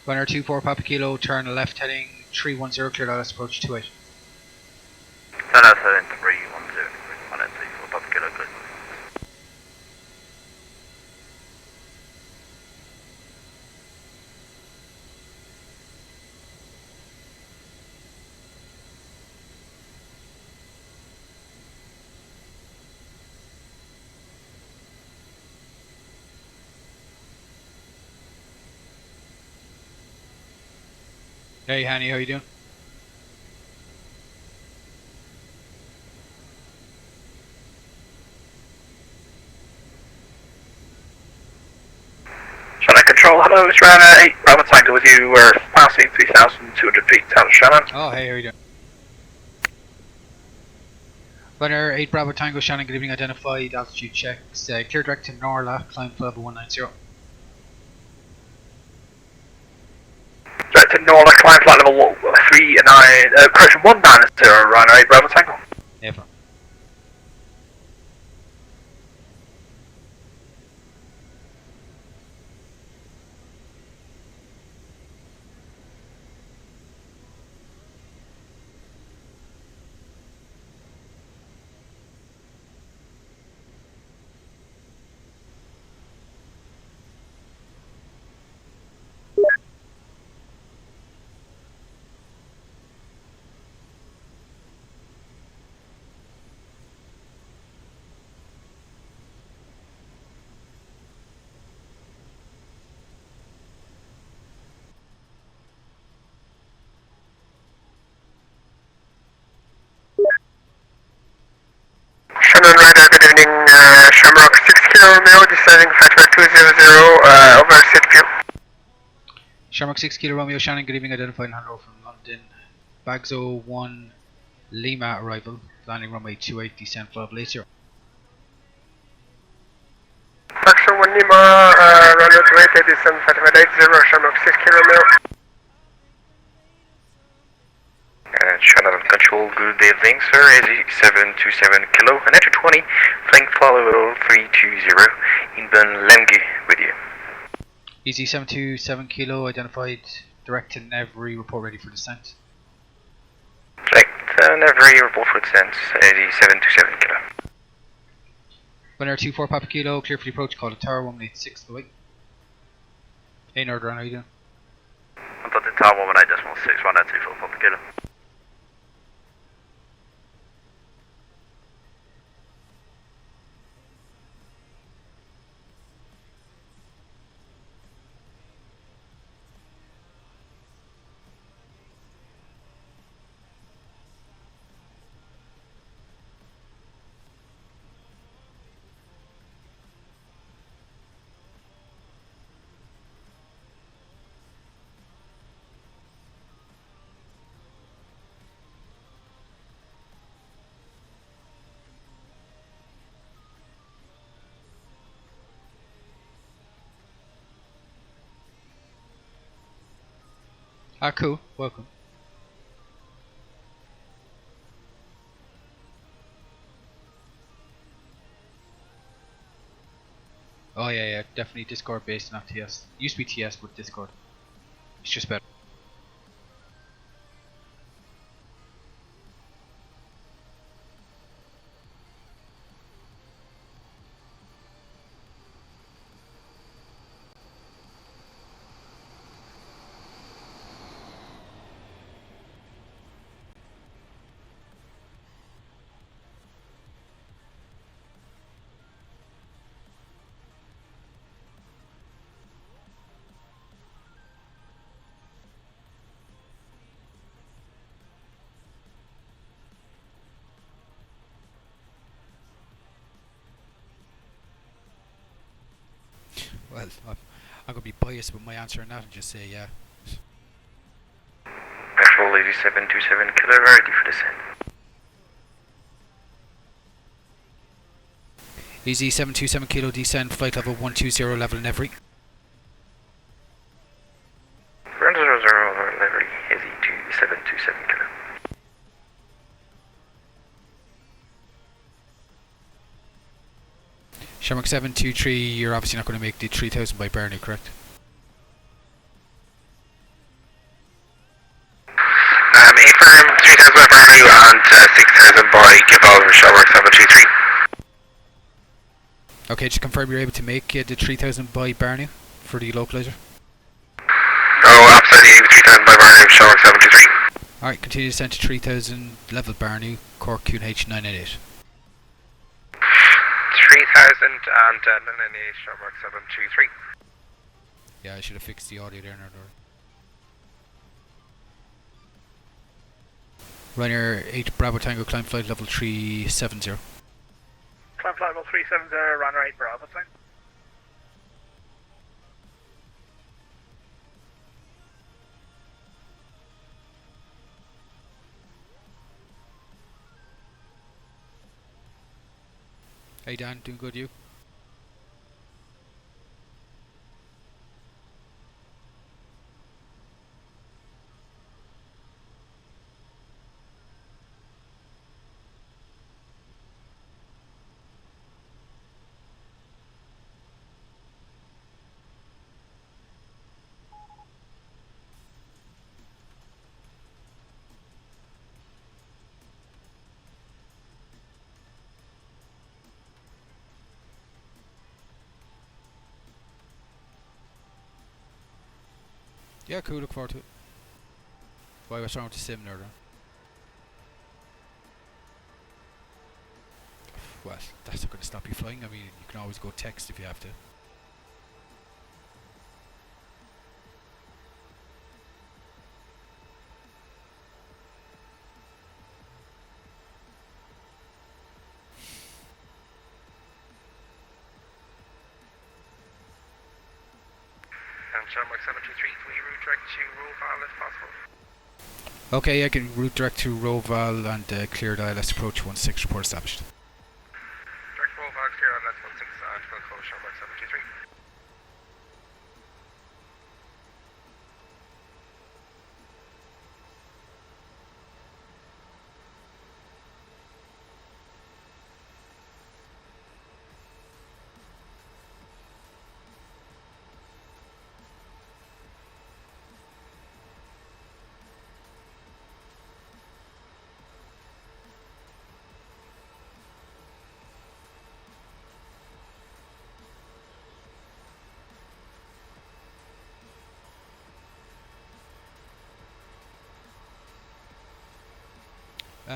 Runner 24 Papa Kilo, turn left heading 310, clear LS approach 28. Turn left heading 310, on that 24 Papa Kilo, clear. Hey Hanny, how you doing? Shannon Control, hello, it's Runner 8 Bravo Tango with you. We're passing 3,200 feet down Shannon. Oh, hey, how you doing? Runner 8 Bravo Tango, Shannon, good evening, identified, altitude checks, clear direct to Norla, climb level 190. Direct to Norla, climb flight level 39, correction 190, Runner 8 Bravo Tango. Yeah, fine. Shannon Radar, good evening, Shamrock 6 Kilo Romeo, descending factor 200, over set view. Shamrock 6 Kilo Romeo, Shannon, good evening, identified, hello from London. Bagzo 1 Lima arrival, landing runway 28, descent flight level 80. Baxter 1 Lima, runway 28, descent flight level 80, Shamrock 6 Kilo Romeo. Shannon Control, good evening, sir. EZ727 Kilo, and enter 20, flying flight level 320, inbound Lemge with you. EZ727 Kilo, identified, direct to Nevry, report ready for descent. Direct, Nevry, report for descent, EZ727 Kilo. Runner 24 Papa Kilo, clear for the approach, call the tower, 186 to the way. Hey Nordrun, how you doing? I'm at the tower 118.6, 194 Papa Kilo. Ah, cool, welcome. Oh yeah, definitely Discord based, not TS. Used to be TS, but Discord. It's just better. Well, I'm going to be biased with my answer on that and just say yeah. Control EZ727 Kilo, ready for descent. EZ727 Kilo, descend, flight level 120, level Nevry. 100, level EZ727 Kilo. Shamrock 723, you're obviously not going to make the 3000 by Barney, correct? and 6000 by Gival, Shamrock 723. Okay, just confirm you're able to make the 3000 by Barnew for the localizer. Oh, absolutely, 3000 by Barnew, Shamrock 723. Alright, continue to send to 3000 level Barnew, Cork QNH 998. 3000 and 998, Shamrock 723. Yeah, I should have fixed the audio there in order. Ryanair 8 Bravo Tango, climb flight level 370. Climb flight level 370, Ryanair 8 Bravo, fine. Hey Dan, doing good you? Yeah, cool, look forward to it. Why, what's wrong with the sim there then? Well, that's not going to stop you flying. I mean, you can always go text if you have to. Shamrock 723, can we route direct to Roval if possible? Okay, I can route direct to Roval and cleared ILS approach 16, report established. Direct Roval, clear ILS 16 and full call Shamrock 723.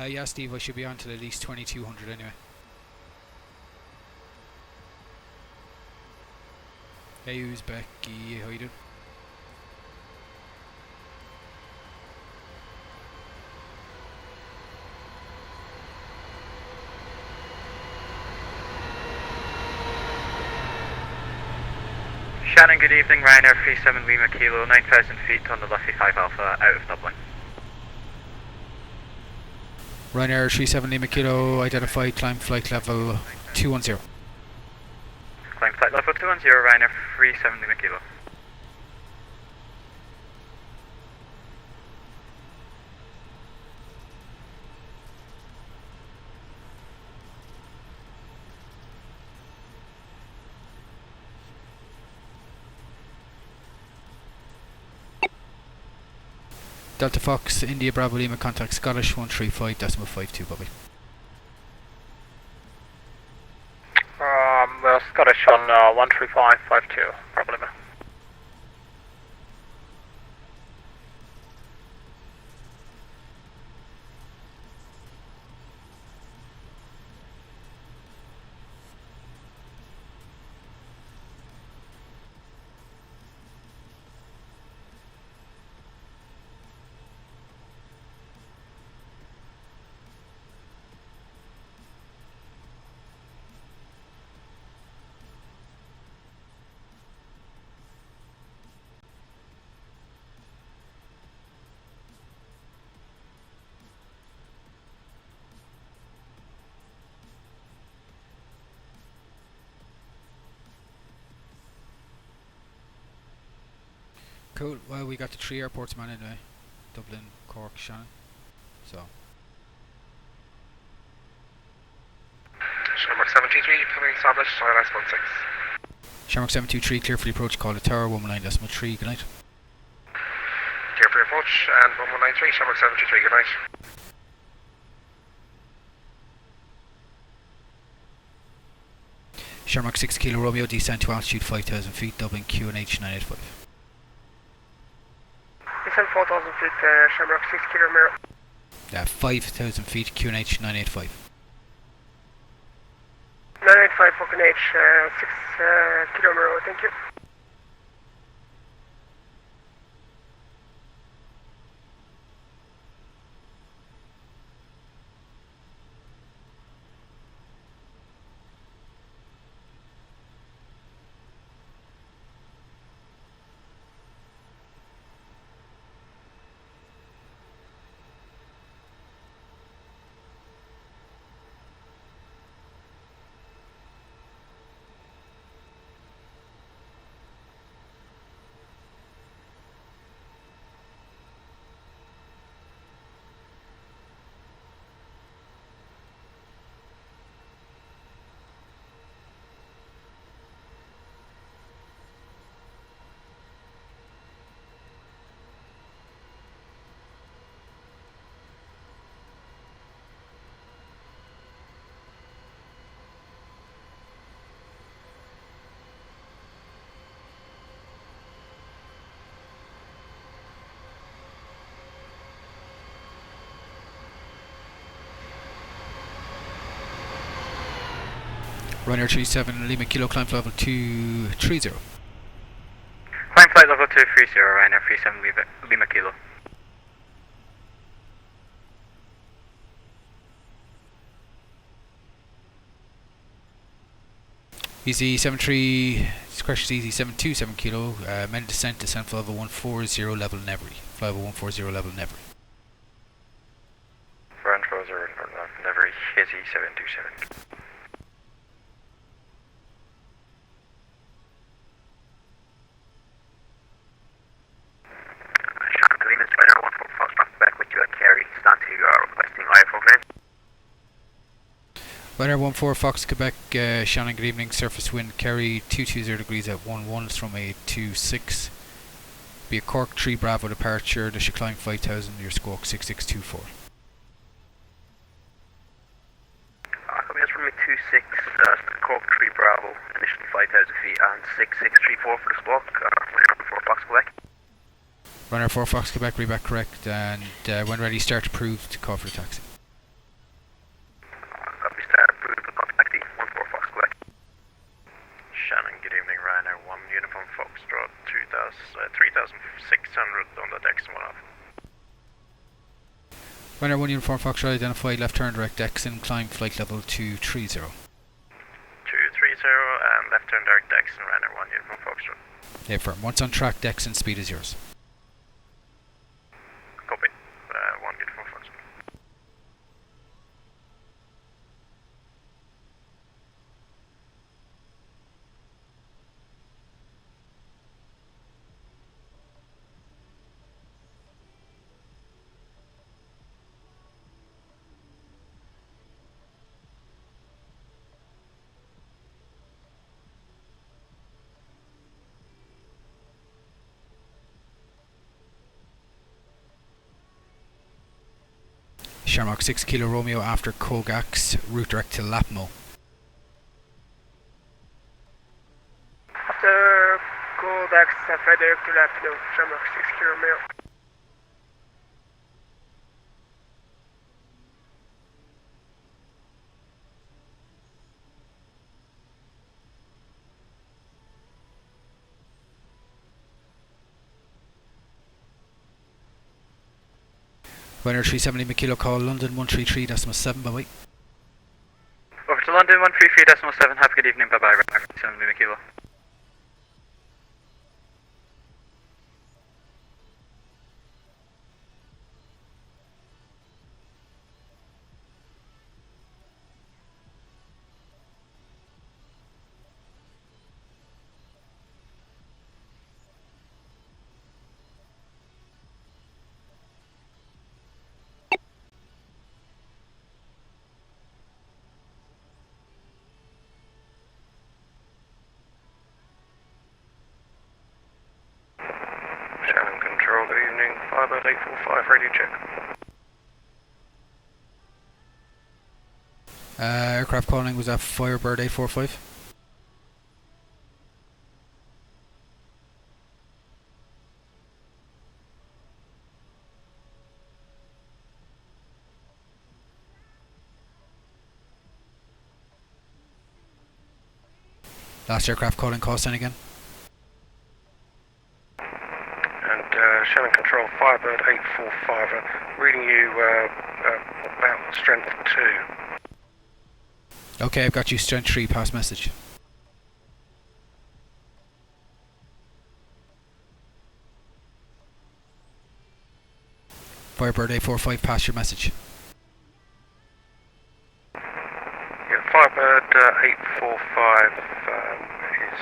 Yeah, Steve, I should be on till at least 2200 anyway. Hey, who's Becky? How you doing? Shannon, good evening, Ryanair 37 Lima Kilo, 9000 feet on the Luffy 5 Alpha, out of Dublin. Ryanair 37 Lima Kilo, identified climb flight level 210. Climb flight level 210, Ryanair 37 Lima Kilo. Delta Fox, India Bravo Lima, contact Scottish 135.52, Bobby. Scottish on 13552, Bravo Lima. Cool, well we got the 3 airports man anyway. Dublin, Cork, Shannon. So. Shamrock 723, coming established, ILS 16. Shamrock 723, clear for the approach, call the tower, 119.3, good night. Clear for your approach, and 1193, Shamrock 723, good night. Shamrock 6 Kilo Romeo, descent to altitude 5,000 feet, Dublin QNH 985. Descent 4,000 feet, Shamrock 6 Kilo Romeo. 5,000 feet, QNH 985. 985 for QNH, 6 Kilo Romeo, thank you. Runner 37 Lima Kilo, climb level 230. Climb flight level 230, Ryanair 37 Lima Kilo. Easy 73, crashes easy 727 Kilo, men descent level 140 level Nevery. Fly level 140 level Nevery. Front closer, Nevery, Hizzy 727. Weather 14 Fox Quebec, Shannon, good evening. Surface wind Kerry 220 degrees at 11, it's from 826. Be a Cork 3 Bravo departure, they should climb 5,000, your squawk 6624. Coming from me 26, Cork 3 Bravo, initially 5,000 feet and 6634 for the squawk, runner 4 Fox Quebec. Runner 4 Fox Quebec, read back correct, and when ready start approved, call for the taxi. Copy, start approved, call for taxi, 14 Fox Quebec. Shannon, good evening, Ryanair 1 Uniform Foxtrot, 3,600 on the decks and 1 off. Runner 1 Uniform Foxtrot, identify left turn direct Dexon, climb flight level 230. 230 and left turn direct Dexon, Ryanair 1 Uniform Foxtrot. Yeah, firm. Once on track, Dexon, speed is yours. Copy, 1 Uniform Foxtrot. Shamrock 6 Kilo Romeo after Kogax, route direct to Lapmo. After Kogax, fly direct to Lapno, Shamrock 6 Kilo Romeo. Runner 370 Kilo, call London 133.7, bye bye. Over to London 133.7, have a good evening, bye bye, Ryanair 37 Lima Kilo. Shannon Control, good evening, 58845, radio check. Aircraft calling was at Firebird 845. Last aircraft calling call sign again. And Shannon Control, Firebird 845, reading you about strength 2. Okay, I've got you strength 3, pass message. Firebird 845, pass your message. Yeah, Firebird 845 is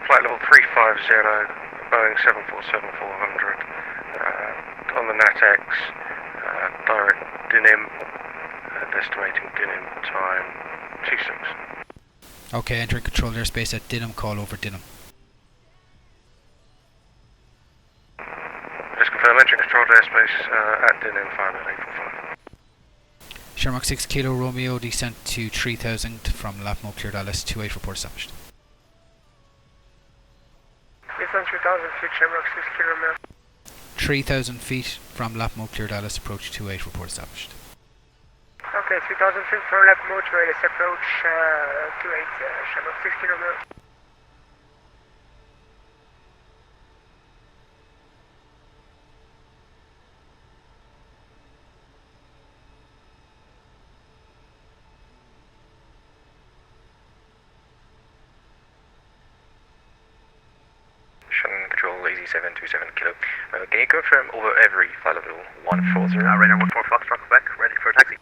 flight level 350, Boeing 747-400, on the NATX, direct DINIM, and estimating DINIM time 26. Okay, entering controlled airspace at Dinham, call over Dinham. Just confirm entering controlled airspace at DINIM, Firebird 845. Shamrock 6 Kilo Romeo, descent to 3000 from Lapmo, cleared Alice, 28 report established. Descent 3000 feet, Shamrock 6 Kilo Romeo. 3000 feet from Lapmo, cleared Alice, approach 28 report established. Okay, 3000 feet from left motor, let's approach 28, Shamrock 6 Kilo Romeo. Shannon Control, Lazy 727 Kilo. Can you confirm over every flight level 140? Ryanair 14 Foxtrot, Quebec, ready for taxi.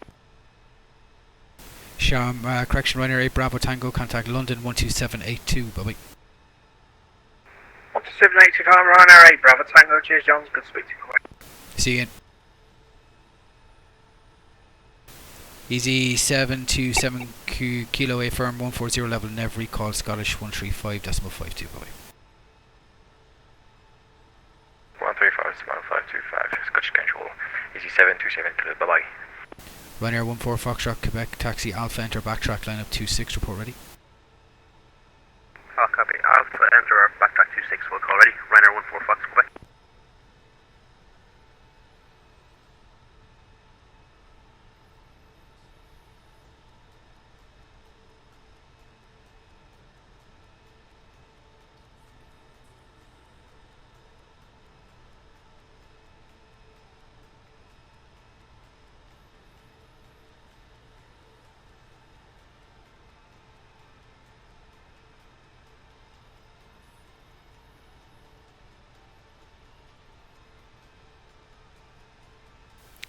Correction, Ryanair 8 Bravo Tango, contact London 12782, bye-bye. 12782, Ryanair 8 Bravo Tango, cheers Johns, good to speak to you. See you. Easy 727 Kilo A firm 140 level Nev recall Scottish 135.52, bye-bye. 135.525, Scottish Control, Easy 727 Kilo, bye-bye. Ryanair 14 Foxtrot, Quebec, taxi Alpha, enter backtrack line up 26, report ready. Copy, Alpha, enter backtrack 26, we'll call ready. Ryanair 14 Fox, Quebec.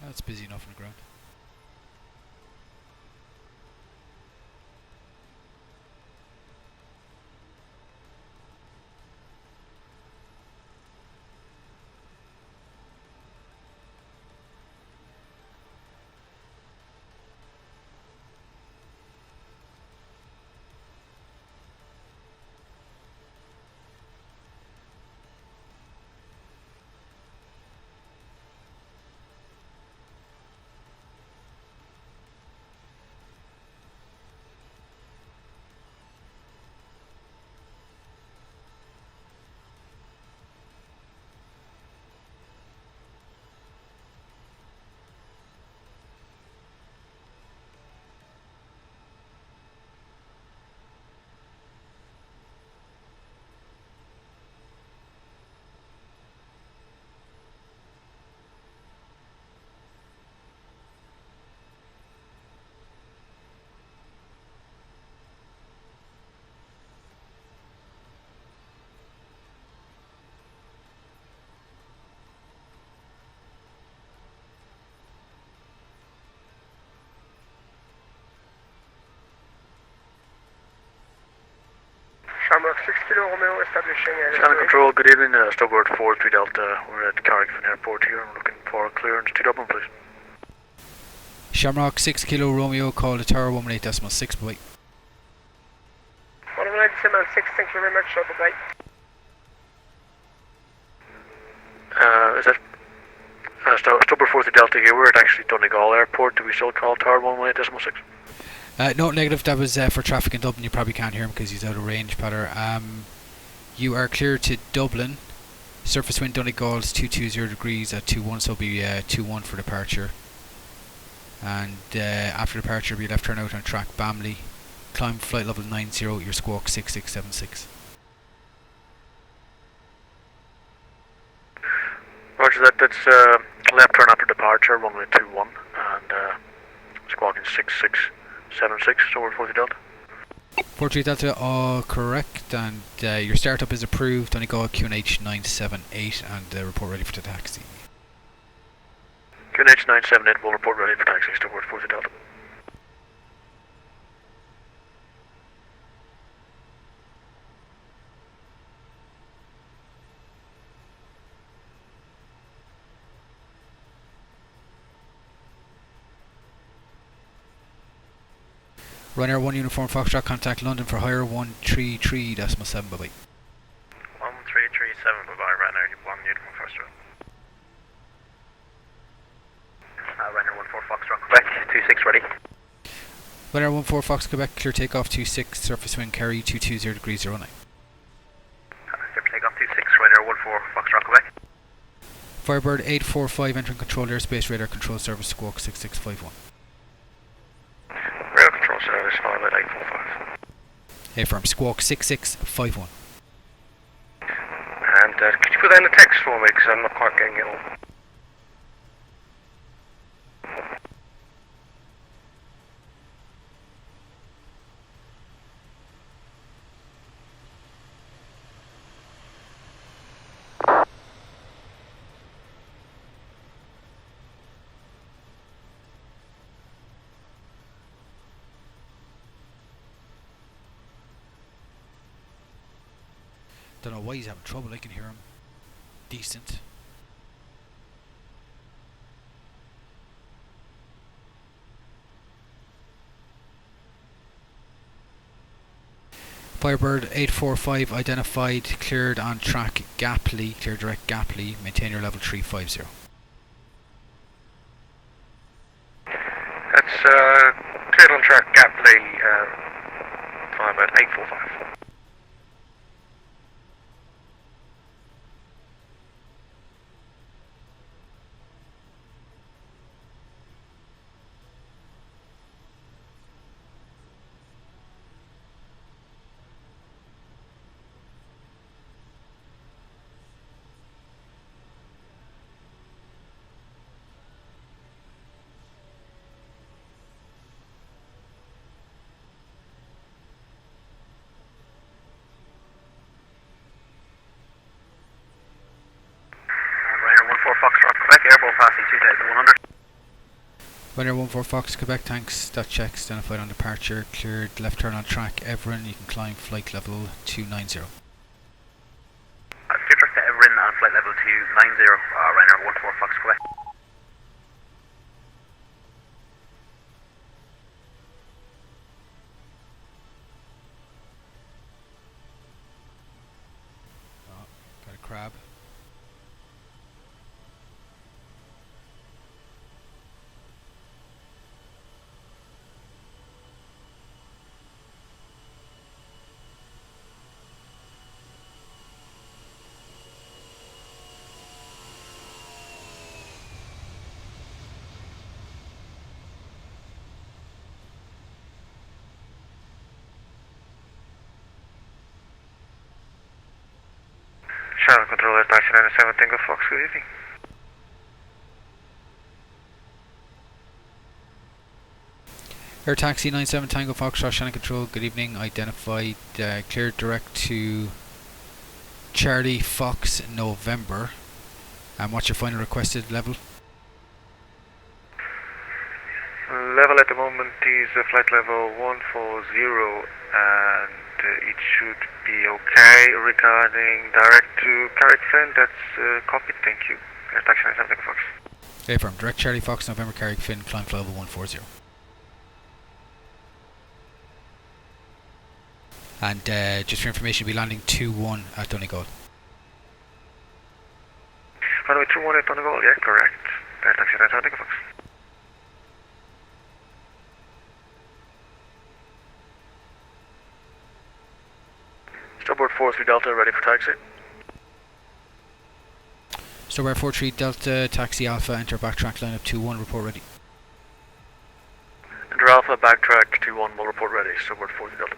That's busy enough on the ground. Shamrock 6 Kilo Romeo, establishing Shannon Control, good evening, Stubborn 43 Delta, we're at Carrickfen Airport here, I'm looking for clearance to Dublin, please. Shamrock 6 Kilo Romeo, call the tower 118.6, bye-bye. 118.6, thank you very much, bye-bye. Is that Stubborn 43 Delta here, we're at actually Donegal Airport, do we still call tower 118.6? No, negative, that was for traffic in Dublin. You probably can't hear him because he's out of range, Patter. You are clear to Dublin. Surface wind Donegal is 220 degrees at 21, so it'll be 21 for departure. And after departure, be left turn out on track Bamley. climb flight level 90, your squawk 6676. Roger that, that's left turn after departure, runway 21, and squawking 6676, so we're 40 Delta. 43 Delta, all correct, and your startup is approved. Donegal QNH 978, and report ready for the taxi. QNH 978 will report ready for taxi, still we're 40 Delta. Ryanair 1 Uniform Foxtrot, contact London for hire 133.7, bye bye. 1337, bye bye, Ryanair 1 Uniform Foxtrot. Ryanair 14 Foxtrot, Quebec, 26 ready. Ryanair 14 Fox Quebec, clear takeoff 26, surface wind carry 220 degrees 09. Clear takeoff 26, Ryanair 14 Foxtrot, Quebec. Firebird 845, entering controlled airspace, radar control service, squawk 6651. Radar control service, pilot 845. Affirm, squawk 6651. And could you put that in the text for me, because I'm not quite getting it all. Don't know why he's having trouble, I can hear him decent. Firebird 845 identified, cleared on track Gapley, clear direct Gapley, maintain your level 350. That's cleared on track Gapley, Firebird 845. Airborne passing 2100. Ryanair 14 Fox Quebec, thanks. That checks identified on departure, cleared left turn on track Everin, you can climb flight level 290. Clear track to Everin on flight level 290, Ryanair 14 Fox Quebec. Oh, got a crab. Shannon, controller, taxi 97, Tango Fox, good evening. Air Taxi 97 Tango Foxtrot, Shannon Control, good evening. Identified, cleared direct to Charlie Fox November. And what's your final requested level? Level at the moment is flight level 140, and it should be okay. Regarding direct to Carrickfen, that's copied, thank you. Air Taxi 97 Tango Fox. Affirm, direct Charlie Fox November Carrickfen, climb flight level 140. And just for information, we'll be landing 2-1 at Donegal. Runway 21 at Donegal, yeah, correct. Air Taxi 97 Tango Fox. Starboard 43 Delta, ready for taxi. Starboard 43 Delta, taxi Alpha, enter backtrack lineup 2-1, report ready. Enter Alpha, backtrack 2-1, will report ready, starboard 40 Delta.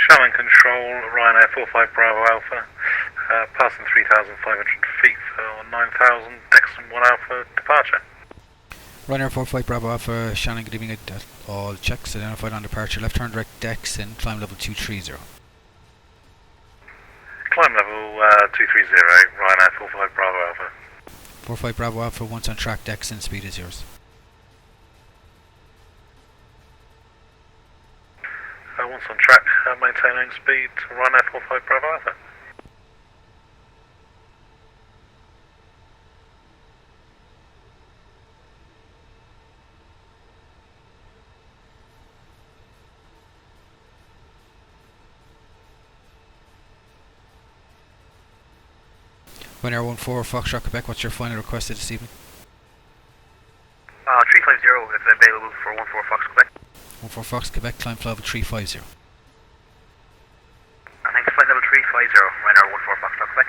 Shannon Control, Ryanair 45 Bravo Alpha, passing 3,500 feet for 9,000, Dexon 1 Alpha, departure. Ryanair 45 Bravo Alpha, Shannon, good evening. All checks identified on departure. Left turn direct Dexon, climb level 230. Climb level 230, Ryanair 45 Bravo Alpha. 45 Bravo Alpha, once on track, Dexon, speed is yours. Once on track, maintaining speed, Ryanair 45 Bravo Alpha. Ryanair 14 Foxtrot Quebec, what's your final request this evening? 350 if available for 14 Fox Quebec. 14 Fox Quebec, climb level 350. Thanks, flight level 350, Ryanair 14 Fox Quebec.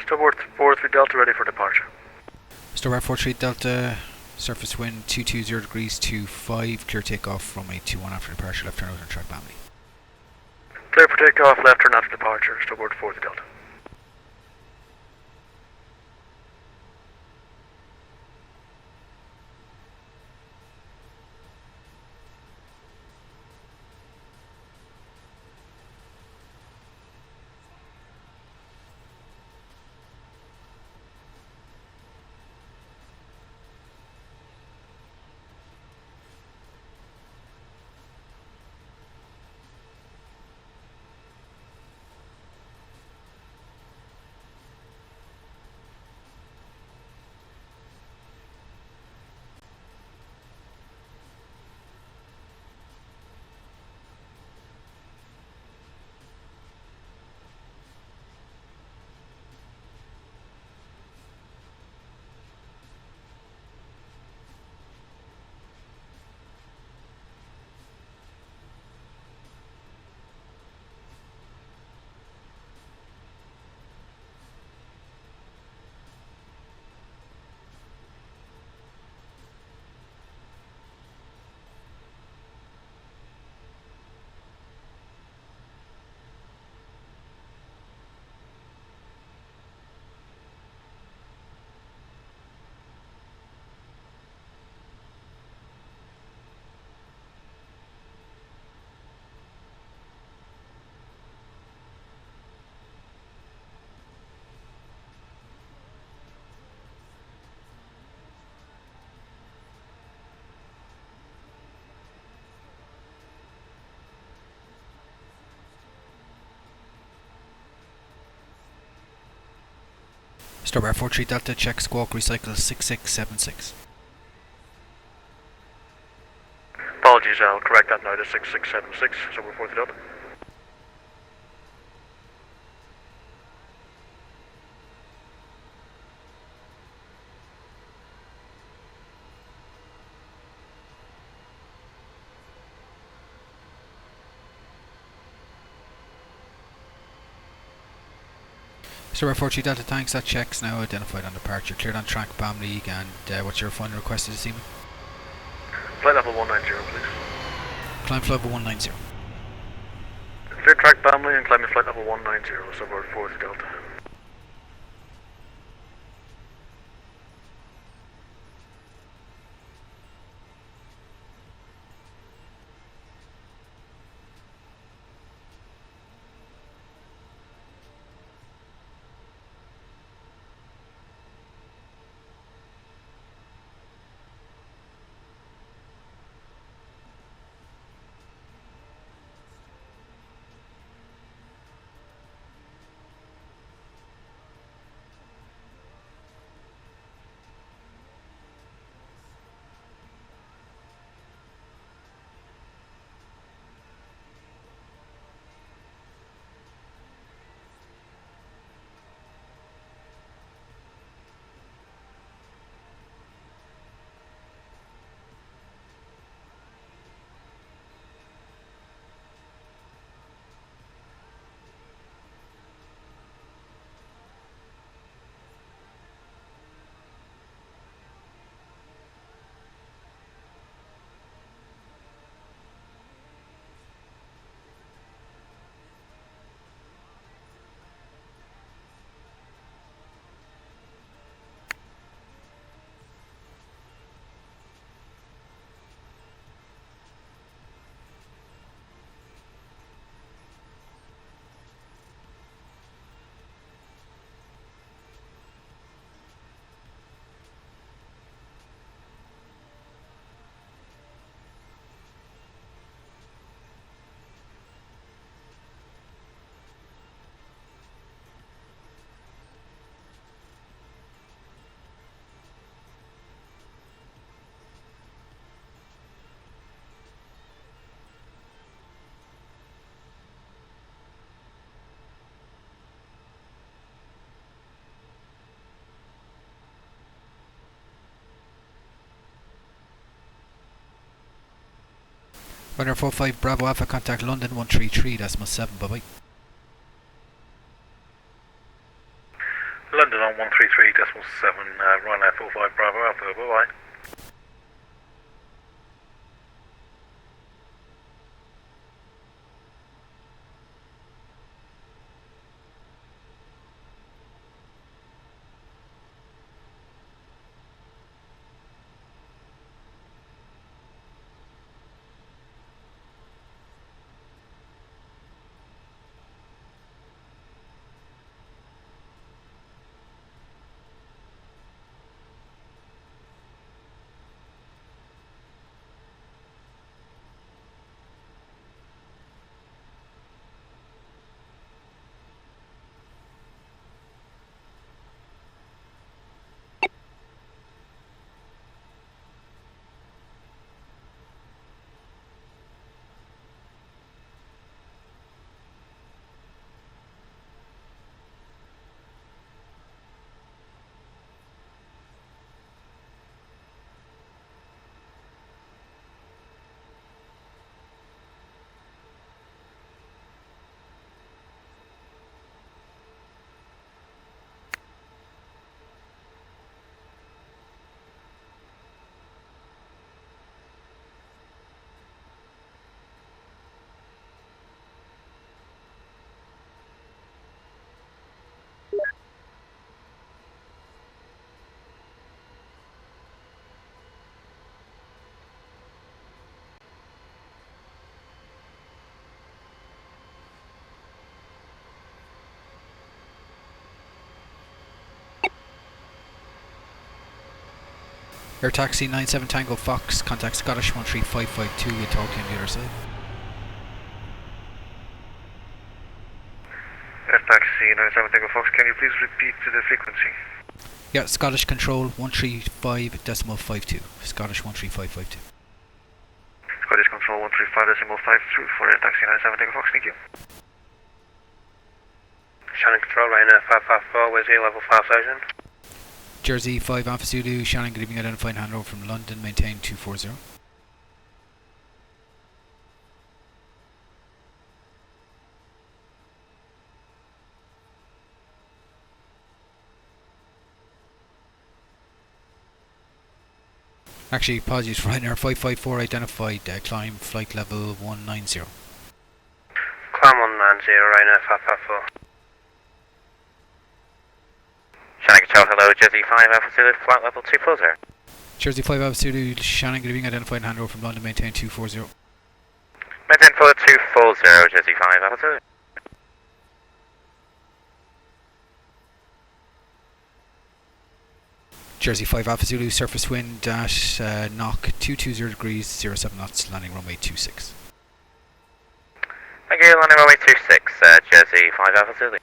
Starboard 43 Delta ready for departure. Starboard 43 Delta, surface wind 220 degrees 25, clear takeoff from a 2-1 after departure, left turn out on track Bamley. Clear for takeoff, left turn after departure, starboard 40 Delta. Starboard 43 Delta, check squawk recycle 6676. Apologies, I'll correct that now to 6676, so we're 40 Delta. Starboard 43 Delta, thanks. That check's now identified on departure. Cleared on track, BAM League, and what's your final request this evening? Flight level 190, please. Climb flight level 190. Clear track family and climbing flight level 190, so we're 40 Delta. Runner 45 Bravo Alpha, contact London 133, decimal 7, bye bye. London on 133 decimal 7, Ryanair 45 Bravo Alpha, bye bye. Air Taxi 97 Tango Fox, contact Scottish 13552 with Tokyo on the other side. Air Taxi 97 Tango Fox, can you please repeat the frequency? Yeah, Scottish Control 135.52. Scottish 13552. Scottish Control 135.52 for air taxi 97 Tango Fox, thank you. Shannon Control, Ryanair 554, Whiskey level 5000. Jersey 5 Alpha Zulu, Shannon, good evening, identifying handover from London, maintain 240. Actually, apologies for Ryanair 554 identified, climb flight level 190. Climb 190, Ryanair 554. Shannon Control, hello, Jersey 5 Alpha Zulu, flight level 240. Jersey 5 Alpha Zulu, Shannon, good evening, identified handover from London, maintain 240. Maintain for 240, Jersey 5 Alpha Zulu. Jersey 5 Alpha Zulu, surface wind at knock 220 degrees, 07 knots, landing runway 26. Thank you, landing runway 26, Jersey 5 Alpha Zulu.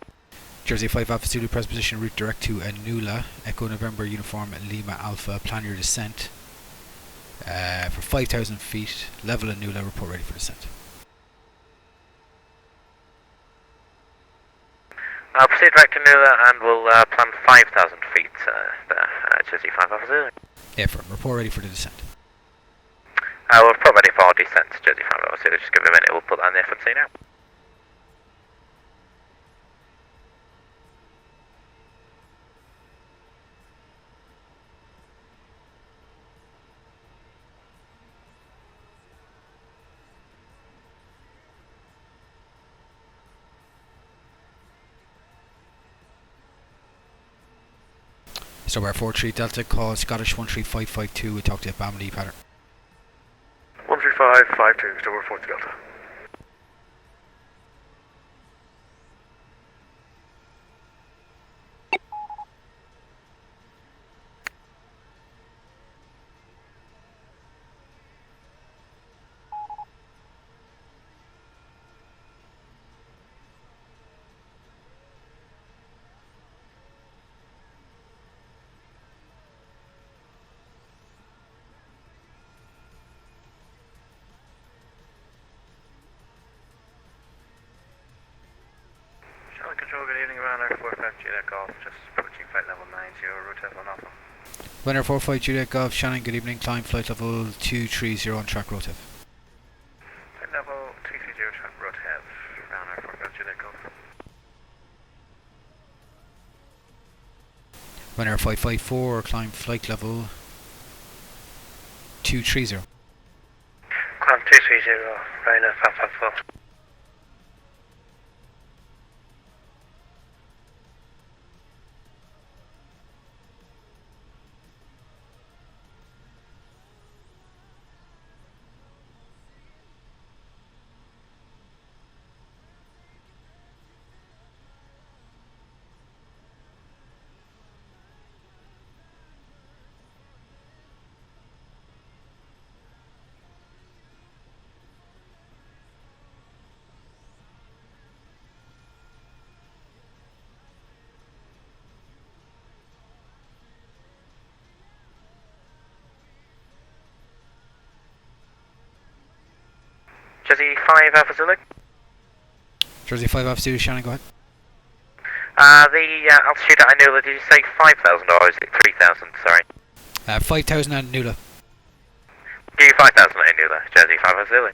Jersey 5 Alpha Zulu, press position route direct to Anula, Echo November Uniform Lima Alpha, plan your descent for 5,000 feet, level Anula, report ready for descent. I'll proceed direct to Nula and we'll plan 5,000 feet there, Jersey 5 Alpha Zulu. Yeah, firm, report ready for the descent. We'll report ready for descent, Jersey 5 Alpha Zulu, just give it a minute, we'll put that in the FMC now. So we're 43 Delta, call Scottish 13552, we talk to Bamley pattern. 13552, so we're 40 Delta. Control, good evening, Ryanair 45 Juliet Golf, just approaching flight level 90, route level Alpha. Ryanair 45 Juliet Golf, Shannon, good evening, climb flight level 230 on track rotate. Flight level 230, track rotate, Ryanair 45 Juliet Golf. Ryanair 554, climb flight level 230. Climb 230, Ryanair 554. Jersey 5 Alpha Zulu. Jersey 5 Alpha Zulu, Shannon, go ahead. The altitude at Anula, did you say 5,000 or is it 3,000? Sorry. 5,000 at Nula. Do you 5,000 at Anula, Jersey 5 Alpha Zulu?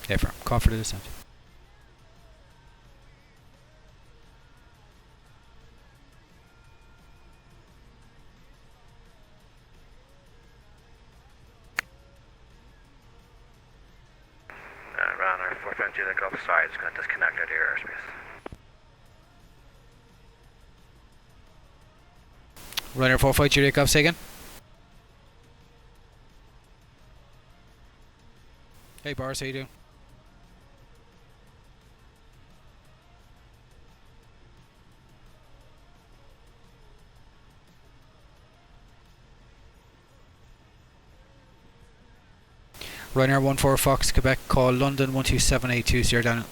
Yeah, firm, call for the descent. Ryanair 45 Juliet Golf, sorry, it's going to disconnect out of your airspace. Ryanair 45 Juliet Golf, say again. Hey Boris, how you doing? Ryanair 14 Fox, Quebec, call London 12782, Sierra Daniel.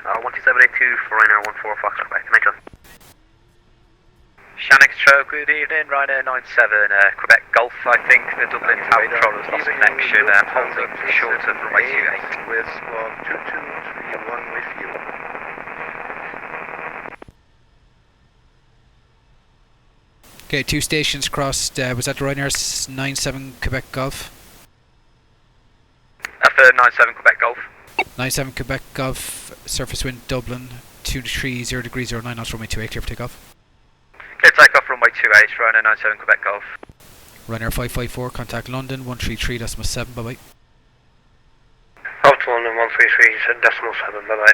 12782 for Ryanair 14 Fox, Quebec, 9 John. Shannon Control, good evening, Ryanair 97, Quebec Golf, I think the Dublin Tower Control has lost connection, holding short of runway 28. With squawk 2231 with you. Okay, 2 stations crossed. Was that the Ryanair 97 Quebec Golf? After 97 Quebec Golf. 97 Quebec Golf, surface wind Dublin, 230 degrees 09 knots, runway 28, clear for takeoff. Clear takeoff runway 28, Ryanair 97 Quebec Golf. Ryanair 554, contact London, 133.7, bye bye. Out to London 133.7, bye bye.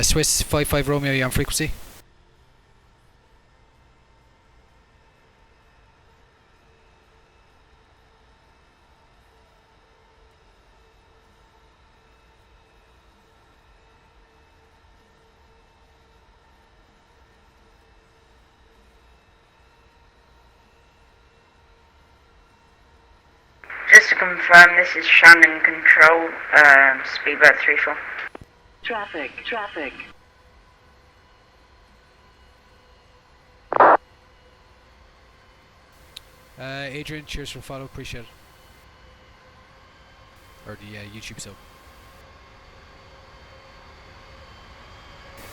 Swiss 55 Romeo, you on frequency? Just to confirm, this is Shannon Control, speedbird 34. Traffic. Adrian, cheers for follow, appreciate it. Or the YouTube sub.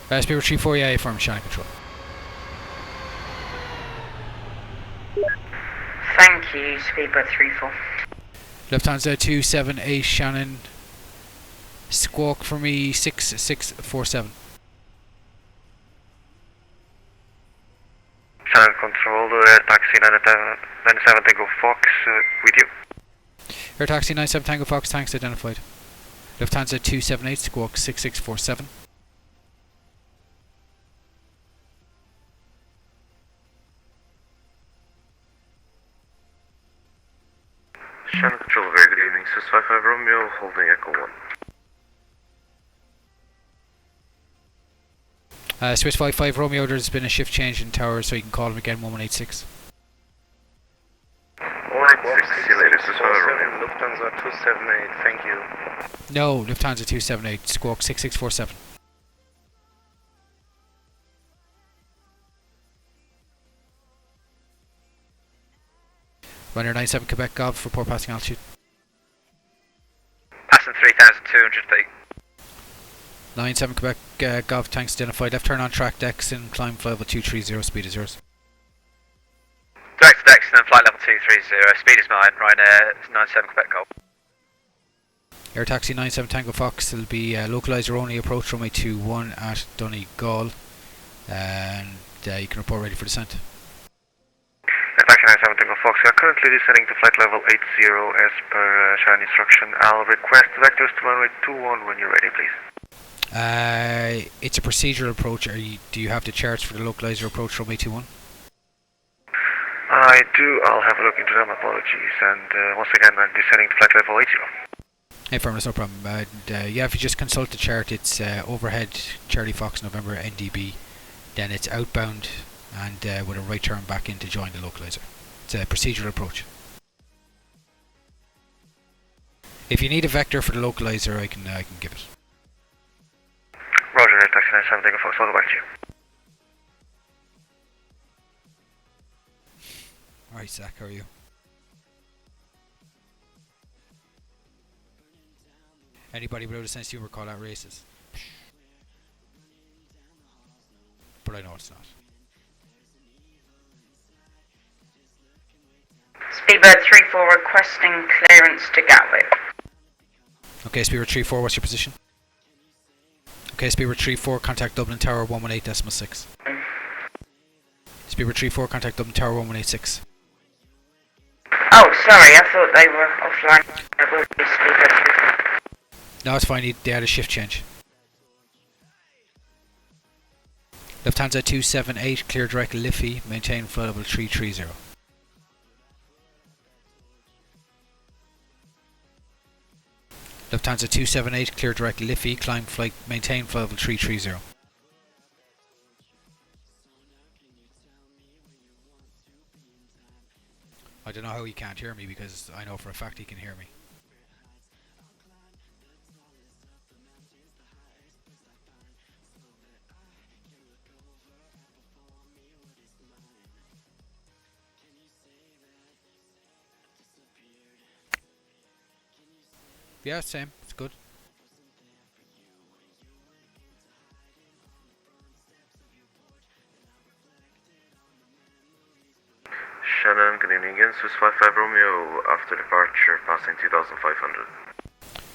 Speedbird 34, yeah, from Shannon Control. Thank you, speedbird 34. Lufthansa 278 Shannon, squawk for me 6647. Shannon Control, taxi 97 Tango Fox, with you. Air taxi 97 Tango Fox, tanks identified. Lufthansa 278 squawk 6647. Shannon Control, very good evening. 655 Romeo, holding Echo 1. Swiss 55 Romeo, there's been a shift change in tower, so you can call him again, 1186. 186, see you later. 655 Romeo. Lufthansa 278, thank you. No, Lufthansa 278, squawk 6647. Ryanair 97 Quebec Golf, report passing altitude. Passing 3,200 feet. 97 Quebec Golf, tanks identified. Left turn on track decks and climb flight level 230, speed is yours. Direct to Dexter and flight level 230, speed is mine, Ryanair 97 Quebec Golf. Air taxi 97 Tango Fox, it'll be localizer only, approach runway 21 at Donegal, and you can report ready for descent. Air taxi 97 Tango Fox, we are currently descending to flight level 80 as per Shannon instruction. I'll request vectors to runway 21 when you're ready, please. It's a procedural approach. Do you have the charts for the localizer approach runway 21? I do, I'll have a look into them, apologies. And once again, I'm descending to flight level 80. Hey, firm, that's no problem. Yeah, if you just consult the chart, it's overhead Charlie Fox November NDB, then it's outbound and with a right turn back in to join the localizer. It's a procedural approach. If you need a vector for the localizer, I can give it. Roger, Air taxi 97 Tango Fox, I'll go back to you. Alright, Zach, how are you? Anybody without a sense of humor call that racist. But I know it's not. Speedbird 34 requesting clearance to Gatwick. Okay, Speedbird 34, what's your position? Okay, Speedbird 34, contact Dublin Tower 118.6. Speedbird 34, contact Dublin Tower 1186. Oh, sorry, I thought they were offline. It will be Speedbird 34. No, it's fine, they had a shift change. Lufthansa 278, clear direct Liffey, maintain flight level 330. Lufthansa 278, clear direct Liffey, climb flight, maintain flight level 330. I don't know how he can't hear me because I know for a fact he can hear me. Yeah, same. It's good. Shannon, good evening again. Swiss 55 Romeo after departure, passing 2500.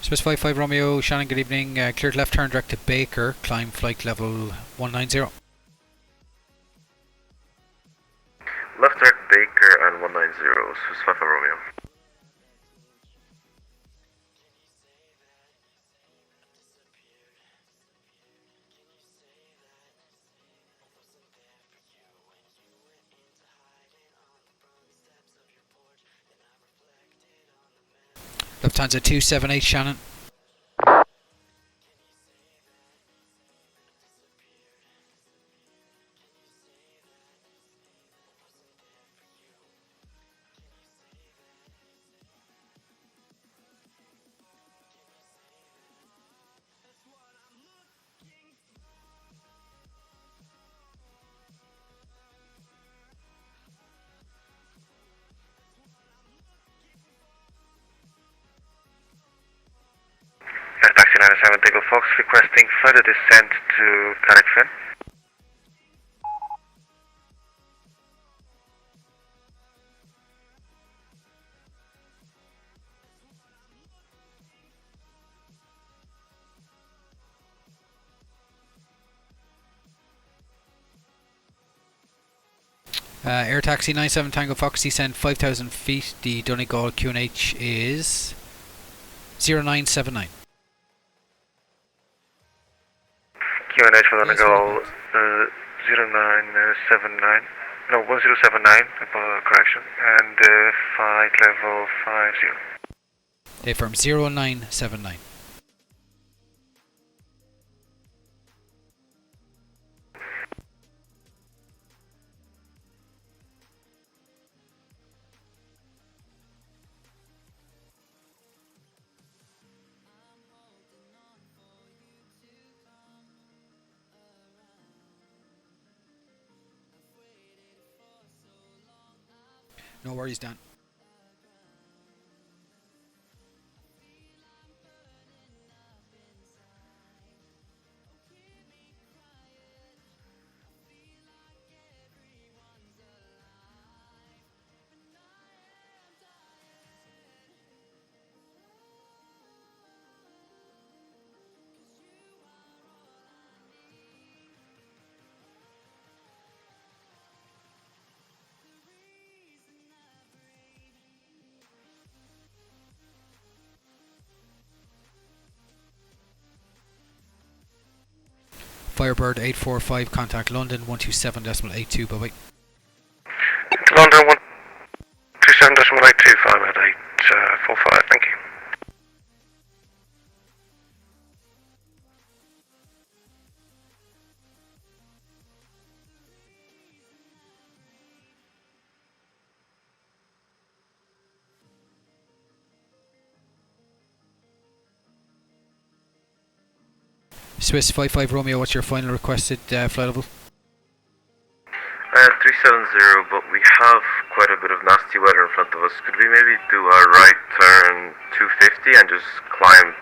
Swiss 55 Romeo, Shannon, good evening. Cleared left turn direct to Baker, climb flight level 190. Left direct Baker and 190, Swiss 55 Romeo. Lufthansa 278, Shannon. Taxi 97 Tango Fox requesting further descent to Carrickfen. Air Taxi 97 Tango Fox, descend 5,000 feet. The Donegal QNH is 0979. QNH for Donegal 0979. No, 1079, correction. And flight level 50. They firm 0979. No worries, Dan. Firebird 845, contact London 127.82, bye bye. London 127.82, fine at 845, thank you. Swiss 55 Romeo, what's your final requested flight level? 370, but we have quite a bit of nasty weather in front of us. Could we maybe do a right turn 250 and just climb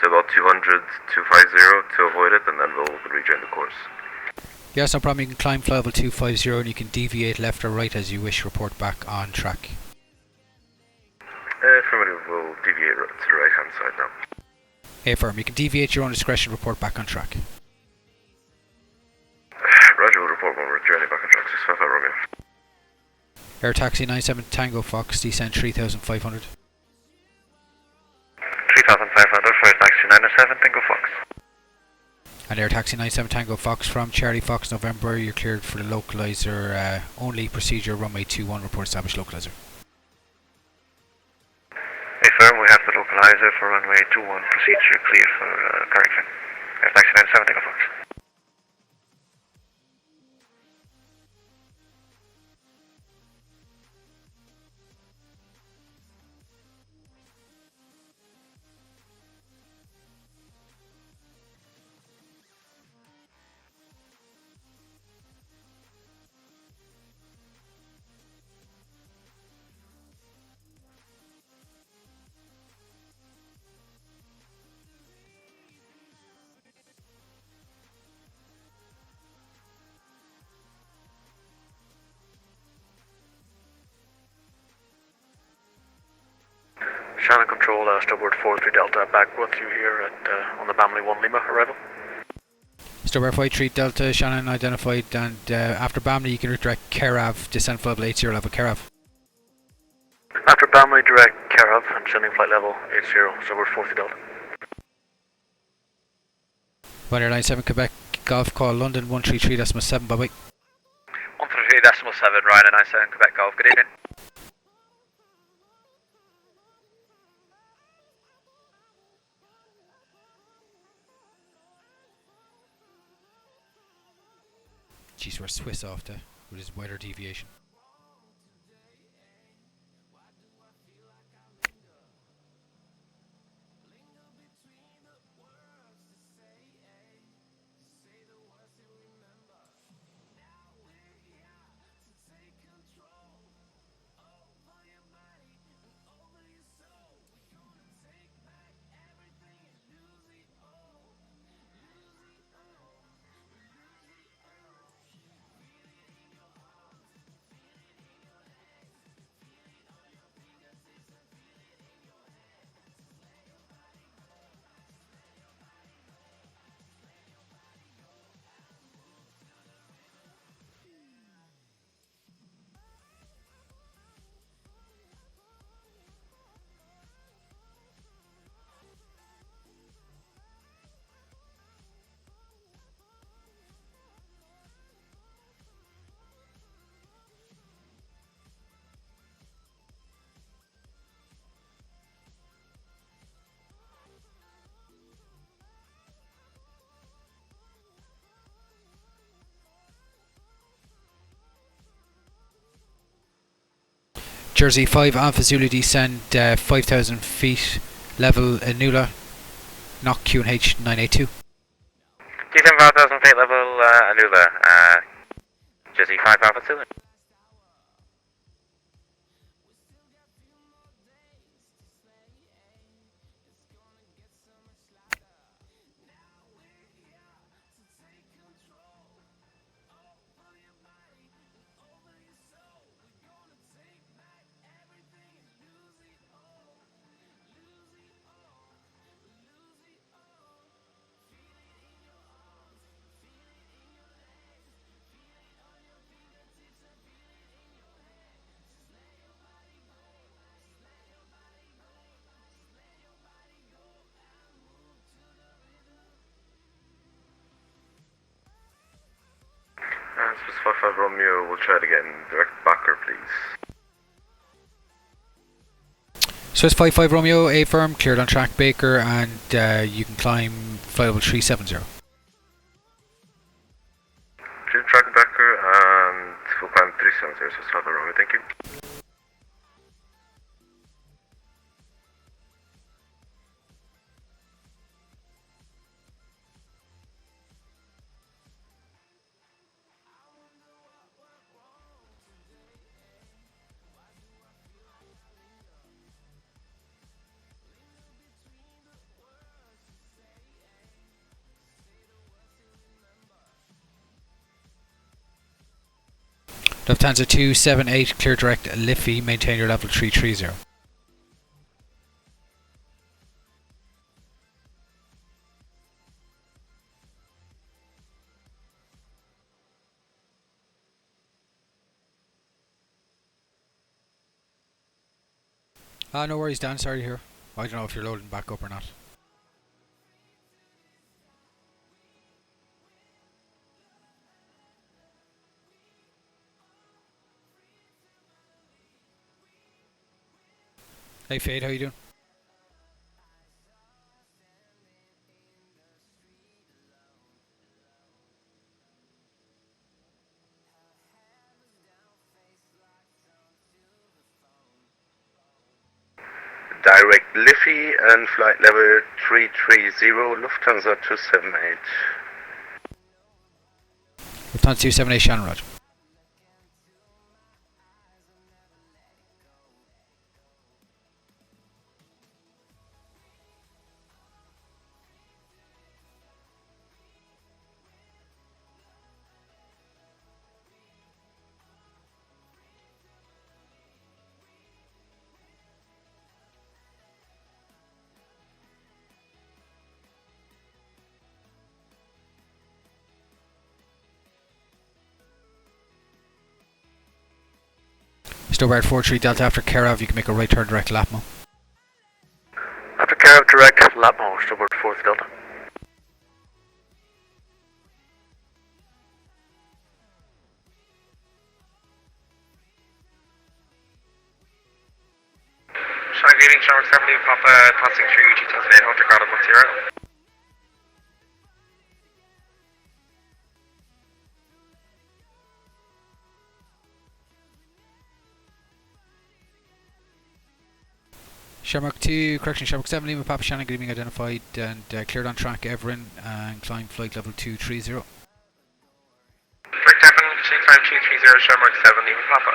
to about 200, 250 to avoid it, and then we'll rejoin the course? Yes, no problem. You can climb flight level 250 and you can deviate left or right as you wish. Report back on track. Affirmative, we'll deviate to the right hand side now. Affirm. You can deviate your own discretion. Report back on track. Roger, we'll report when we're journey back on track. 655 Romeo. Air Taxi 97 Tango Fox, descend 3,500. 3,500 for Air Taxi 97 Tango Fox. And Air Taxi 97 Tango Fox from Charlie Fox November, you're cleared for the localizer only procedure, runway 21, report established localizer. Affirm, we have the localizer. stabilizer for runway 21, procedure cleared for correction. Taxi 97, take off Fox. Shannon Control, starboard 43 Delta, back with you here at on the Bamley 1 Lima arrival. Starboard 53 Delta, Shannon identified, and after Bamley you can redirect Kerav, descent level 80 level Kerav. After Bamley, direct Kerav, I'm sending flight level 80, starboard 40 Delta. Ryanair 97 Quebec, Golf call London 133.7, bye bye. 133.7, Ryanair 97 Quebec Golf, good evening. Jeez, we're Swiss off there with his weather deviation. Jersey 5 Alpha Zulu descend 5,000 feet, level Anula, knock QNH 982. Descend 5,000 feet, level Anula, Jersey 5 Alpha Zulu. Swiss 55 Romeo, we'll try it again. Direct backer, please. Swiss 55 Romeo, A firm, cleared on track Baker, and you can climb flight level 370. Clear track backer, and we'll climb 370, Swiss 55 Romeo, thank you. Lufthansa 278, clear direct Liffey, maintain your level 330. No worries, Dan, sorry here. I don't know if you're loading back up or not. Hey Fade, how you doing? direct Liffey and flight level 330, Lufthansa 278. Lufthansa 278, Shannon, Roger. Stobart 43 Delta after Kerav, you can make a right turn direct Lapmo. After care of direct, Lapmo, Stubbard 4th Delta. Shannon greeting, Shamrock 70, Papa, passing through 2800, ground at 10. Shamrock 2, correction, Shamrock 7, Lima Papa Shannon greeting identified and cleared on track Everin and climb flight level 230. Correct, Evan, climb 230, Shamrock 7, Lima Papa.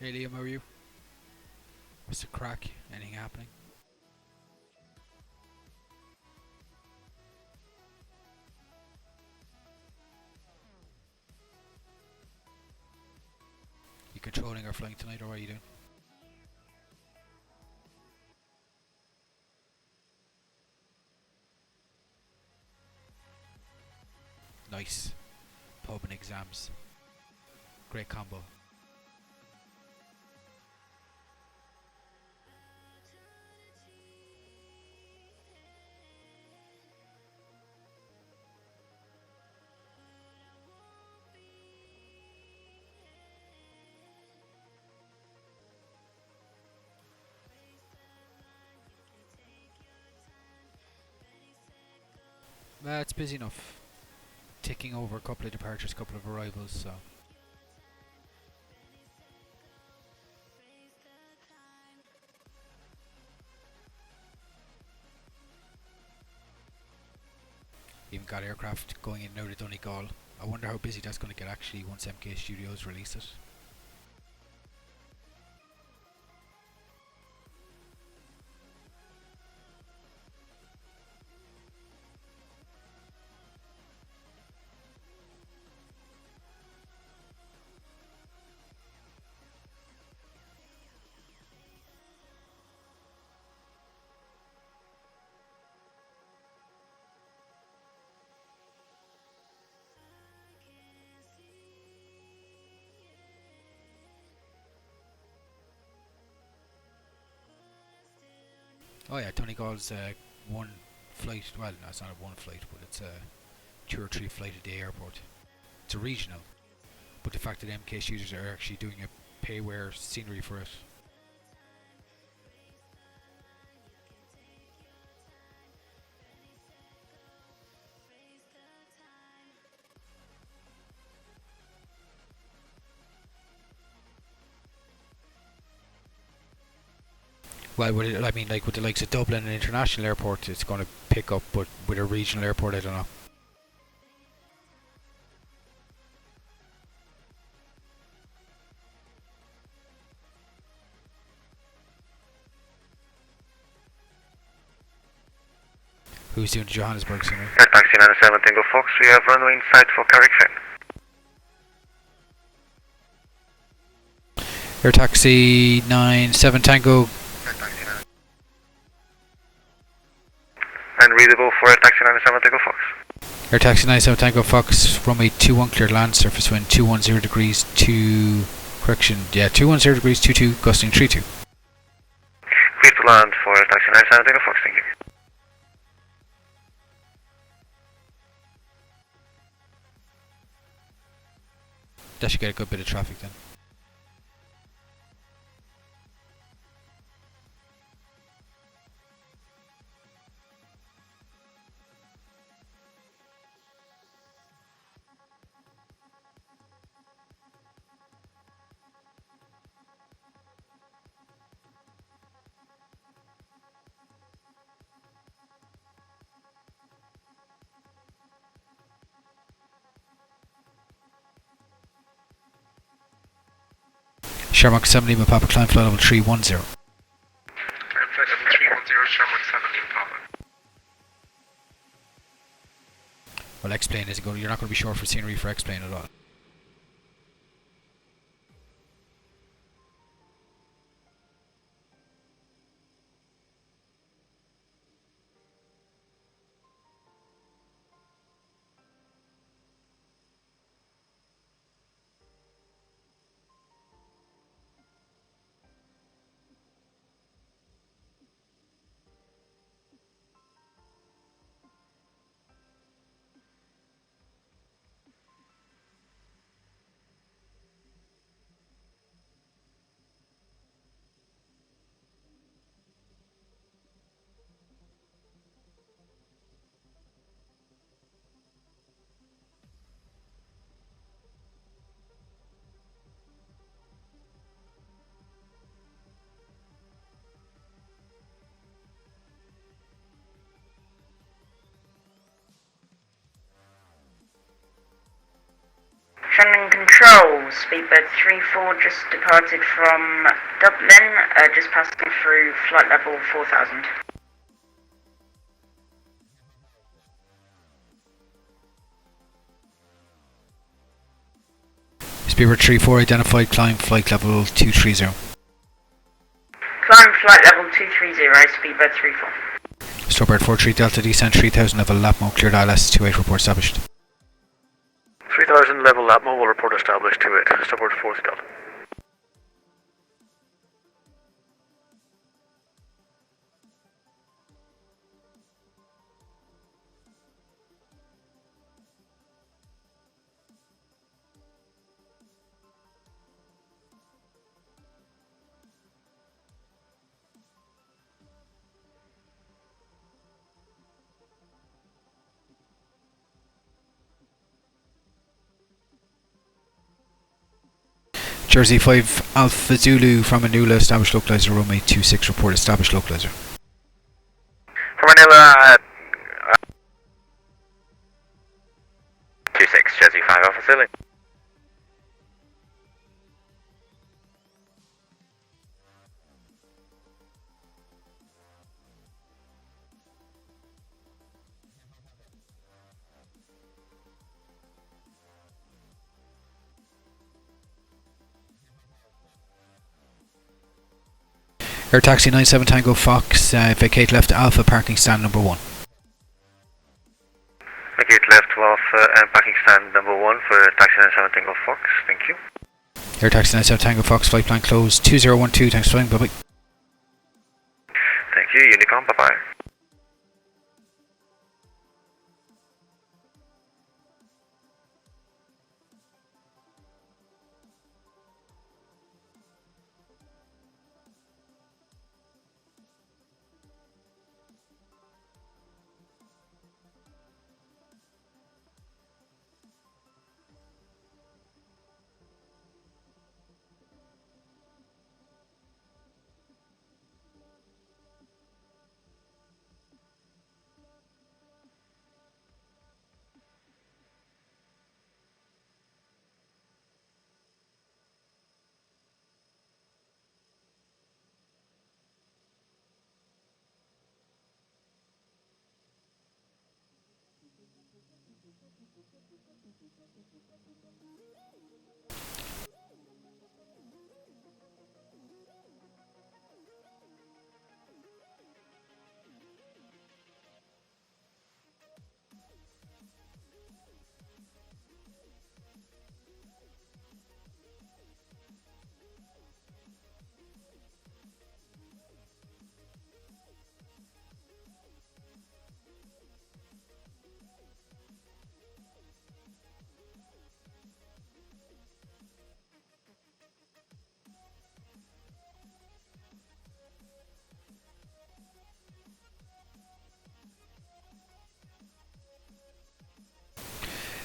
Hey Liam, how are you? What's the crack? Anything happening? You controlling or flying tonight, or what are you doing? Nice. Pub and exams. Great combo. It's busy enough. Ticking over a couple of departures, couple of arrivals, so. Even got aircraft going in and out of Donegal. I wonder how busy that's going to get actually once MK Studios release it. Oh yeah, Donegal's one flight, well no, it's not a one flight, but it's a 2 or 3 flight a day airport. It's a regional, but the fact that MK Studios are actually doing a payware scenery for it. Well, I mean, like with the likes of Dublin and International Airport, it's going to pick up, but with a regional airport, I don't know. Who's doing Johannesburg, Scenery? Taxi 97 Tango Fox, we have runway in sight for Carrickfen. Air Taxi 97 Tango. And readable for Air Taxi 97 Tango Fox. Air Taxi 97 Tango Fox, runway 21 cleared land, surface wind 210 degrees 210 degrees 22, gusting 32. Clear to land for Air Taxi 97 Tango Fox, thank you. That should get a good bit of traffic then. Shamrock 7 Lima Papa, climb flight level 310. Climb flight level 310, Shamrock 7 Lima Papa. Well, X-plane isn't going. You're not going to be short for scenery for X-plane at all. Shannon Control, Speedbird 34 just departed from Dublin, just passing through flight level 4000. Speedbird 34 identified, climb flight level 230. Climb flight level 230, Speedbird 34. Starbird 43 Delta, descent 3000 level Lapmo, cleared ILS 28, report established. 3000 level Lapmo will report established to it. Starbird 40 Delta. Jersey 5 Alpha Zulu from Manila, established localizer, runway 26, report established localizer. From Manila, 26, Jersey 5 Alpha Zulu. Air Taxi 97 Tango Fox, vacate left Alpha, parking stand number 1. Vacate left to Alpha and parking stand number 1 for Taxi 97 Tango Fox, thank you. Air Taxi 97 Tango Fox, flight plan closed, 2012, thanks for flying, bye bye. Thank you, Unicom, bye bye.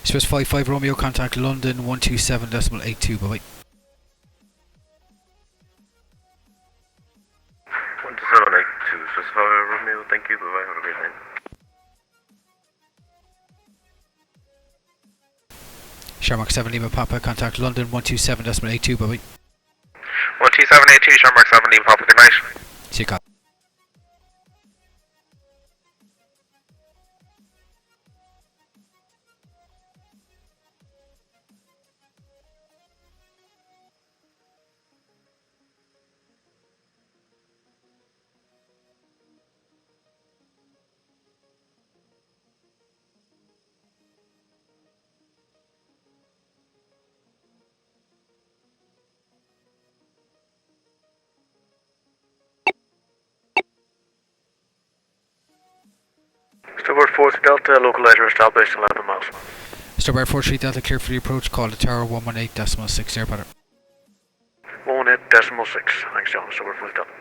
Swiss 55 Romeo, contact London 127.82. Bye bye. 12782, Swiss 5 Romeo, thank you, bye bye, have a great night. Shamrock 7 Lima Papa, contact London 127.82. Bye bye. 12782, Shamrock 7 Lima Papa, good night. See you, Carl. Starboard 4 Delta, localizer established 11 miles. Starboard 43 Delta, clear for the approach, call the tower 118.6, air pattern. 118.6, thanks John, Starboard 4 Delta.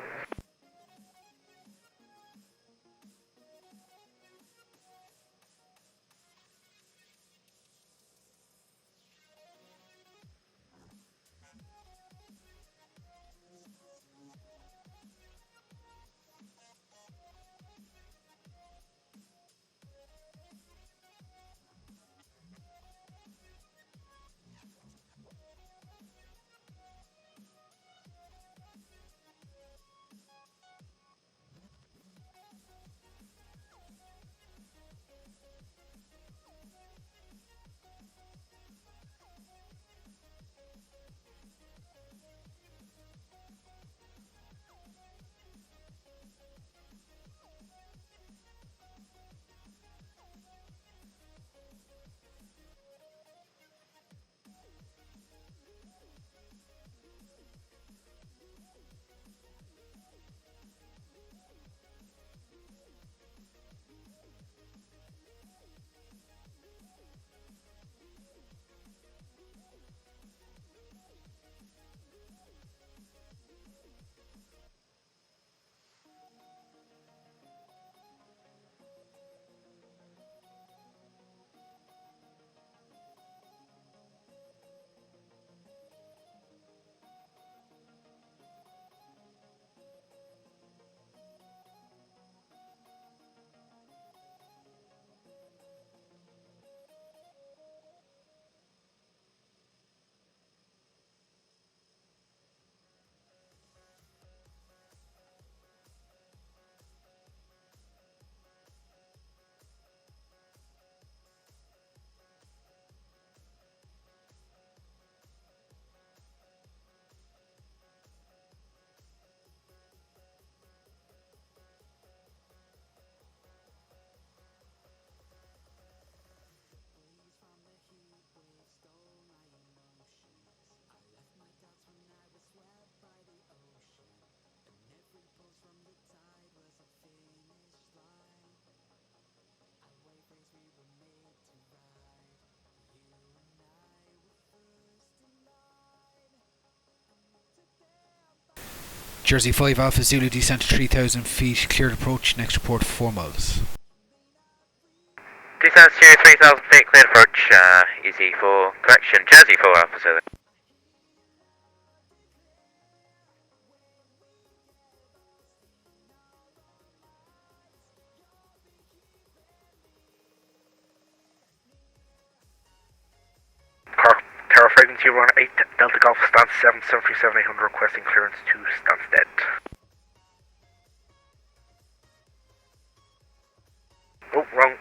Jersey 5 Alpha Zulu, descent to 3,000 feet, cleared approach, next report 4 miles. Descent to 3,000 feet, cleared approach, easy for correction, Jersey 4 Alpha Zulu. Tower frequency run 8, Delta Golf stance 7, 737 800, requesting clearance to Stansted. Oh, wrong.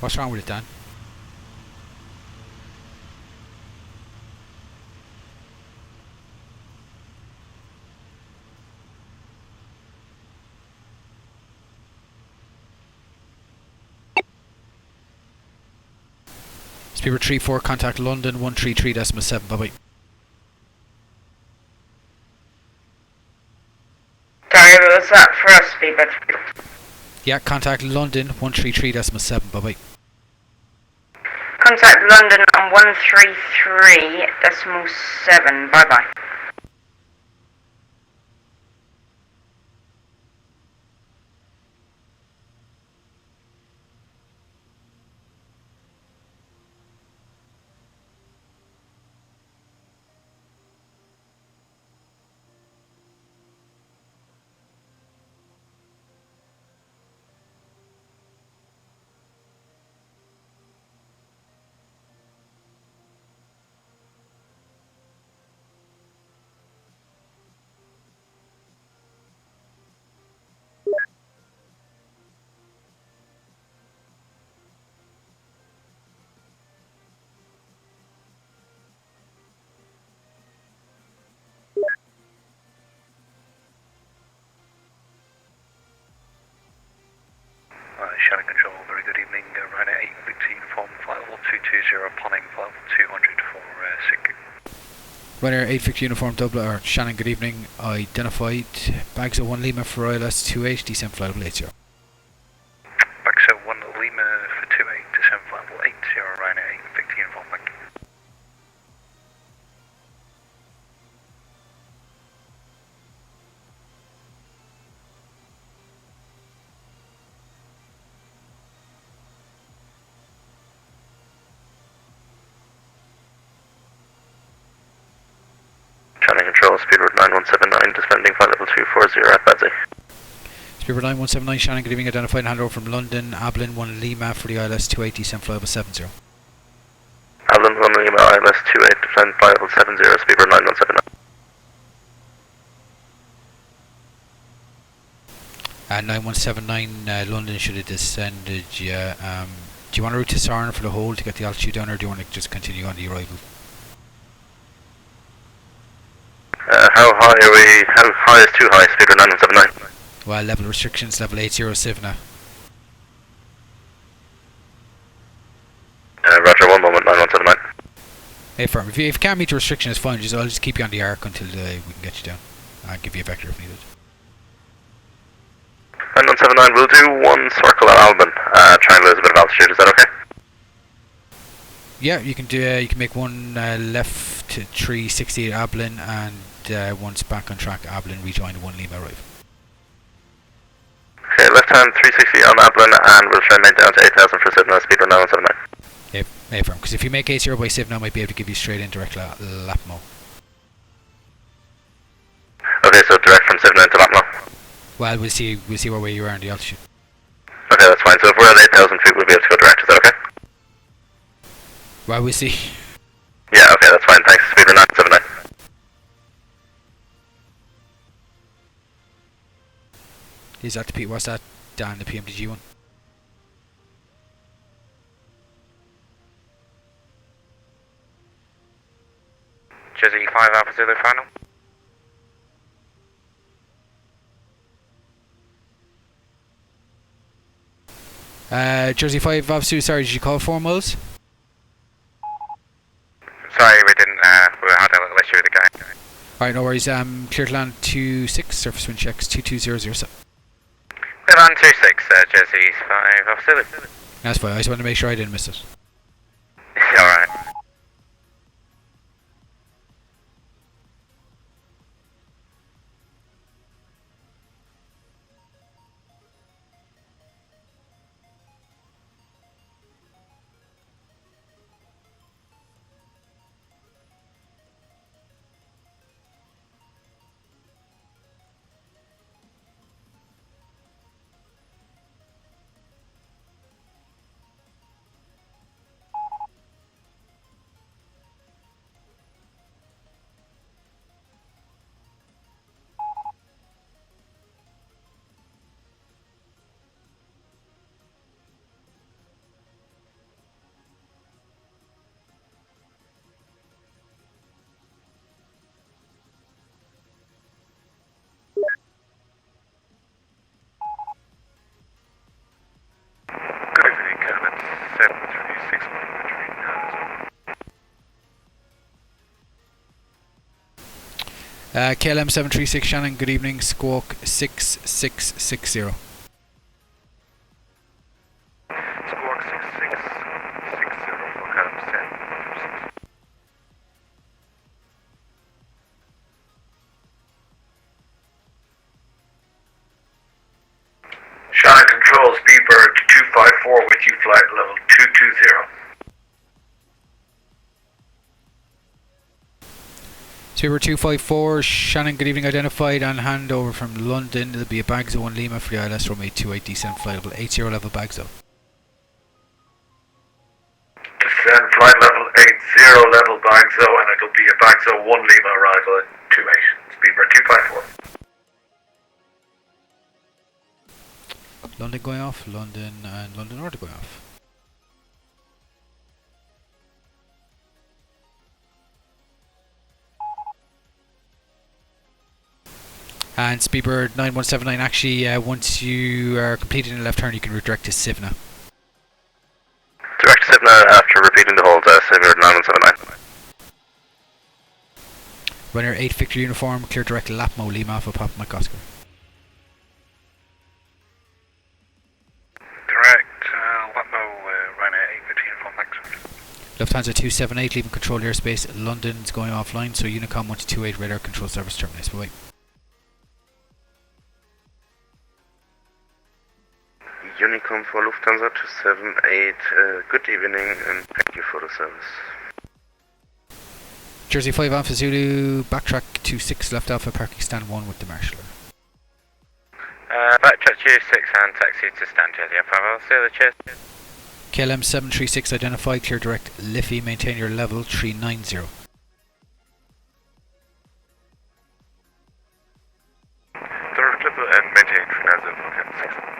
What's wrong with it, Dan? Speedbird 34, contact London 133.7, bye bye. Sorry, what was that for us, Speedbird? Yeah, contact London 133.7, bye bye. Contact London on 133.7, bye bye. Shannon Control, very good evening. Ryanair 8 Victor Uniform, flight level 220, planning flight level 200 for SIG. Ryanair 8 Victor Uniform Dublin, or Shannon, good evening. Identified bags of 1 Lima for ILS 28, descent flight level 80. Baxo 1 Lima for 28, descent flight level 80, Ryanair 8 Victor Uniform, thank you. Shannon Control, Speedbird 9179, descending flight level 240 at VATSIM. Speedbird 9179, Shannon, good evening. Identified and handover from London, Ablin 1 Lima for the ILS 28, descent flight level 70. Alan 1 Lima, ILS 28, descend flight level 70, Speedbird 9179. 9179, London should have descended. Yeah. Do you want to route to Sarn for the hold to get the altitude down, or do you want to just continue on the arrival? How high are we? How high is too high? Speedbird 9179. Well, level restrictions, level 807 now. Roger, 1 moment, 9179. Hey, firm. If you can't meet the restriction, it's fine. I'll just keep you on the arc until we can get you down. I'll give you a vector if needed. 9179, we'll do 1 circle at Albin, try and lose a bit of altitude, is that okay? Yeah, you can do. You can make one left to 360 at Ablin, and once back on track, Ablin rejoin 1 Lima arrive. Okay, left hand 360 on Ablin, and we'll try and maintain down to 8000 for Sydney, Speedbird 9179. Hey, firm. Because if you make 80 by 7, I might be able to give you straight in direct Lapmo. Okay, so direct from Sydney to Lapmo. Well, we'll see what way you are on the altitude. Okay, that's fine. So if we're at 8,000 feet, we'll be able to go direct. Is that okay? Well, we'll see. Yeah, okay, that's fine. Thanks. Speedbird 979. Is that the P? What's that? Dan, the PMDG one. Jersey 5 Alpha Zulu final. Jersey 5 Alpha, sorry, did you call 4 miles? Sorry, we didn't, we had a little issue with the guy. Alright, no worries. Clear to land 26, surface wind checks 22007. Clear land 26, Jersey 5 Alpha Zulu. That's fine, I just wanted to make sure I didn't miss it. Alright. KLM 736 Shannon, good evening, squawk 6660. Squawk 6660 for KLM 736. Shannon Control, Speedbird 254 with you, flight level 220. Speedbird 254, Shannon, good evening, identified and handover from London. There'll be a Bagzo 1 Lima for the ILS runway 28, descent flight level 80 level Bagzo. Descend flight level 80 level Bagzo, and it'll be a Bagzo 1 Lima arrival at 28. Speedbird 254. London going off, London and London Order going off. And Speedbird 9179, actually, once you are completing the left turn, you can redirect to Sivna. Direct to Sivna after repeating the hold, Speedbird 9179. Runner 8 Victor uniform, clear direct Lapmo Lima for Papa Mike Oscar. Direct, Watmo, Ryanair 8 Victor uniform, thanks. Lufthansa 278, leaving control airspace. London's going offline, so Unicom 1228 radar control service terminates. Bye bye. Unicom for Lufthansa 278, good evening and thank you for the service. Jersey 5 Alpha Zulu, backtrack 26 left Alpha, parking stand 1 with the marshaller. Backtrack 26 and taxi to stand Jersey Alpha. I'll see you, cheers. KLM 736 identified, clear direct Liffey, maintain your level 390. Direct level and maintain 390 for KLM 636.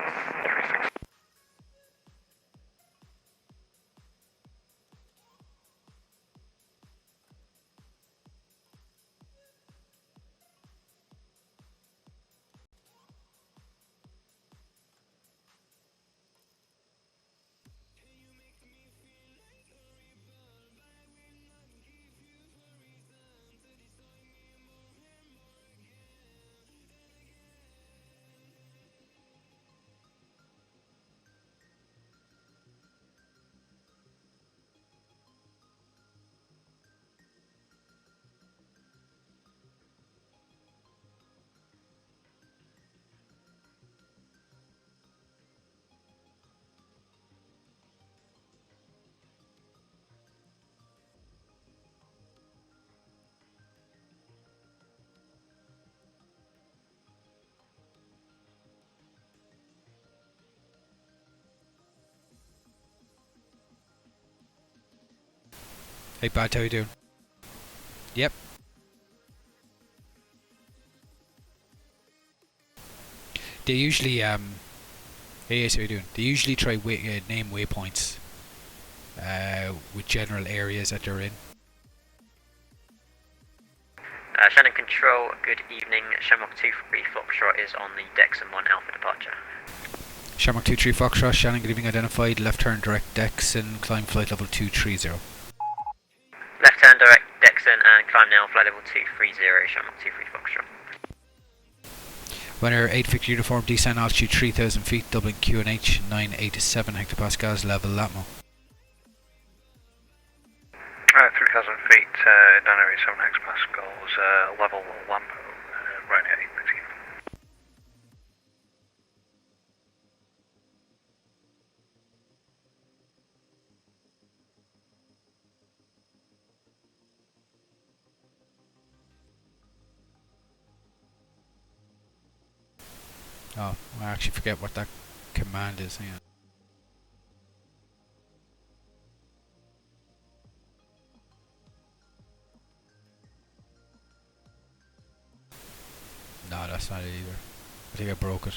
Hey Bad, how you doing? Yep. They usually, hey yes, how you doing? They usually try name waypoints with general areas that they're in. Shannon Control, good evening. Shamrock 23 Foxtrot is on the Dexon 1 Alpha departure. Shamrock 23 Foxtrot, Shannon, good evening, identified, left turn direct Dexon, climb flight level 230. Left turn direct Dexon and climb now flight level 230, Shamrock 23 Foxtrot. Runner 8 Victor uniform, descent altitude 3000 feet, Dublin QNH 987 hectopascals, level Latmo. 3,000 feet, down area 7 hectopascals, level Lampo, Ryanair 8 Victor. Oh, I actually forget what that command is. Hang on. No, that's not it either. I think I broke it.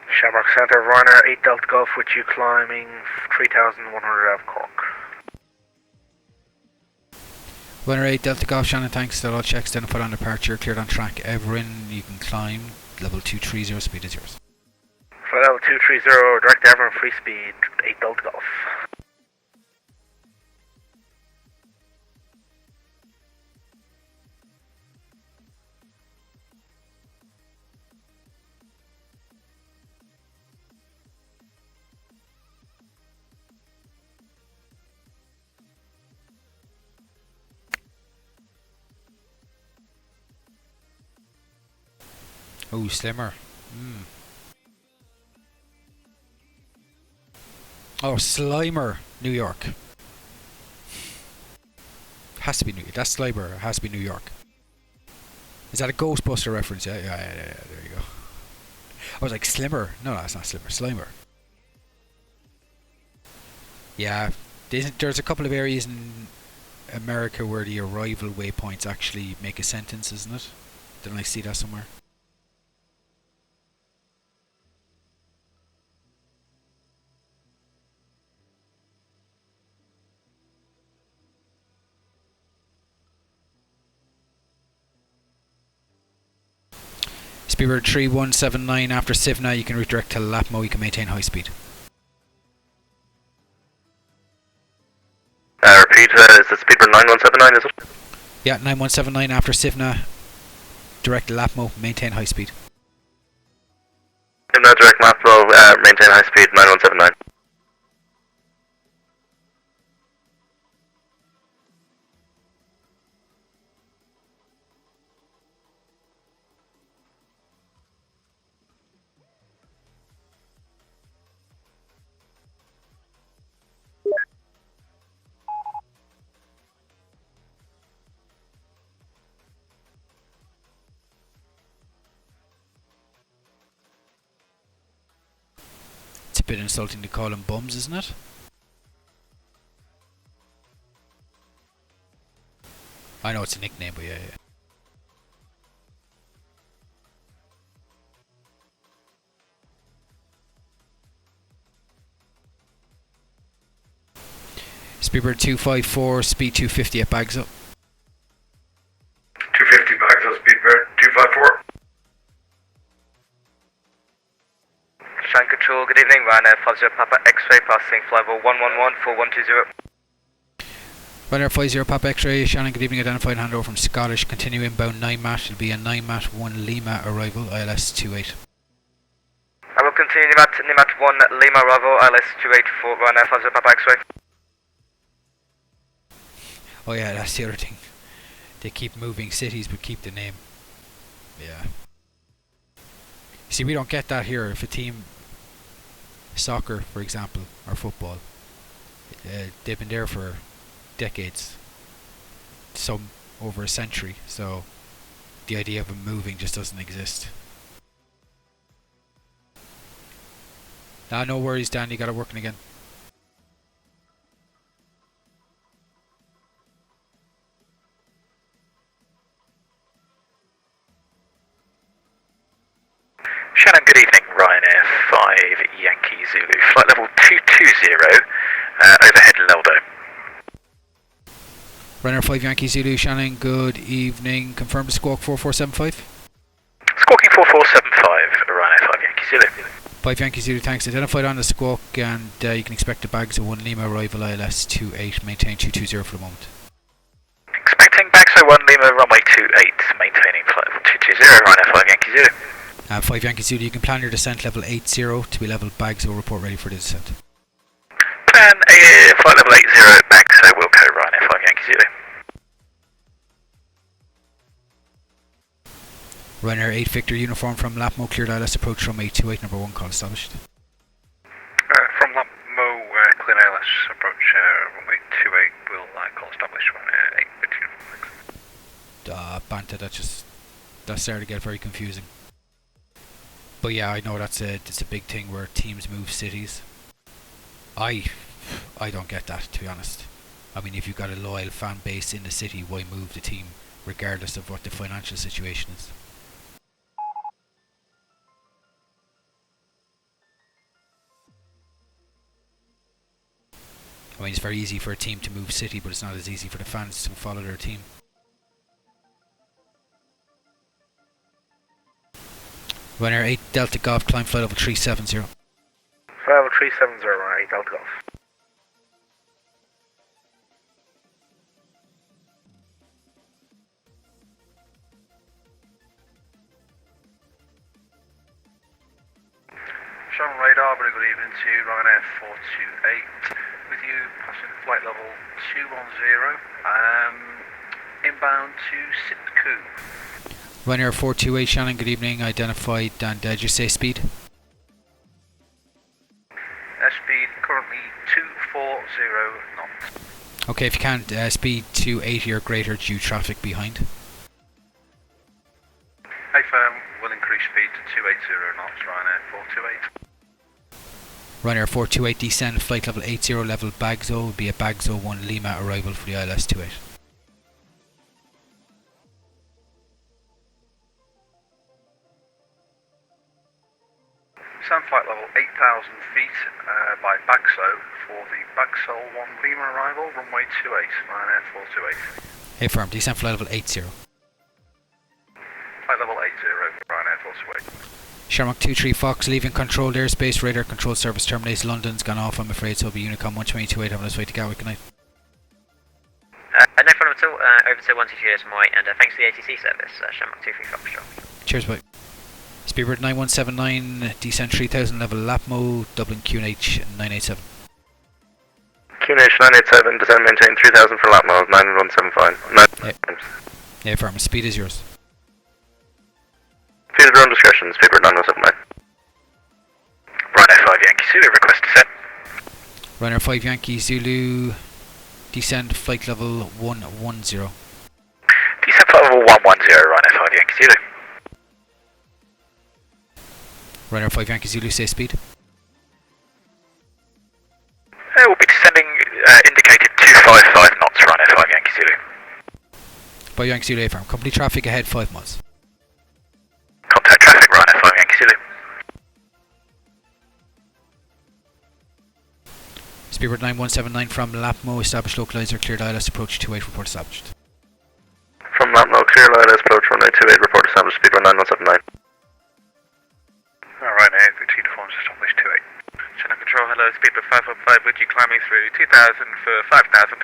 Shamrock Centre, Ryanair 8 Delta Golf with you climbing 3,100 out of Cork. Runner 8 Delta Golf Shannon, thanks. That all checks then put on departure. Cleared on track. Everin, you can climb. Level 230, speed is yours. For level 230, direct Everin, free speed 8 Delta Golf. Oh, Slimmer. Oh, Slimer, New York. Has to be New York. That's Slimer. It has to be New York. Is that a Ghostbuster reference? Yeah, there you go. I was like, Slimmer. No, that's not Slimmer. Slimer. Yeah, there's a couple of areas in America where the arrival waypoints actually make a sentence, isn't it? Didn't I see that somewhere? Speedbird 3179 after Sivna, you can redirect to Lapmo, you can maintain high speed. Repeat, is the Speedbird 9179, is it? Yeah, 9179 after Sivna, direct to Lapmo, maintain high speed. Sivna direct Lapmo, maintain high speed 9179. It's a bit insulting to call them bums, isn't it? I know it's a nickname, but yeah. Speedbird 254, speed 250 at bags up. 250 bags up, Speedbird 254. Shannon Control, good evening. Ryanair 50 Papa X-ray passing flight level 111 4120. Ryanair 50 Papa X-ray, Shannon, good evening. Identified handover from Scottish. Continue inbound 9 mat. It'll be a 9 mat 1 Lima arrival, ILS 28. I will continue Nimat 1 Lima arrival, ILS 28 for Ryanair 50 Papa X-ray. Oh yeah, that's the other thing. They keep moving cities but keep the name. Yeah. See, we don't get that here. If a team, soccer for example, or football, they've been there for decades, some over a century, so the idea of them moving just doesn't exist. Nah, no worries, Dan, you got it working again. Shannon, good evening. Ryanair 5 Yankee Zulu, flight level 220, overhead Leldo. Ryanair 5 Yankee Zulu, Shannon, good evening. Confirm to squawk 4475. Squawking 4475, Ryanair 5 Yankee Zulu. 5 Yankee Zulu, thanks. Identified on the squawk, and you can expect the bags of 1 Lima arrival, ILS 28, maintain 220 for the moment. Expecting Baxo 1 Lima runway 28, maintaining flight level 220, Ryanair 5 Yankee Zulu. 5 Yankee Zulu, you can plan your descent level 80 to be level bags or report ready for the descent. Plan flight level 80, Baxo Wilco, Ryanair 5 Yankee Zulu. Ryanair 8 Victor uniform from Lapmo, cleared ILS approach from 828, number 1 call established. From Lapmo, clear ILS approach runway 28, we'll call established on 852. Banta, that started to get very confusing. But yeah, I know it's a big thing where teams move cities. I don't get that, to be honest. I mean, if you've got a loyal fan base in the city, why move the team regardless of what the financial situation is? I mean, it's very easy for a team to move city, but it's not as easy for the fans to follow their team. Runner 8 Delta Golf, climb flight level 370. Flight level 370, runner 8 Delta Golf. Shannon radar, very good evening to Ryanair 428. With you passing flight level 210, inbound to Sitku. Ryanair 428, Shannon, good evening, identified, and did you say speed? Speed currently 240 knots. Okay, if you can, speed 280 or greater due traffic behind. Hey firm, will increase speed to 280 knots, Ryanair 428. Ryanair 428, descend flight level 80, level Bagzo, will be a Bagzo 1 Lima arrival for the ILS 28. Descend flight level 8,000 feet by Bagso for the Bagso 1 Lima arrival, runway 28, Ryanair 428. Hey firm, descend flight level 80. Flight level 80, Ryanair 428. Shamrock 23 Fox, leaving controlled airspace, radar control service terminates, London's gone off, I'm afraid, so it'll be Unicom 1228 having us way to Gatwick, good night. No problem at all, over to 123 SMY, and thanks for the ATC service, Shamrock 23 Fox, sure. Cheers, bye. Speedbird 9179, descent 3000, level Lapmo, Dublin QNH 987. QNH 987, descend maintain 3000 for lap miles, 9175. Yeah, firm, speed is yours. Speed of your own discretion, speedbird 9079. Ryanair 5 Yankee Zulu, request descent. Ryanair 5 Yankee Zulu, descend flight level 110. Descent flight level 110, Ryanair 5 Yankee Zulu. Ryanair 5 Yankee Zulu, say speed. We'll be descending, indicated 255 knots, Ryanair 5 Yankee Zulu. By Yankee Zulu, firm. Company traffic ahead 5 miles. Contact traffic, Ryanair 5 Yankee Zulu. Speedbird 9179 from Lapmo, established localizer, cleared ILS approach 28, report established. From Lapmo, clear ILS approach runway 28, report established, speedbird 9179. Ryanair, the uniforms established 28. Channel control, hello, speedbird 515, would you climbing through 2000 for 5000?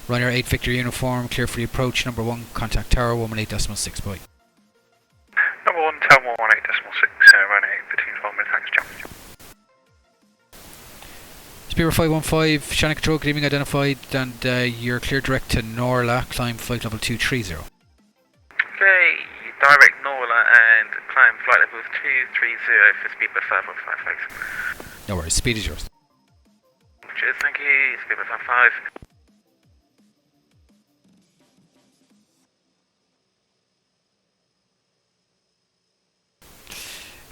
Ryanair 8 Victor uniform, clear for the approach, number 1, contact tower 118.6, boy. Number 1, tower 118.6, Ryanair 8, between 12 minutes, thanks, John. Speedbird 515, Shannon control, good evening, identified, and you're clear direct to Norla, climb flight level 230. Okay, direct Norla and climb flight level 230 for speedbird 515, thanks. No worries, speed is yours. Cheers, thank you, speedbird 55.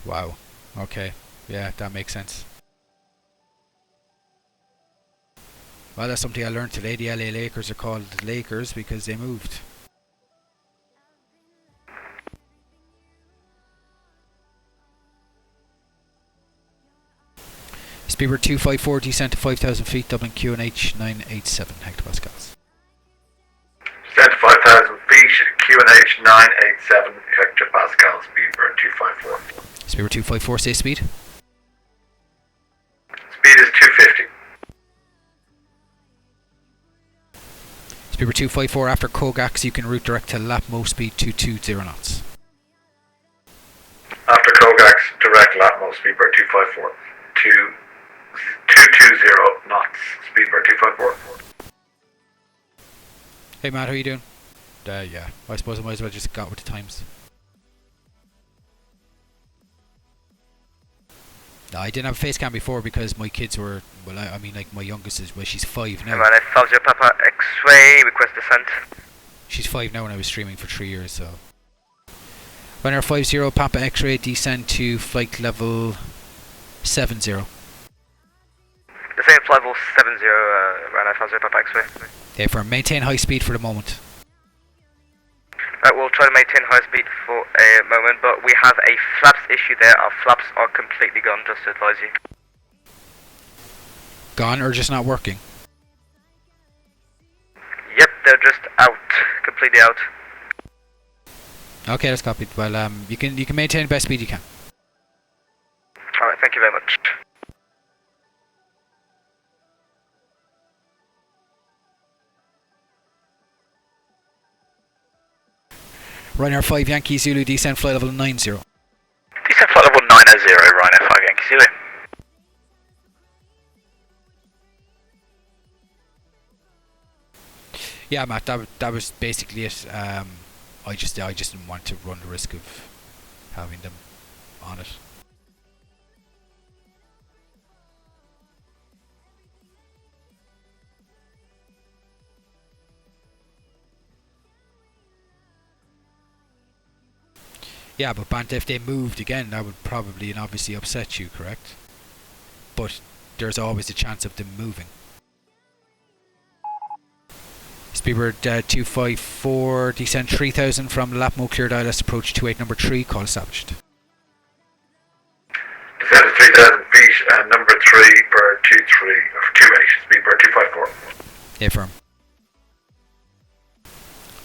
Wow, okay, yeah, that makes sense. Well, that's something I learned today. The LA Lakers are called Lakers because they moved. Speedbird 254, descent to 5,000 feet, Dublin QNH 987 hectopascals. Descent to 5,000 feet, QNH 987 hectopascals, Speedbird 254. Speedbird 254, say speed. Speed is 250. Speedbird 254, after Kogax you can route direct to Lapmo, speed 220 knots. After Kogax, direct Latmo, Speedbird 254. 220 knots, Speedbird 254. Hey Matt, how you doing? Yeah, I suppose I might as well just got with the times. No, I didn't have a face cam before because my kids were, well, I mean, like my youngest is, well, she's 5 now. Ryanair 50 Papa X-ray, request descent. She's 5 now and I was streaming for 3 years, so. Ryanair 50 Papa X-ray, descend to flight level 70. The same flight level 70, Ryanair 50 Papa X-ray. Yeah, for maintain high speed for the moment. Right, we'll try to maintain high speed for a moment, but we have a flaps issue there. Our flaps are completely gone, just to advise you. Gone or just not working? Yep, they're just out, completely out. Okay, that's copied. Well, you can maintain the best speed you can. Alright, thank you very much. Ryanair 5 Yankee Zulu, descent flight level 90. Descent flight level 90, Ryanair 5 Yankee Zulu. Yeah, Matt, that was basically it. I just didn't want to run the risk of having them on it. Yeah, but Bant, if they moved again, that would probably and obviously upset you, correct? But there's always a chance of them moving. Speedbird 254, descent 3000 from Lapmo, cleared ILS, approach 28 number 3, call established. Descent to 3,000 feet and number 3 bird 28, Speedbird 254. Yeah, firm.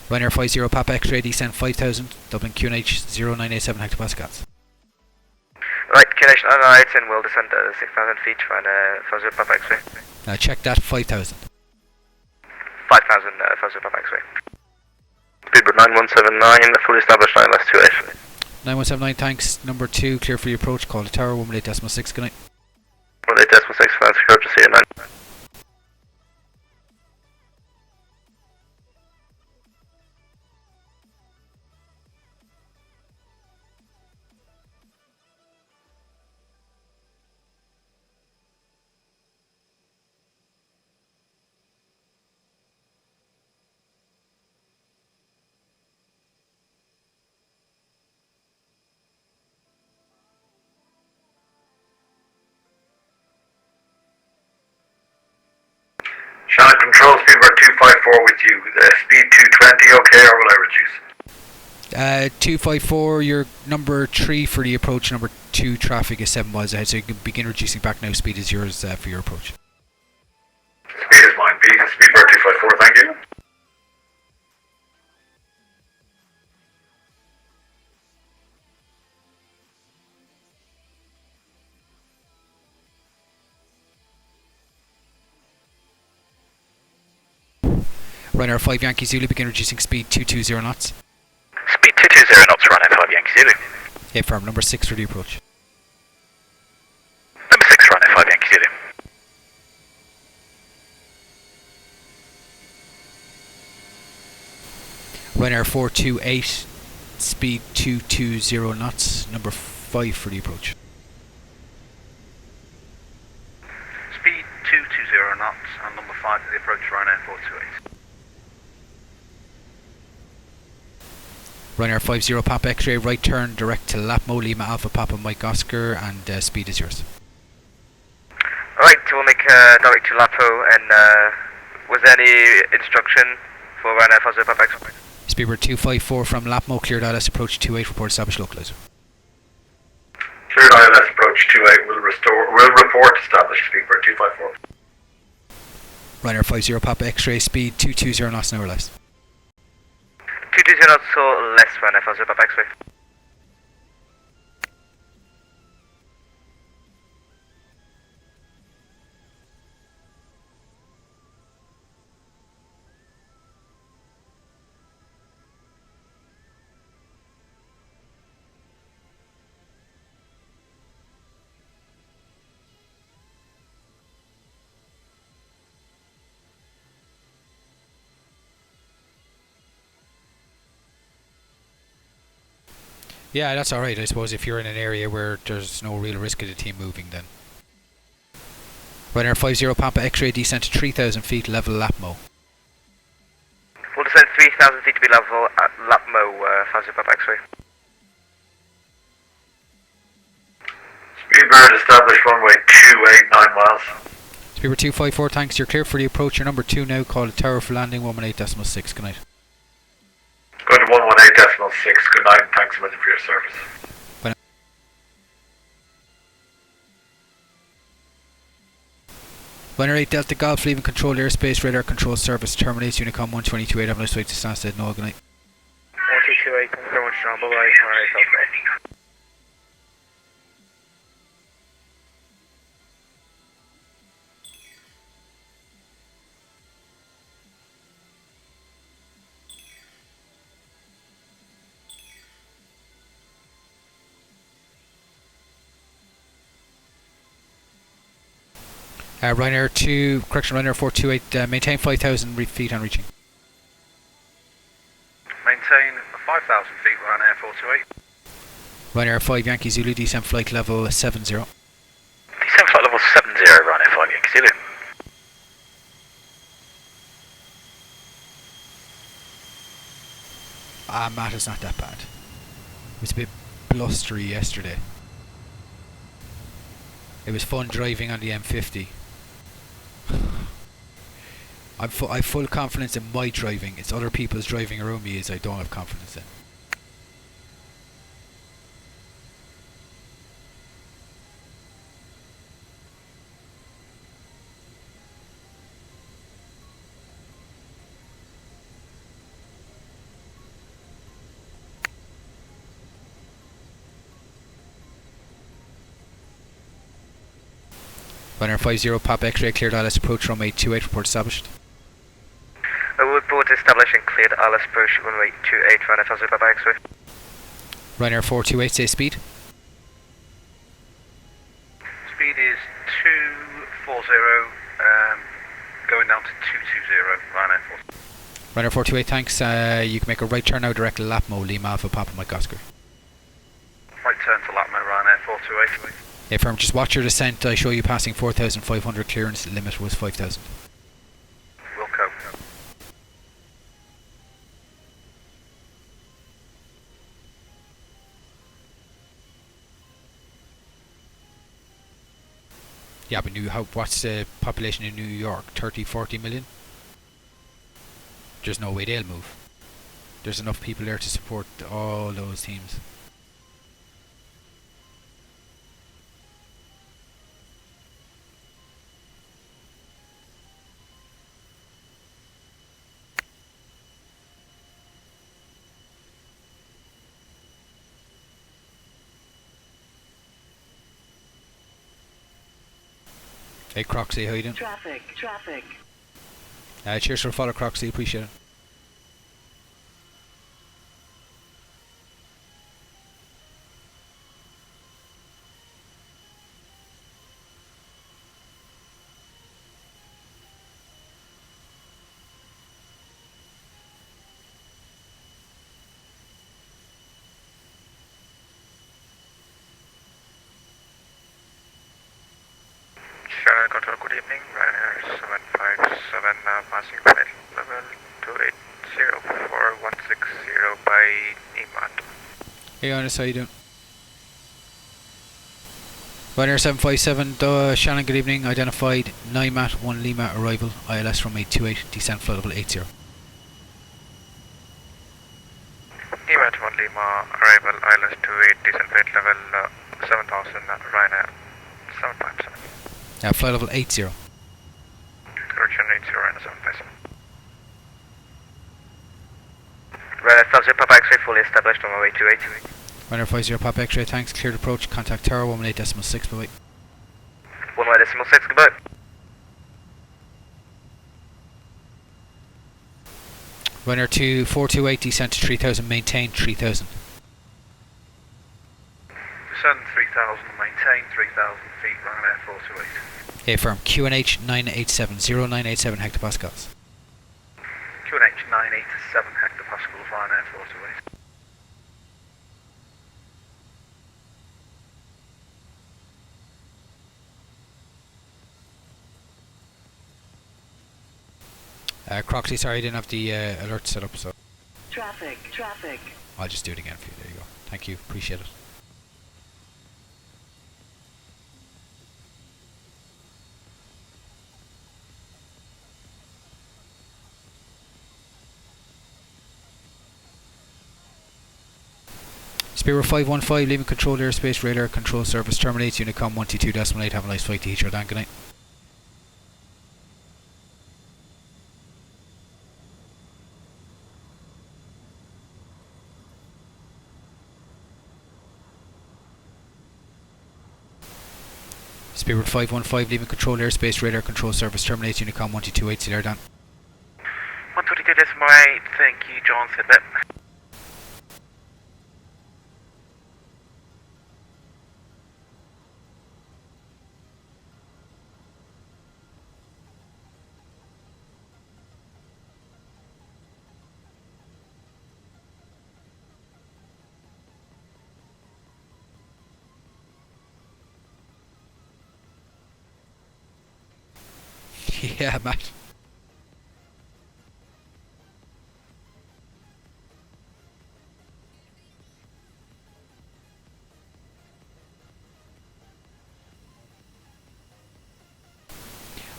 Ryanair 50 Papa X-ray, descent 5000, Dublin QNH 0987 hectopascals. Right, QNH 0987 will descend 6,000 feet, Ryanair 50 Papa X-ray. Check that, 5000. 5,000 50 Papa X-ray. Speedbird 9179, fully established ILS 28. 9179, thanks. Number 2, clear for your approach, call the tower, 18.6, good night. 18.6, fancy, heard to see you 9. Shannon, control Speedbird 254 with you. Speed 220, okay, or will I reduce? 254, your number 3 for the approach, number 2 traffic is 7 miles ahead, so you can begin reducing back now. Speed is yours for your approach. Speed is mine, Speedbird 254, thank you. Ryanair 5 Yankee Zulu, begin reducing speed 220 knots. Speed 220 knots, Ryanair 5 Yankee Zulu. Yeah, firm. Number 6 for the approach. Number 6, Ryanair 5 Yankee Zulu. Ryanair 428, speed 220 knots. Number 5 for the approach. Speed 220 knots and number 5 for the approach, Ryanair 428. Ryanair 50 Papa X-ray, right turn direct to Lapmo, Lima Alpha Papa Mike Oscar, and speed is yours. Alright, we'll make direct to Lapo, and was there any instruction for Ryanair 50 Papa X-ray? Speedbird 254 from Lapmo, cleared ILS, approach 28, report established localizer. Cleared ILS approach 28 will report established Speedbird 254. Ryanair 50 Papa X-ray, speed 220 knots an hour less. 220 knots or less, Ryanair 50 Papa X-ray. Yeah, that's alright. I suppose if you're in an area where there's no real risk of the team moving, then. Ryanair 50 Papa X-ray, descent to 3,000 feet, level Lapmo. We'll descend 3,000 feet to be level at Lapmo, 50 Papa X-ray. Speedbird established runway 289 miles. Speedbird 254, thanks. You're clear for the approach. Your number 2 now, call the tower for landing, 118.6. Good night. Go to 118.6. Good night and thanks a million for your service. Bye now. Runner 8 Delta Golf leaving controlled airspace, radar control service terminates, Unicom 122.8, have a nice flight to Stansted, no, good night. 122.8, thank you very much, John, bye-bye, alright, okay. Ryanair 428, maintain 5,000 feet on reaching. Maintain 5,000 feet, Ryanair 428. Ryanair 5 Yankee Zulu, descent flight level 70. Descent flight level 70, Ryanair 5 Yankee Zulu. Matt, it's not that bad. It was a bit blustery yesterday. It was fun driving on the M50. I've full confidence in my driving. It's other people's driving around me I don't have confidence in. Runner 50 Pop X-ray cleared ILS approach runway 28, report established. Report established and cleared ILS approach runway 28, Runner 50 Pop X-ray. Runner 428, say speed. Speed is 240, going down to 220, Ryanair 428. Runner 428, thanks. You can make a right turn now, direct Lapmo, Lima Alpha Papa Mike Oscar. Right turn to Lapmo, Ryanair 428. Yeah, firm, just watch your descent. I show you passing 4,500, clearance limit was 5,000. Wilco. Yeah, but what's the population in New York? 30, 40 million? There's no way they'll move. There's enough people there to support all those teams. Hey Croxy, how you doing? Traffic. Cheers for the follow, Croxy, appreciate it. Shannon, control, good evening. Ryanair 757, passing flight level 2804160 by EMAT. Hey Honest, how you doing? Ryanair 757, Shannon, good evening. Identified 9MAT 1 Lima arrival, ILS from 828, descent flight level 80. EMAT 1 Lima, arrival ILS 28, descent flight level 7000, Ryanair 757. Flight level 80. Correction 80 and 757. Runner 50 Pop X-ray fully established on my way 280. Runner 50 Pop X-ray, thanks. Cleared approach, contact tower 118.6, bye-bye. 118.6, goodbye. Runner 428, descent to 3000, maintain 3000. Descend 3,000, maintain 3,000 feet, Ryanair 428. A firm, QNH 987, 0987 hectopascals. QNH 987 hectopascals, Ryanair 428. Croxy, sorry I didn't have the alert set up, so Traffic. I'll just do it again for you. There you go. Thank you, appreciate it. Spirit 515, leaving controlled airspace, radar control service terminates, Unicom 122.8, have a nice flight to Heathrow, Dan, good night. Spirit 515 leaving control airspace radar control service terminates Unicom 1228 Sierra down. 122.8, thank you, John, said that. Yeah, Matt.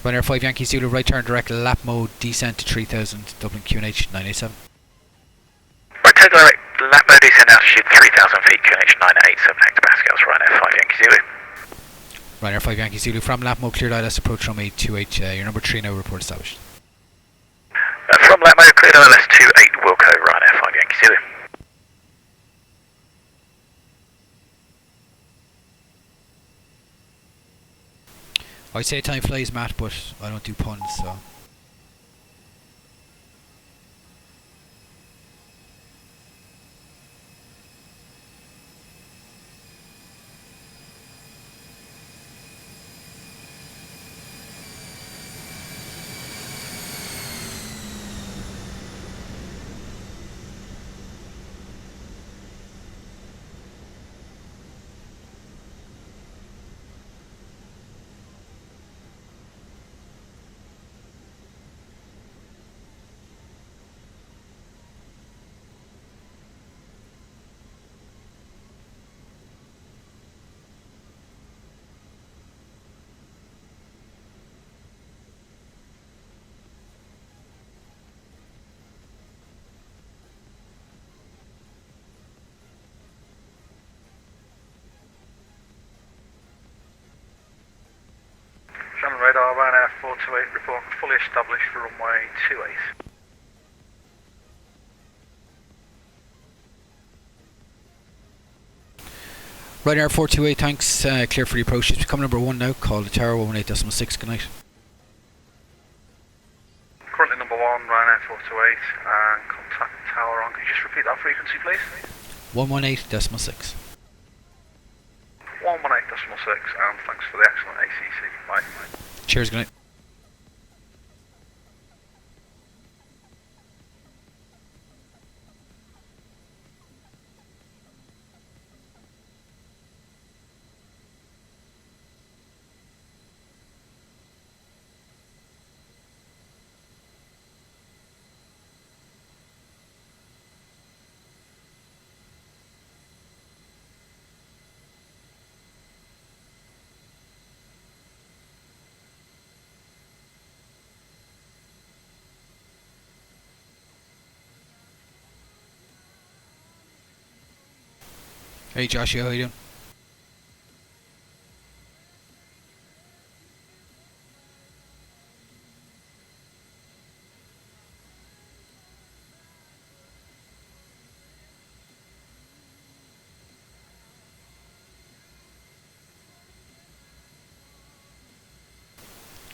Ryanair 5 Yankee Zulu, right turn direct lap mode, descent to 3000, Dublin QNH 987. Right, take direct lap mode, descent altitude 3000 feet, QNH 987 hectopascals, Ryanair 5 Yankee Zulu. Ryanair 5 Yankee Zulu, from lap mode, cleared ILS approach runway 28, your number 3 now, report established. From lap mode, cleared ILS 28, Wilco, Ryanair 5 Yankee Zulu. I say time flies, Matt, but I don't do puns, so... Shannon radar, Ryanair 428, report fully established for runway 28. Ryanair 428, thanks, clear for the approach. It's become number 1 now, call the tower 118.6, good night. Currently number 1, Ryanair 428, and contact tower on. Could you just repeat that frequency, please? 118.6. 118.6, and thanks for the excellent ACC. Bye. Cheers, good night. Hey Joshua, how you doing?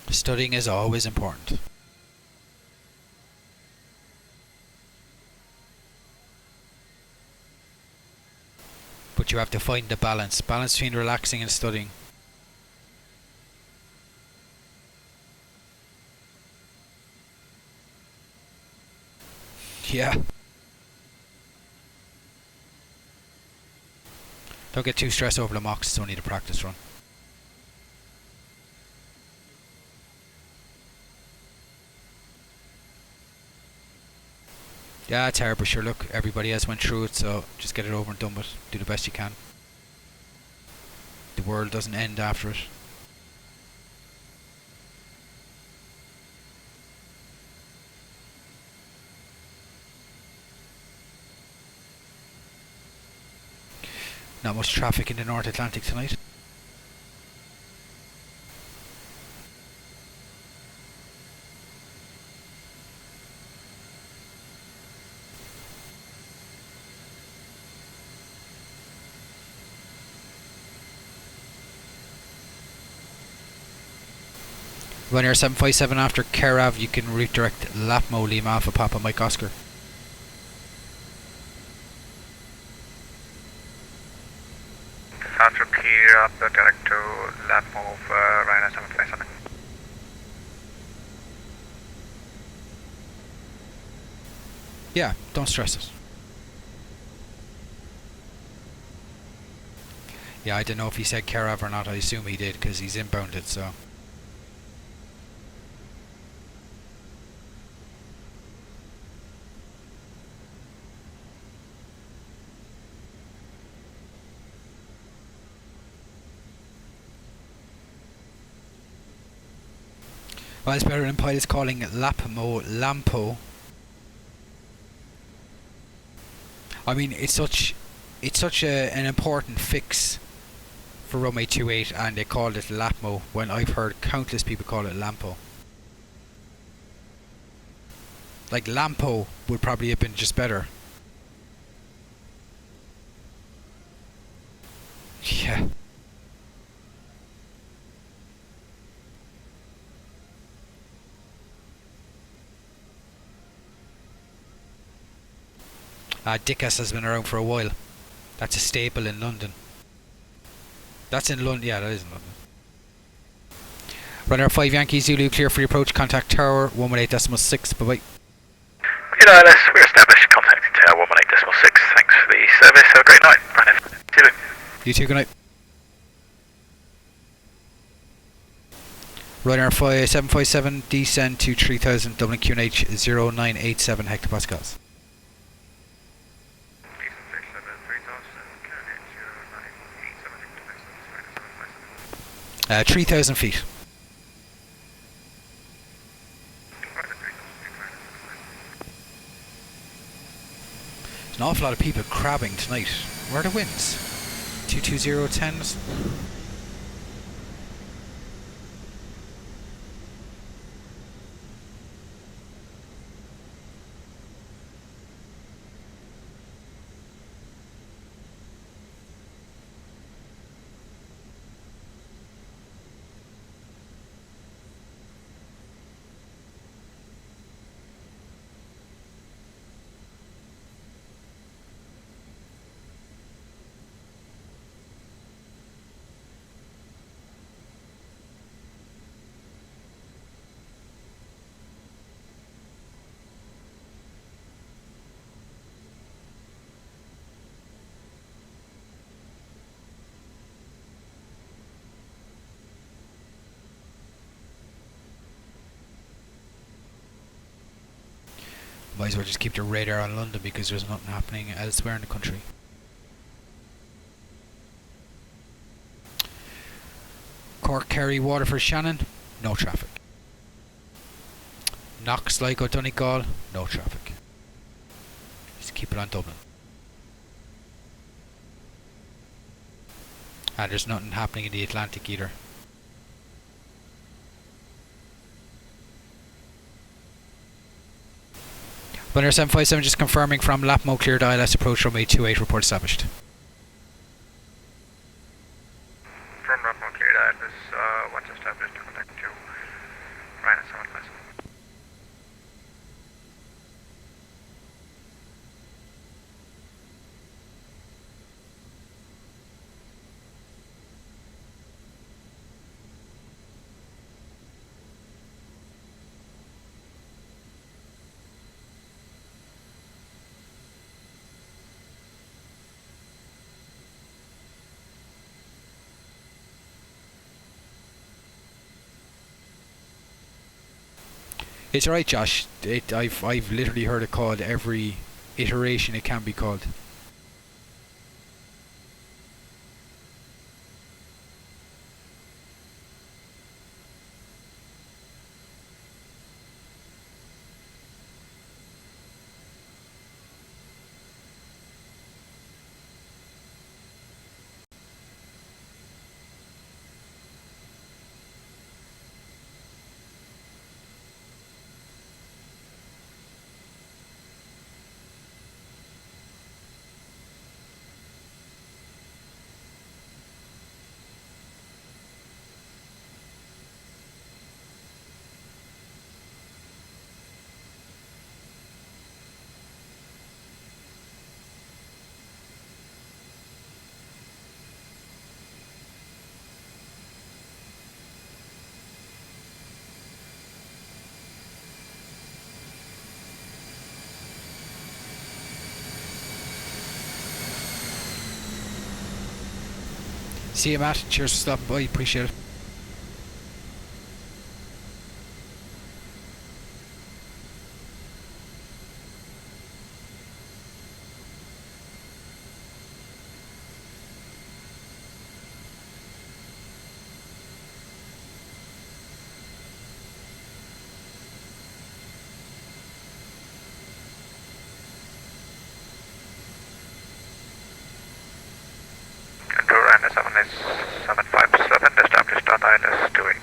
Studying is always important. But you have to find the balance between relaxing and studying. Yeah. Don't get too stressed over the mocks, it's only the practice run. Yeah, it's hard, but sure, look, everybody else went through it, so just get it over and done with. Do the best you can. The world doesn't end after it. Not much traffic in the North Atlantic tonight. Ryanair 757 after Kerav, you can redirect Lapmo Lima Alpha Papa Mike Oscar. After clear up the direct to Lapmo for Ryanair 757. Yeah, don't stress it. Yeah, I don't know if he said Kerav or not. I assume he did because he's inbounded, so. Well, it's better than pilots calling it Lapmo Lampo. I mean, it's such an important fix for runway 28, and they called it Lapmo when I've heard countless people call it Lampo. Like Lampo would probably have been just better. Yeah. Dickas has been around for a while. That's a staple in London. That's in London, yeah, that is in London. Runner 5 Yankee Zulu, clear for your approach, contact tower 118.6, bye bye. Good ILS, we're established, contacting tower 118.6, thanks for the service, have a great night. Zulu. You too, good night. Runner 757, descend to 3000, Dublin QNH 0987 hectopascals. 3,000 feet. There's an awful lot of people crabbing tonight. Where are the winds? 22010s? Might as well just keep the radar on London because there's nothing happening elsewhere in the country. Cork, Kerry, Waterford, Shannon, no traffic. Knox, Sligo, Donegal, no traffic. Just keep it on Dublin. And there's nothing happening in the Atlantic either. Runner 757 just confirming from Lapmo cleared ILS approach runway 28 report established. From Lapmo cleared ILS, once established, contact to Ryanair 757. It's alright, Josh. I've literally heard it called every iteration it can be called. See you, Matt. Cheers for stopping by. Appreciate it. Control Ryanair 757, established on ILS 28.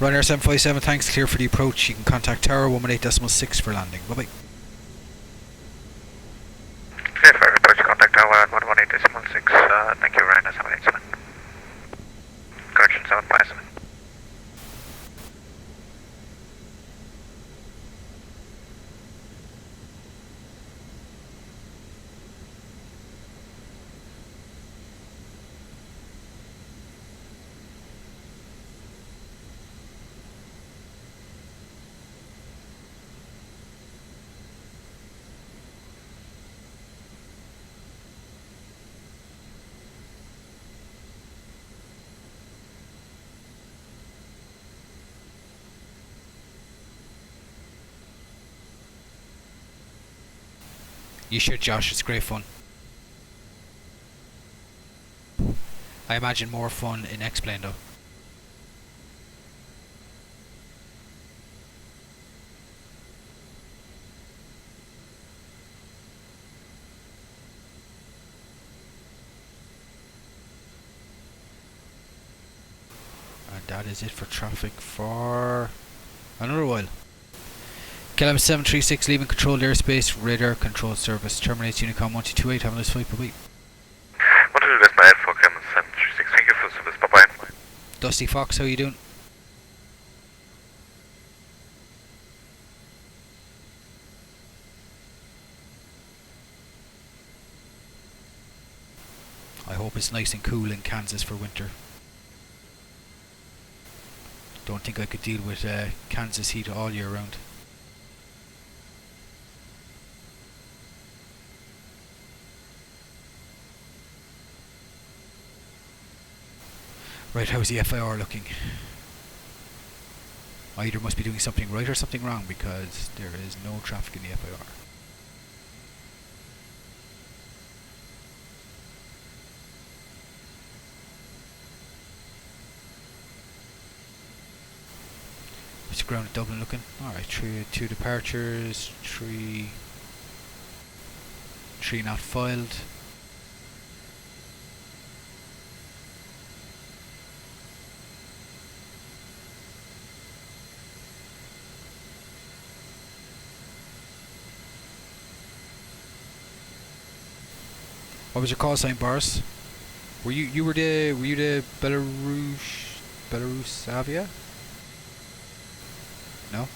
Ryanair 757, thanks. Clear for the approach. You can contact Tower 118.6 for landing. Bye bye. Clear for approach, contact Tower at 118.6. Thank you, Ryanair 787. Correction 757. You should, Josh. It's great fun. I imagine more fun in X-Plane though. And that is it for traffic for another while. KLM 736 leaving controlled airspace, radar control service terminates. Unicom 1228. Have a nice flight. Bye bye. What to do this my for KLM 736? Thank you for the service. Bye bye. Dusty Fox, how you doing? I hope it's nice and cool in Kansas for winter. Don't think I could deal with Kansas heat all year round. Right, how's the FIR looking? I either must be doing something right or something wrong because there is no traffic in the FIR. What's the ground at Dublin looking? Alright, two departures, three not filed. What was your call sign, Boris? Were you the Belarus Avia? No?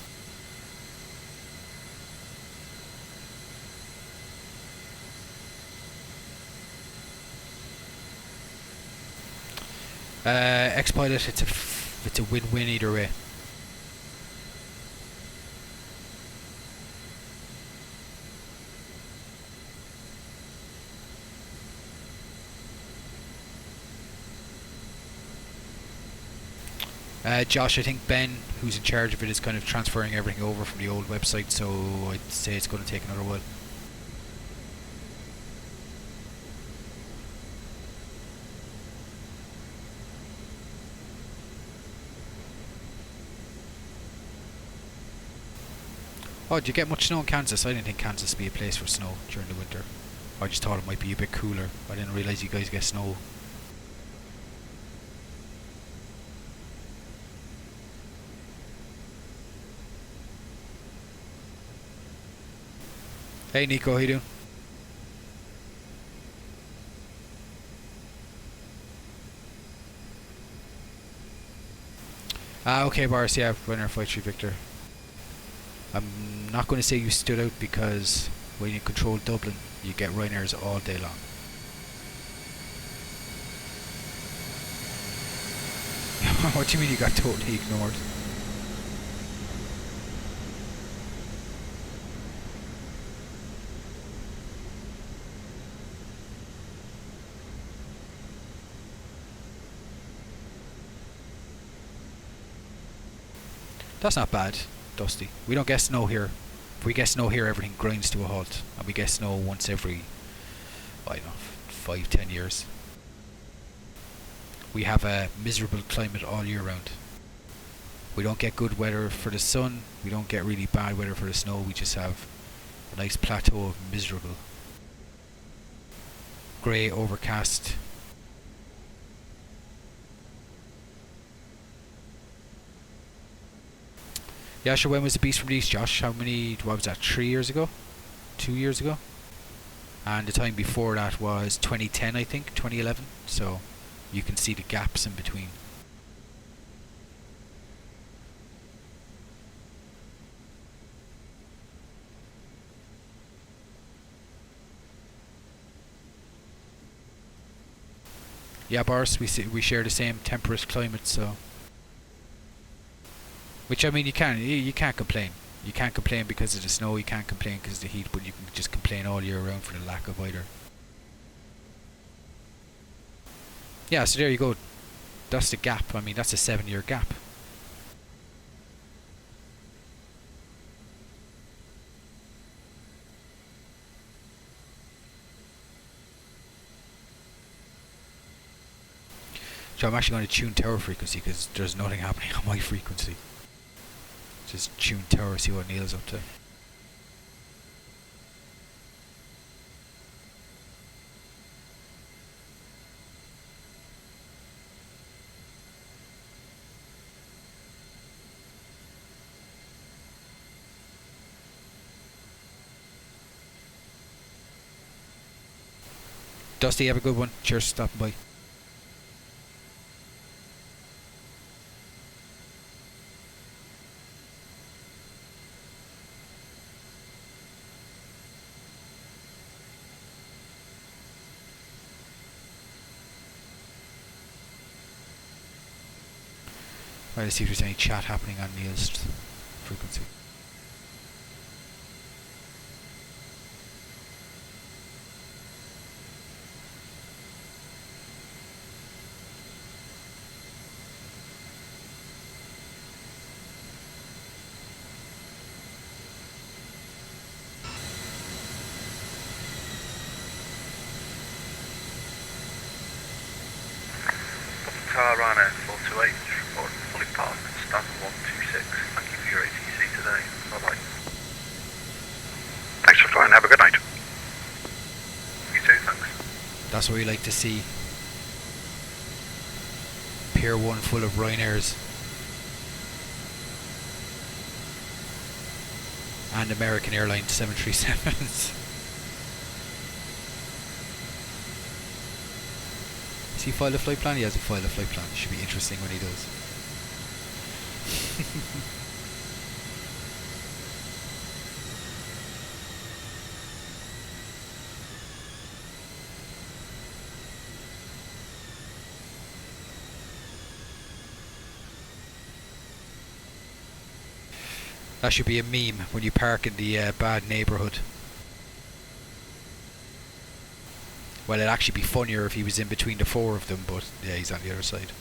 X-Pilot, it's a win-win either way. Josh, I think Ben, who's in charge of it, is kind of transferring everything over from the old website, so I'd say it's going to take another while. Oh, do you get much snow in Kansas? I didn't think Kansas would be a place for snow during the winter. I just thought it might be a bit cooler. I didn't realise you guys get snow. Hey Nico, how you doing? Okay Boris, yeah, winner 5-3 Victor. I'm not going to say you stood out because when you control Dublin, you get Ryanairs all day long. What do you mean you got totally ignored? That's not bad, Dusty. We don't get snow here. If we get snow here, everything grinds to a halt. And we get snow once every, I don't know, 5-10 years. We have a miserable climate all year round. We don't get good weather for the sun. We don't get really bad weather for the snow. We just have a nice plateau of miserable, grey, overcast. Yeah, sure. When was the Beast released, Josh? What was that, 3 years ago? 2 years ago? And the time before that was 2010, I think, 2011. So you can see the gaps in between. Yeah, Boris, we share the same temperate climate, so. Which, I mean, you can't complain. You can't complain because of the snow, you can't complain because of the heat, but you can just complain all year round for the lack of either. Yeah, so there you go. That's the gap. I mean, that's a 7-year gap. So I'm actually going to tune tower frequency because there's nothing happening on my frequency. Just tune tower, see what Neil's up to. Dusty, have a good one. Cheers for stopping by. Right, let's see if there's any chat happening on Neil's frequency. Ryanair 428, report fully parked, stand 126. Thank you for your ATC today. Bye-bye. Thanks for flying, have a good night. You too, thanks. That's what we like to see. Pier 1 full of Ryanairs. And American Airlines 737s. Does he file a flight plan? He has a file a flight plan. It should be interesting when he does. That should be a meme when you park in the bad neighbourhood. Well, it'd actually be funnier if he was in between the four of them, but yeah, he's on the other side.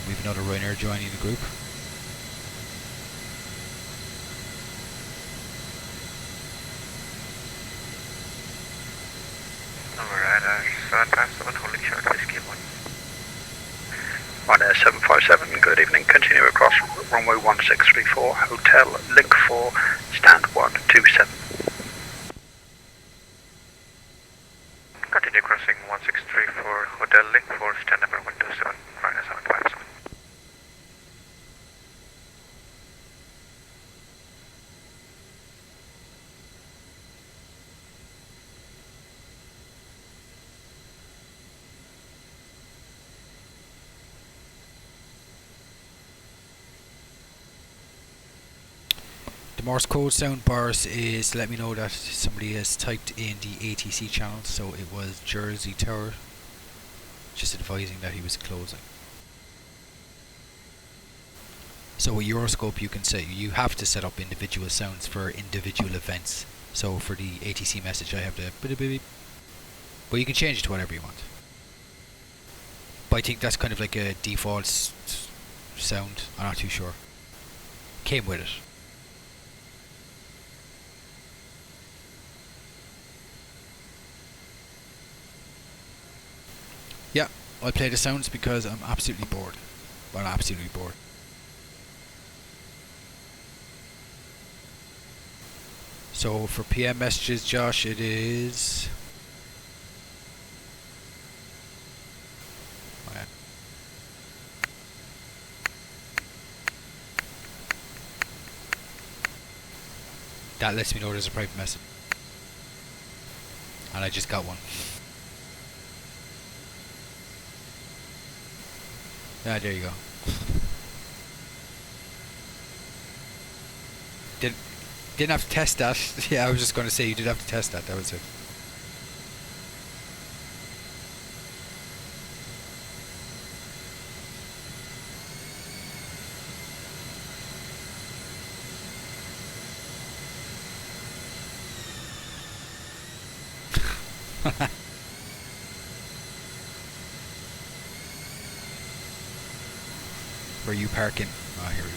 We've another Ryanair joining the group. Alright, 757, holding short, whiskey 1. Ryanair 757, good evening. Continue across runway 1634, Hotel Link 4, stand 127. Continue crossing 1634, Hotel Link 4, stand number 127, Ryanair 757. The Morse code sound bars is to let me know that somebody has typed in the ATC channel, so it was Jersey Tower, just advising that he was closing. So with Euroscope you can say you have to set up individual sounds for individual events. So for the ATC message I have the beep, but you can change it to whatever you want. But I think that's kind of like a default sound, I'm not too sure. Came with it. Yeah, I'll play the sounds because I'm absolutely bored. Well, absolutely bored. So for PM messages, Josh, it is... That lets me know there's a private message. And I just got one. Ah, there you go. Didn't have to test that. Yeah, I was just going to say you did have to test that. That was it. Where are you parking? Ah, here we go.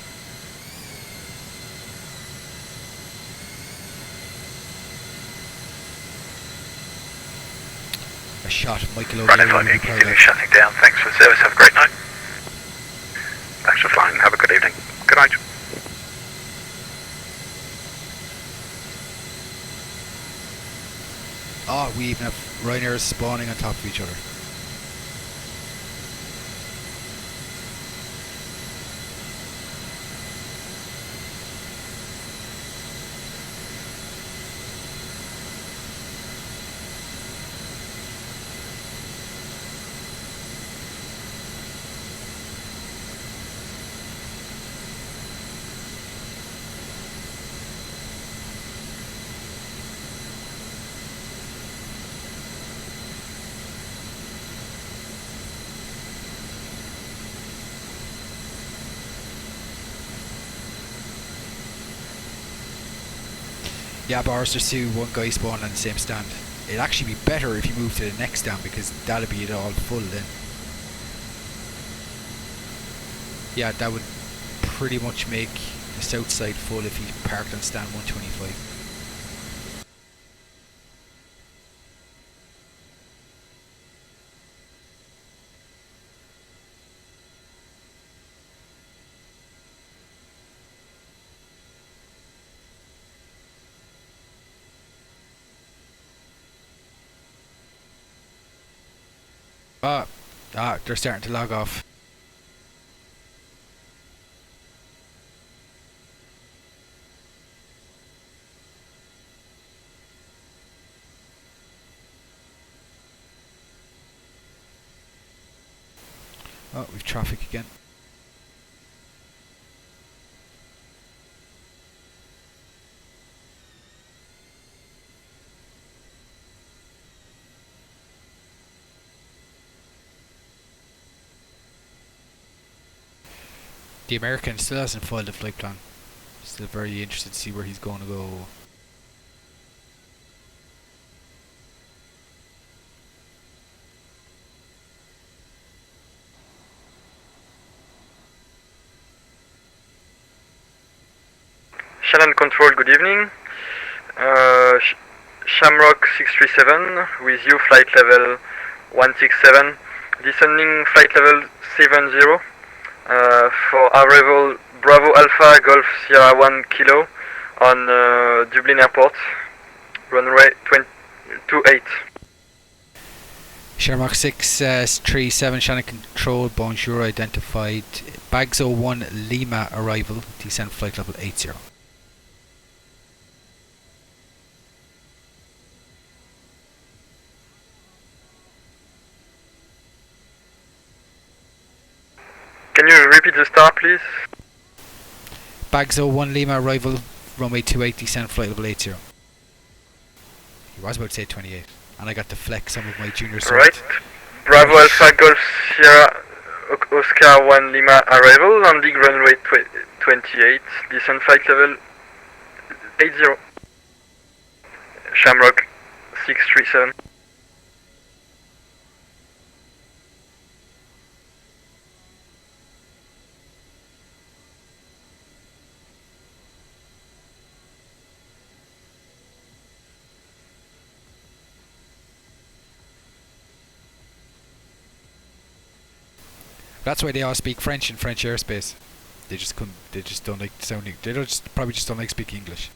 A shot, Michael Running O'Leary. 5 continue shutting down. Thanks for the service. Have a great night. Thanks for flying. Have a good evening. Good night. Oh, we even have Ryanairs spawning on top of each other. Yeah, bars, there's one guy spawned on the same stand. It'd actually be better if you move to the next stand because that'll be it all full then. Yeah, that would pretty much make the south side full if you parked on stand 125. They're starting to log off. Oh, we've traffic again. The American still hasn't filed a flight plan. Still very interested to see where he's going to go. Shannon Control, good evening. Shamrock 637 with you, flight level 167, descending flight level 70 for arrival Bravo Alpha Golf Sierra 1 Kilo on Dublin Airport, runway 28. Shamrock 637, Shannon Control, bonjour, identified. Bags 01 Lima arrival, descent flight level 80. Can you repeat the start, please? Bags 01 Lima arrival, runway 28, descend flight level 80. He was about to say 28, and I got to flex some of my junior swords. Right. Bravo Alpha Golf Sierra Oscar 1 Lima arrival, landing runway 28, descent flight level 80. Shamrock 637. That's why they all speak French in French airspace. They just couldn't. They just don't like sounding. They don't just probably just don't like speaking English.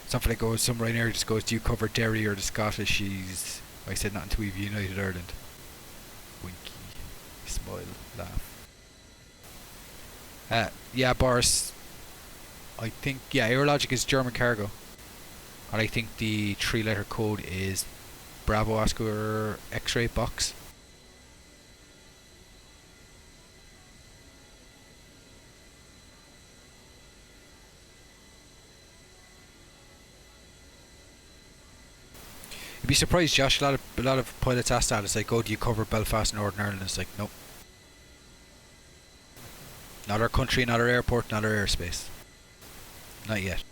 Something that goes, some Ryanair just goes, do you cover Derry or the Scottish? I said nothing to We've United Ireland. Winky, smile, laugh. Yeah, Boris. I think, yeah, Aerologic is German cargo. And I think the 3-letter code is Bravo Oscar X-ray box. You'd be surprised, Josh. A lot of pilots ask that. It's like, oh, do you cover Belfast, Northern Ireland? It's like, nope. Not our country, not our airport, not our airspace. Not yet.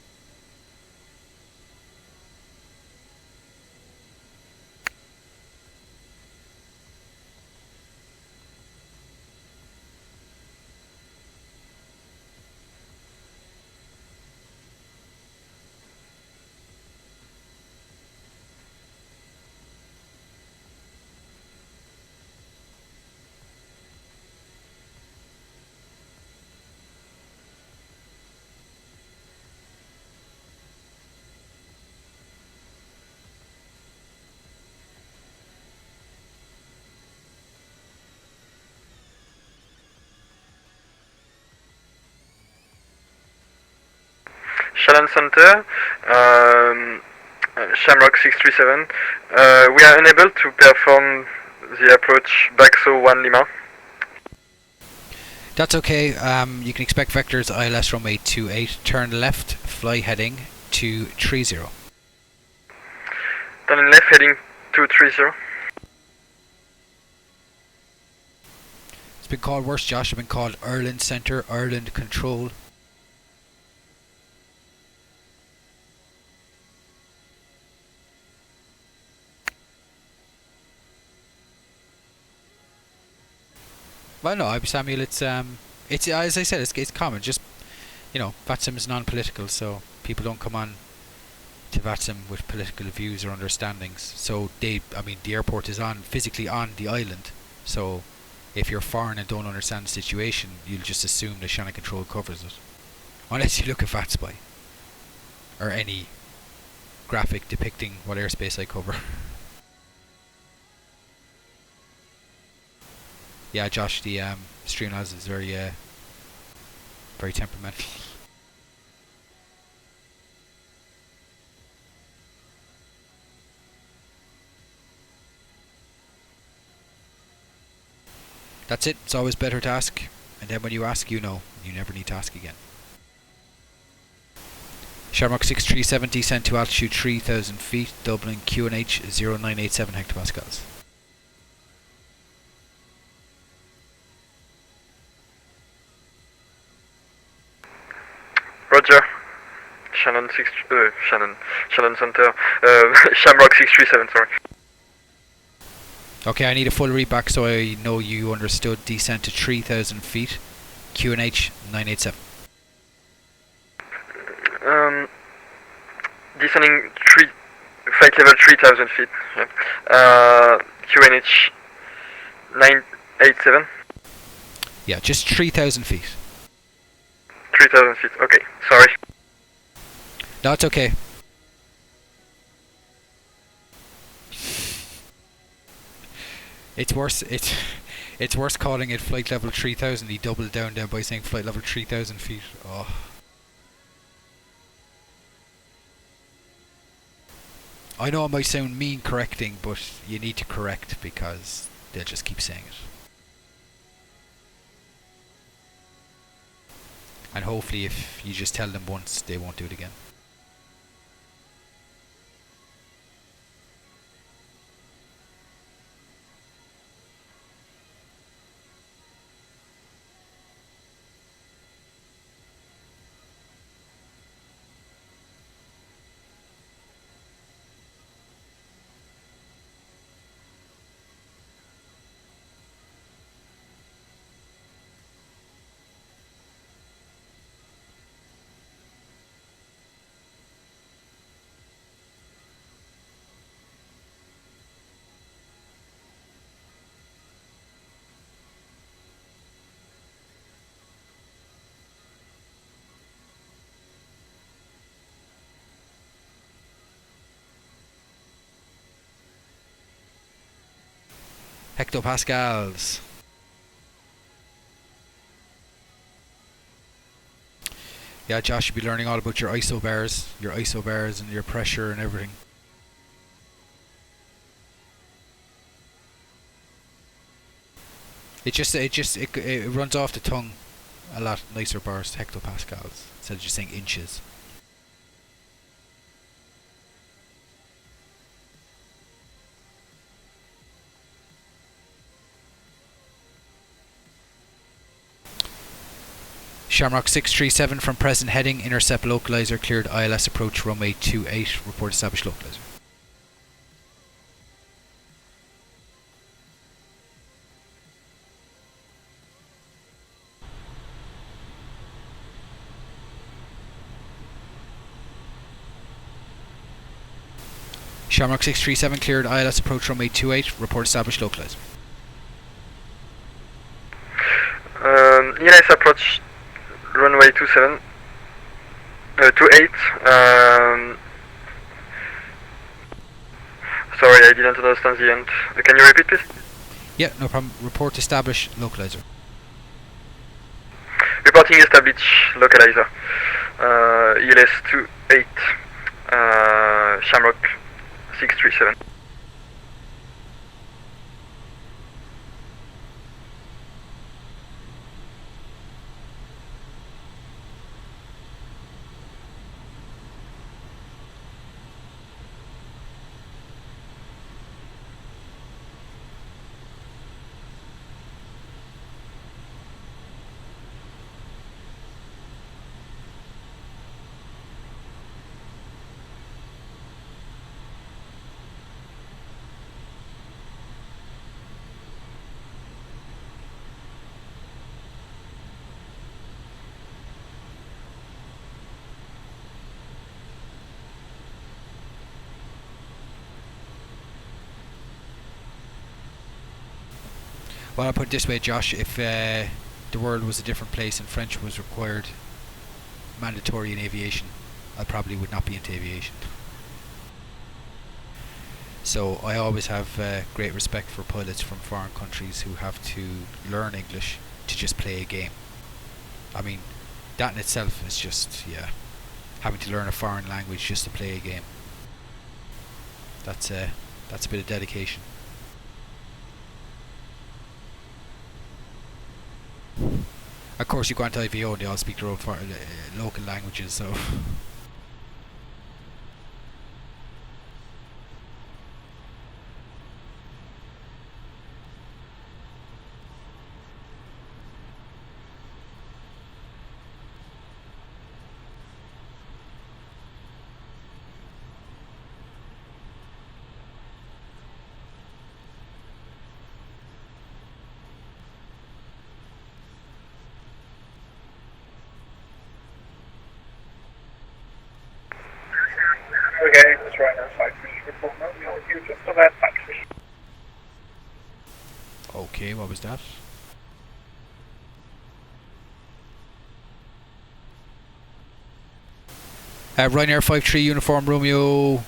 Shannon Center, Shamrock 637. We are unable to perform the approach Baxo 1 Lima. That's okay. You can expect vectors ILS runway 28. Turn left, fly heading 230. Turn left heading 230. It's been called worse, Josh. It's been called Ireland Center, Ireland Control. Well, no, Samuel. It's as I said, it's common. Just, you know, VATSIM is non-political, so people don't come on to VATSIM with political views or understandings. So the airport is physically on the island. So if you're foreign and don't understand the situation, you'll just assume the Shannon Control covers it, unless you look at VATSPY or any graphic depicting what airspace I cover. Yeah, Josh, the Streamlabs is very temperamental. That's it. It's always better to ask, and then when you ask, you know. You never need to ask again. Shamrock 637 descent to altitude 3,000 feet, Dublin QNH 0987 hectopascals. Roger. Shannon Center. Shamrock 637. Sorry. Okay, I need a full read back so I know you understood. Descent to 3,000 feet. QNH 987. Descending flight level 3000 feet. QNH 987. Yeah, just 3,000 feet. 3000 feet. Okay, sorry. No, it's okay. It's worse. It's worse calling it flight level 3000. He doubled down there by saying flight level 3,000 feet. Oh. I know it might sound mean correcting, but you need to correct because they'll just keep saying it. And hopefully if you just tell them once, they won't do it again. Hectopascals. Yeah, Josh, you'll be learning all about your isobars and your pressure and everything. It runs off the tongue a lot nicer bars, hectopascals, instead of just saying inches. Shamrock 637 from present heading, intercept localizer, cleared ILS approach runway 28, report established localizer. Shamrock 637 cleared ILS approach runway 28, report established localizer. ILS approach runway 28. Sorry, I didn't understand the end. Can you repeat, please? Yeah, no problem. Report established localizer. Reporting established localizer. ILS 28. Shamrock 637. Well, I'll put it this way, Josh, if the world was a different place and French was required, mandatory in aviation, I probably would not be into aviation. So I always have great respect for pilots from foreign countries who have to learn English to just play a game. I mean, that in itself is just, yeah, having to learn a foreign language just to play a game. That's a bit of dedication. Of course, you go into IVO and they all speak their own local languages, so... again, it's Ryanair 53 uniform Romeo with you, just about factory. Okay, what was that? Ryanair 53 uniform Romeo,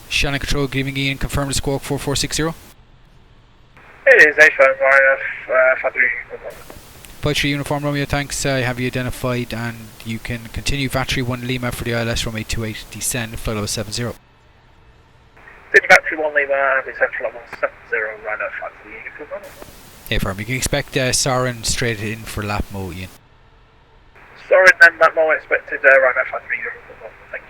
Shannon control, giving Ian, confirm the squawk 4460. It is A-firm Ryanair 53 uniform. 53 uniform Romeo, thanks. I have you identified, and you can continue Battery 1 Lima for the ILS from 828, descend, flight level 70. Sydney Battery 1 Lima, descend flight level 70, Ryanair 53 uniform. Hey firm, you can expect Siren straight in for lap mode, Ian. Sorry, then that more expected Ryanair 53 uniform. Thank you.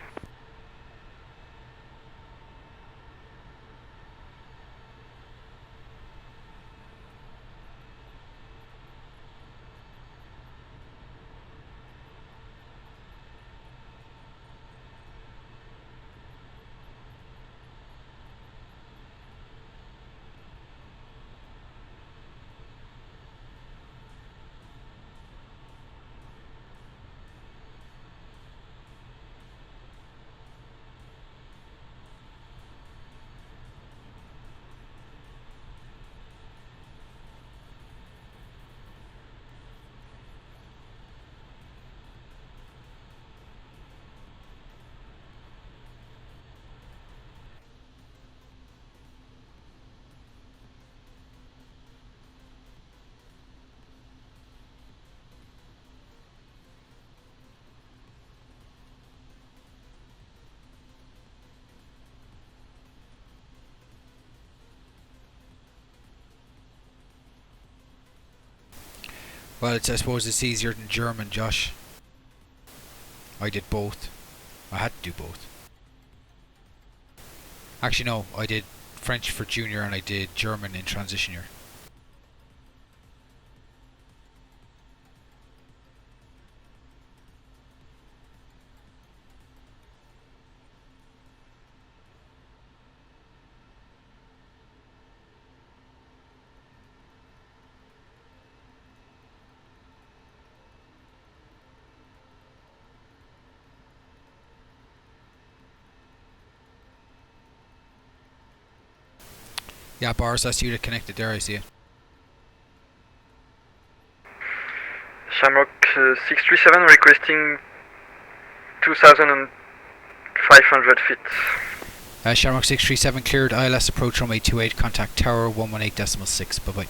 Well, I suppose it's easier than German, Josh. I did both. I had to do both. Actually, no, I did French for junior and I did German in transition year. Yeah, Boris, that's you that connected there, I see it. Shamrock 637 requesting 2,500 feet. Shamrock 637 cleared, ILS approach runway 28, contact tower 118.6, bye bye.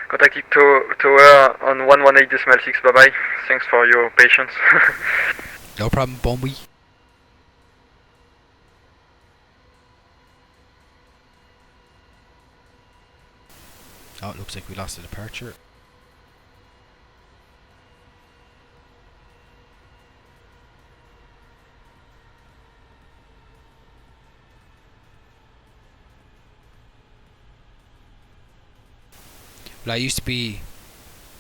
Contacting tower on 118.6, bye bye. Thanks for your patience. No problem, bon oui. Oh, it looks like we lost a departure. Well, that used to be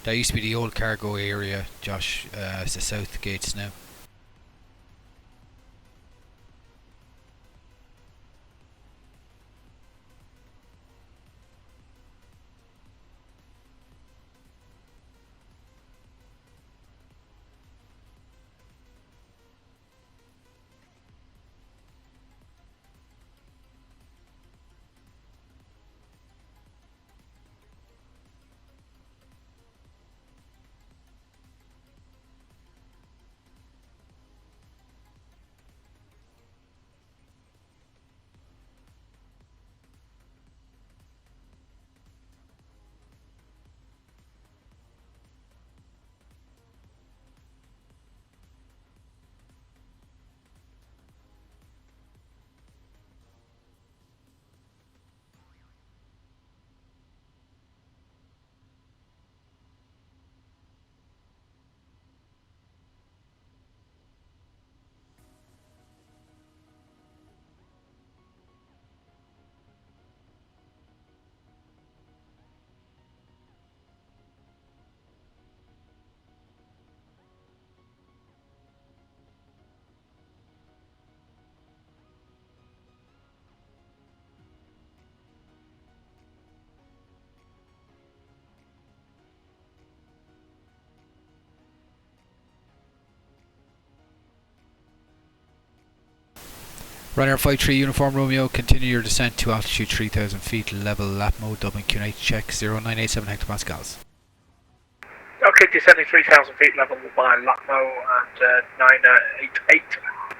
the old cargo area, Josh. It's the south gates now. Ryanair 53 Uniform Romeo, continue your descent to altitude 3000 feet, level lap mode, Dublin Q8 check 0987 hectopascals. Okay, descending 3,000 feet level by Lapmo and 988.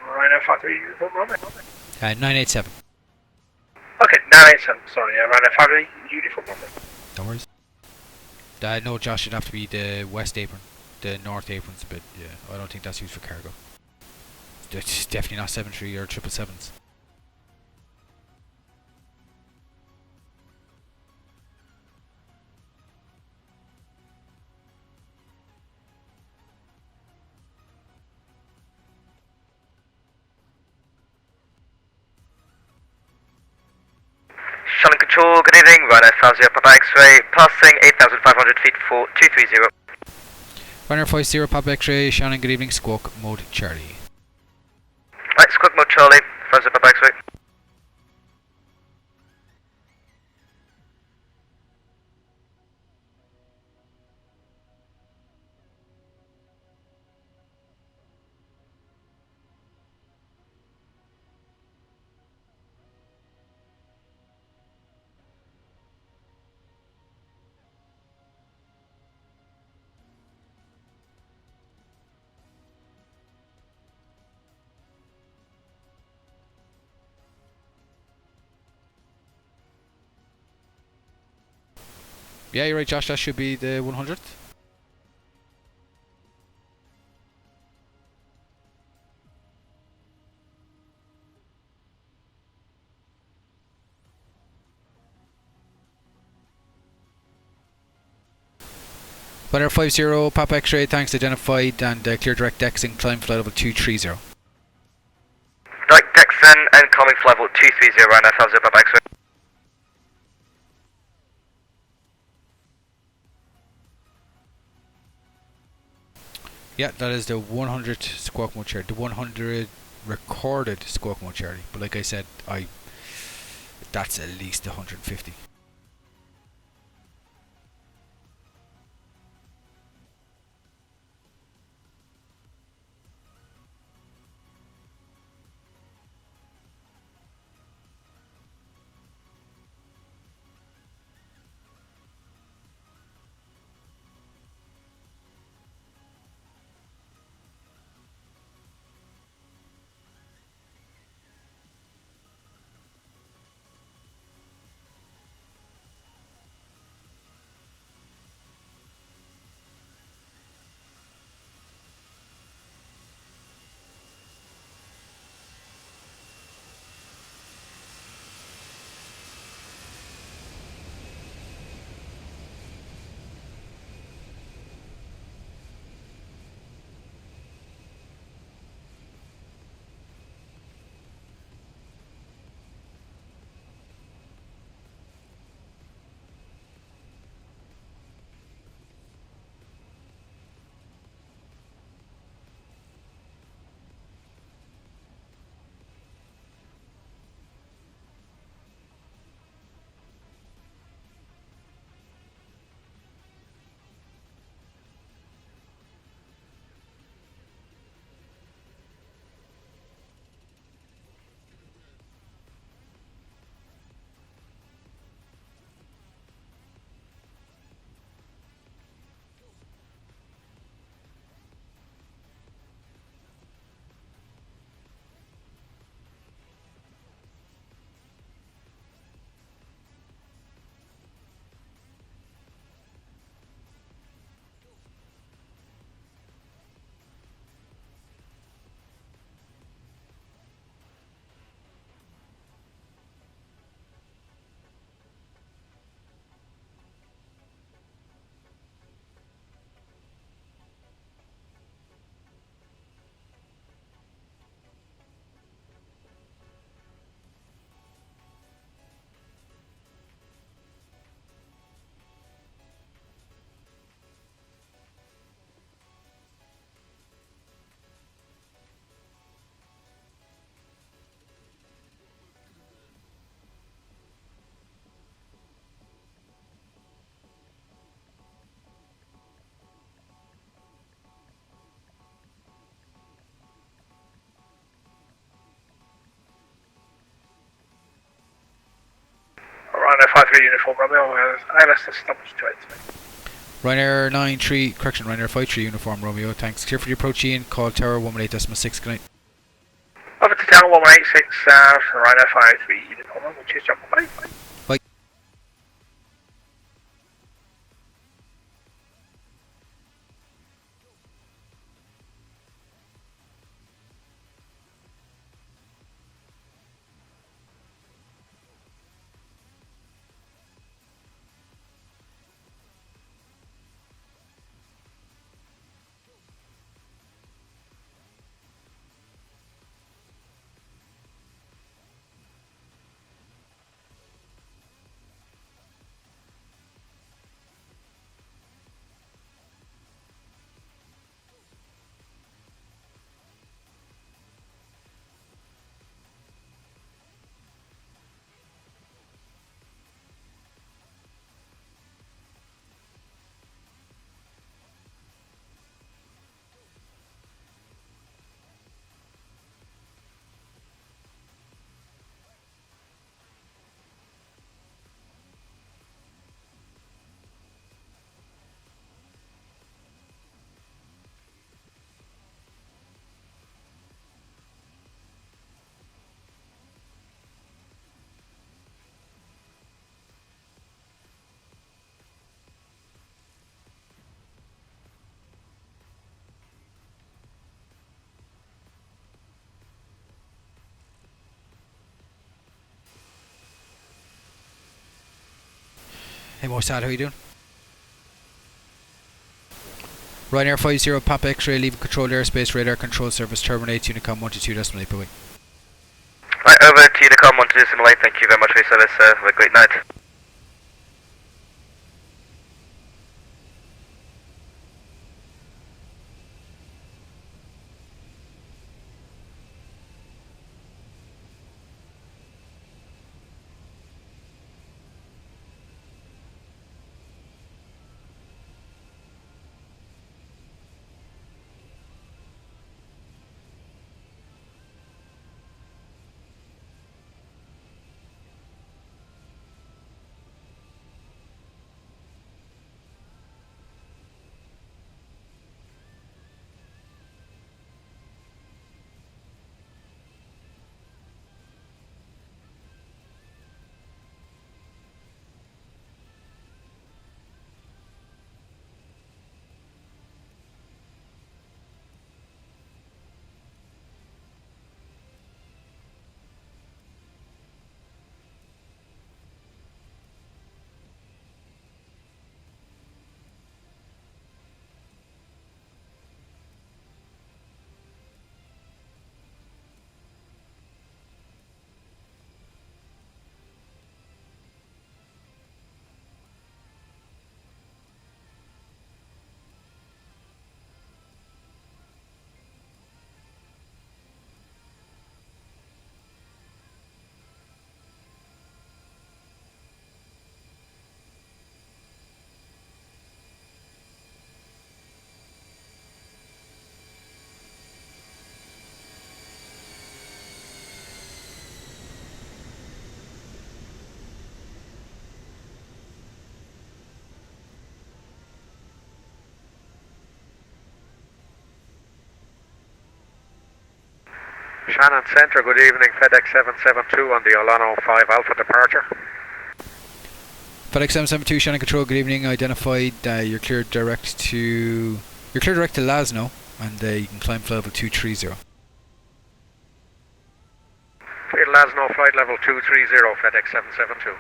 Rhino 53 Uniform Romeo. 987. Okay, 987, sorry, Rhino 53 Uniform Romeo. No worries. No, Josh, it'd have to be the west apron. The north apron's a bit, yeah, I don't think that's used for cargo. It's definitely not 73 or 777s. Shannon Control, good evening, Ryanair 50 Papa X-ray, passing 8,500 feet for 230. Ryanair 50 Papa X-ray, Shannon, good evening, squawk mode Charlie. Right, squawk mode Charlie, 50 Papa X-ray. Yeah, you're right, Josh, that should be the 100th. Ryanair 50 Papa X-ray, thanks, identified, and clear direct decks and climb flight level 230. Direct Dexon and climbing flight level 230, Ryanair 50 Papa X-ray. Yeah, that is the 100 squawk mode Charlie, the 100 recorded squawk mode Charlie. But like I said, that's at least 150. Ryanair 53 Uniform Romeo, ILS established 28. Ryanair 93, correction, Ryanair 53 Uniform Romeo, thanks. Clear for the approach Ian, call tower 118.6, good night. Over to tower 186, Ryanair 53 Uniform Romeo, cheers, jump, bye. Bye. Hey Mossad, how you doing? Ryanair 50 Papa X-ray, leaving controlled airspace, radar control service, terminate, Unicom 122.8, bye-bye. Right, over to Unicom 122.8, thank you very much for your service, have a great night. Shannon Centre, good evening, FedEx 772 on the Olano 5 Alpha departure. FedEx 772 Shannon Control, good evening, identified, you're cleared direct to Lasno, and you can climb flight level 230. Cleared Lasno, flight level 230, FedEx 772.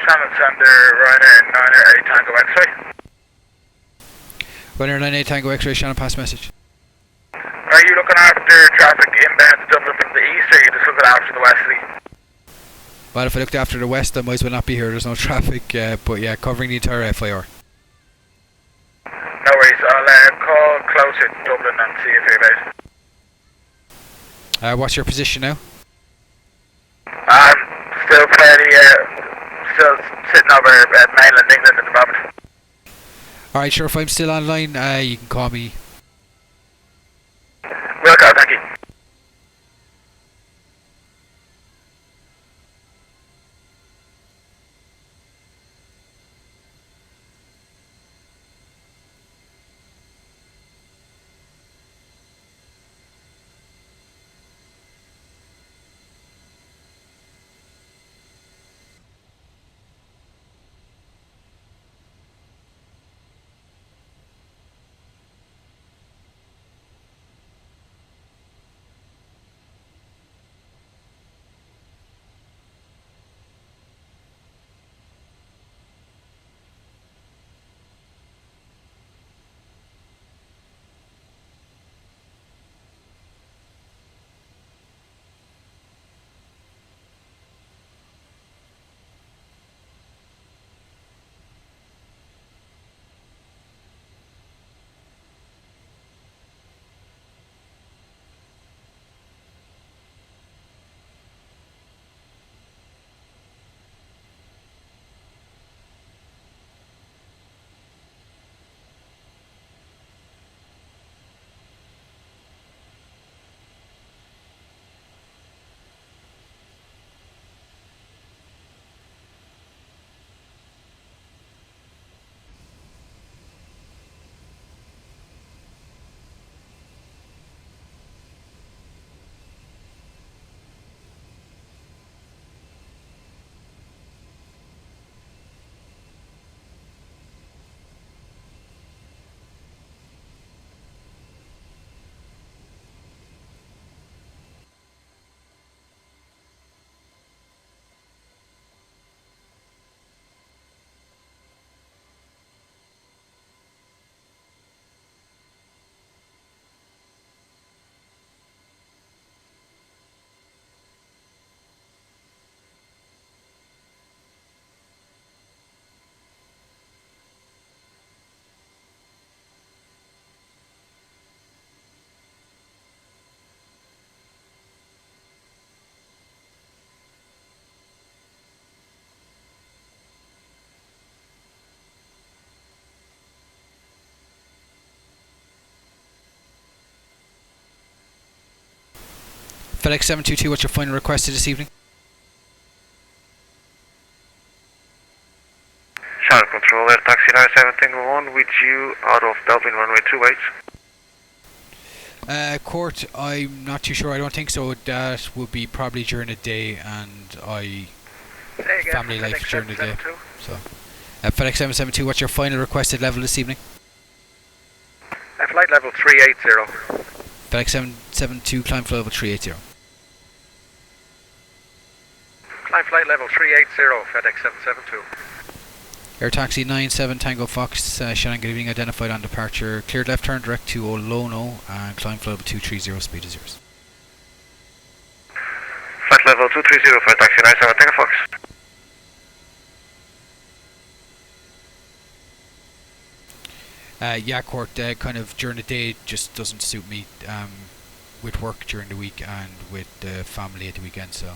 Shannon Centre, Ryanair 98 Tango X-ray. Ryanair 98 Tango X-ray, Shannon, pass message. Are you looking after traffic inbound to Dublin from the east, or are you just looking after the westerly? Well, if I looked after the west, I might as well not be here, there's no traffic, but yeah, covering the entire FIR. No worries, I'll call closer to Dublin and see if you're about. What's your position now? I'm still fairly, still sitting over at mainland England at the moment. Alright, sure, if I'm still online, you can call me. Will go, thank you. FedEx 722, what's your final request this evening? Shannon Control, Air Taxi 97 Tango 1 with you out of Dublin runway 28. Court, I'm not too sure. I don't think so. That would be probably during the day, and family life during the day. So, FedEx 772, what's your final requested level this evening? Flight level 380. FedEx 772, climb flight level 380. Climb flight level 380, FedEx 772. Air Taxi 97 Tango Fox, Shannon, good evening, identified on departure. Cleared left turn direct to Olono and climb flight level 230, speed is yours. Flight level 230 for Taxi 97 Tango Fox. Yeah, Court, kind of during the day just doesn't suit me with work during the week and with the family at the weekend, so.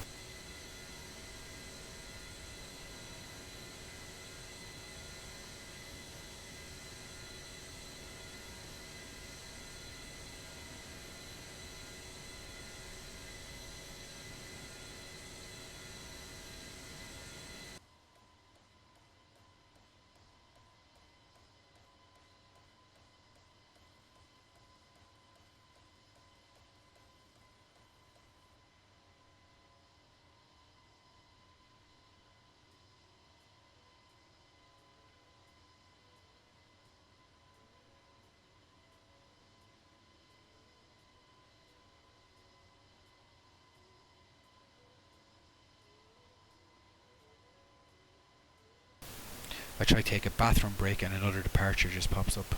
I try to take a bathroom break and another departure just pops up.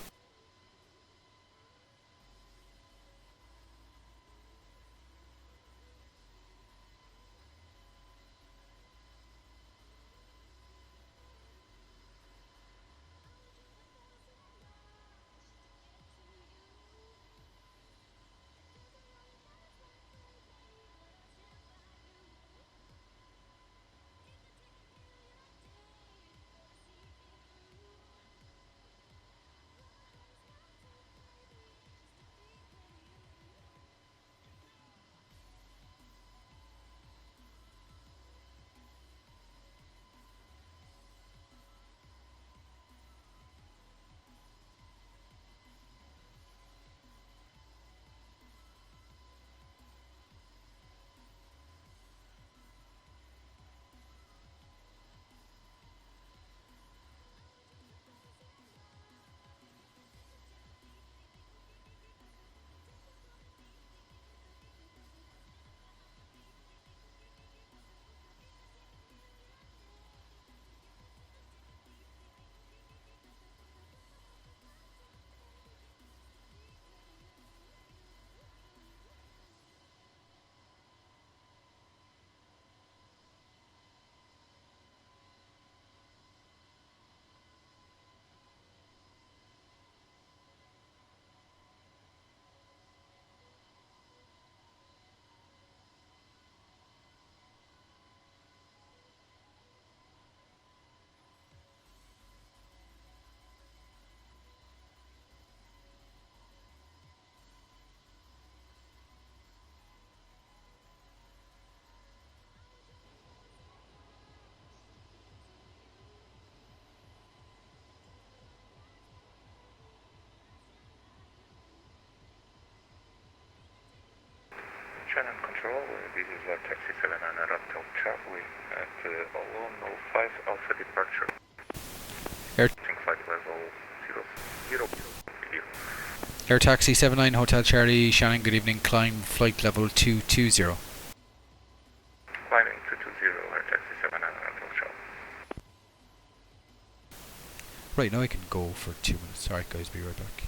Shannon Control, this is taxi 7 and a Raptor Traveling at 0105 Alpha Departure. Flight level 0. Air Taxi 79 Hotel Charlie, Shannon, good evening, climb flight level 220. Climbing 220, Air Taxi 7 and a Raptor Travel. Right, now I can go for 2 minutes. Alright guys, be right back.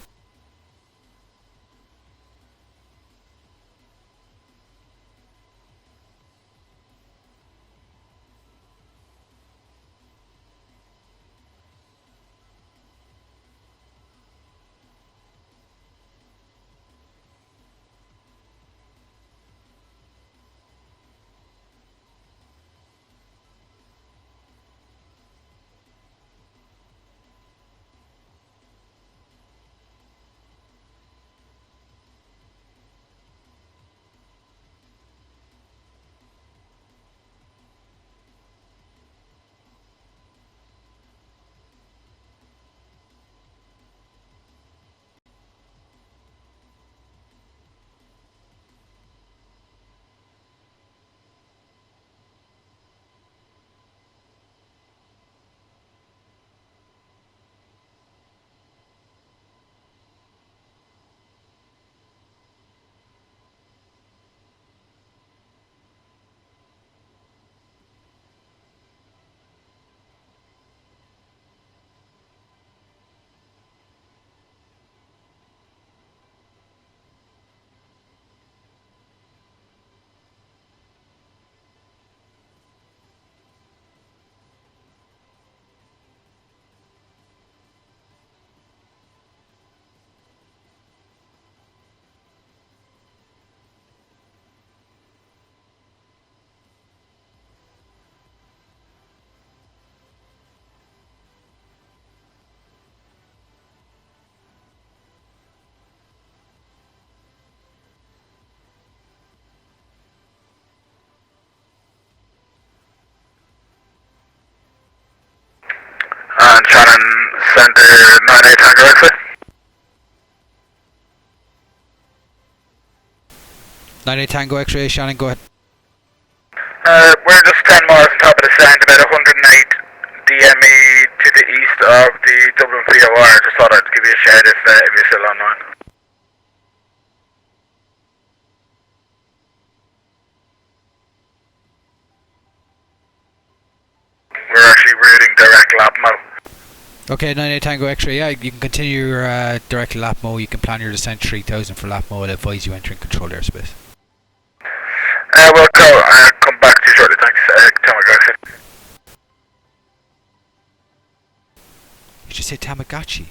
And Shannon Center 98 Tango X-ray. 98 Tango X-ray, Shannon, go ahead. We're just 10 miles on top of the sound, about 108 DME to the east of the Dublin VOR. Just thought I'd give you a shout if you're still online. We're actually routing direct LAPMO. Okay, 98 Tango X-ray, yeah, you can continue your direct LAPMO, you can plan your descent 3000 for LAPMO, I'll advise you entering controlled airspace. We'll come back to you shortly, thanks. Tamagotchi. You just say Tamagotchi.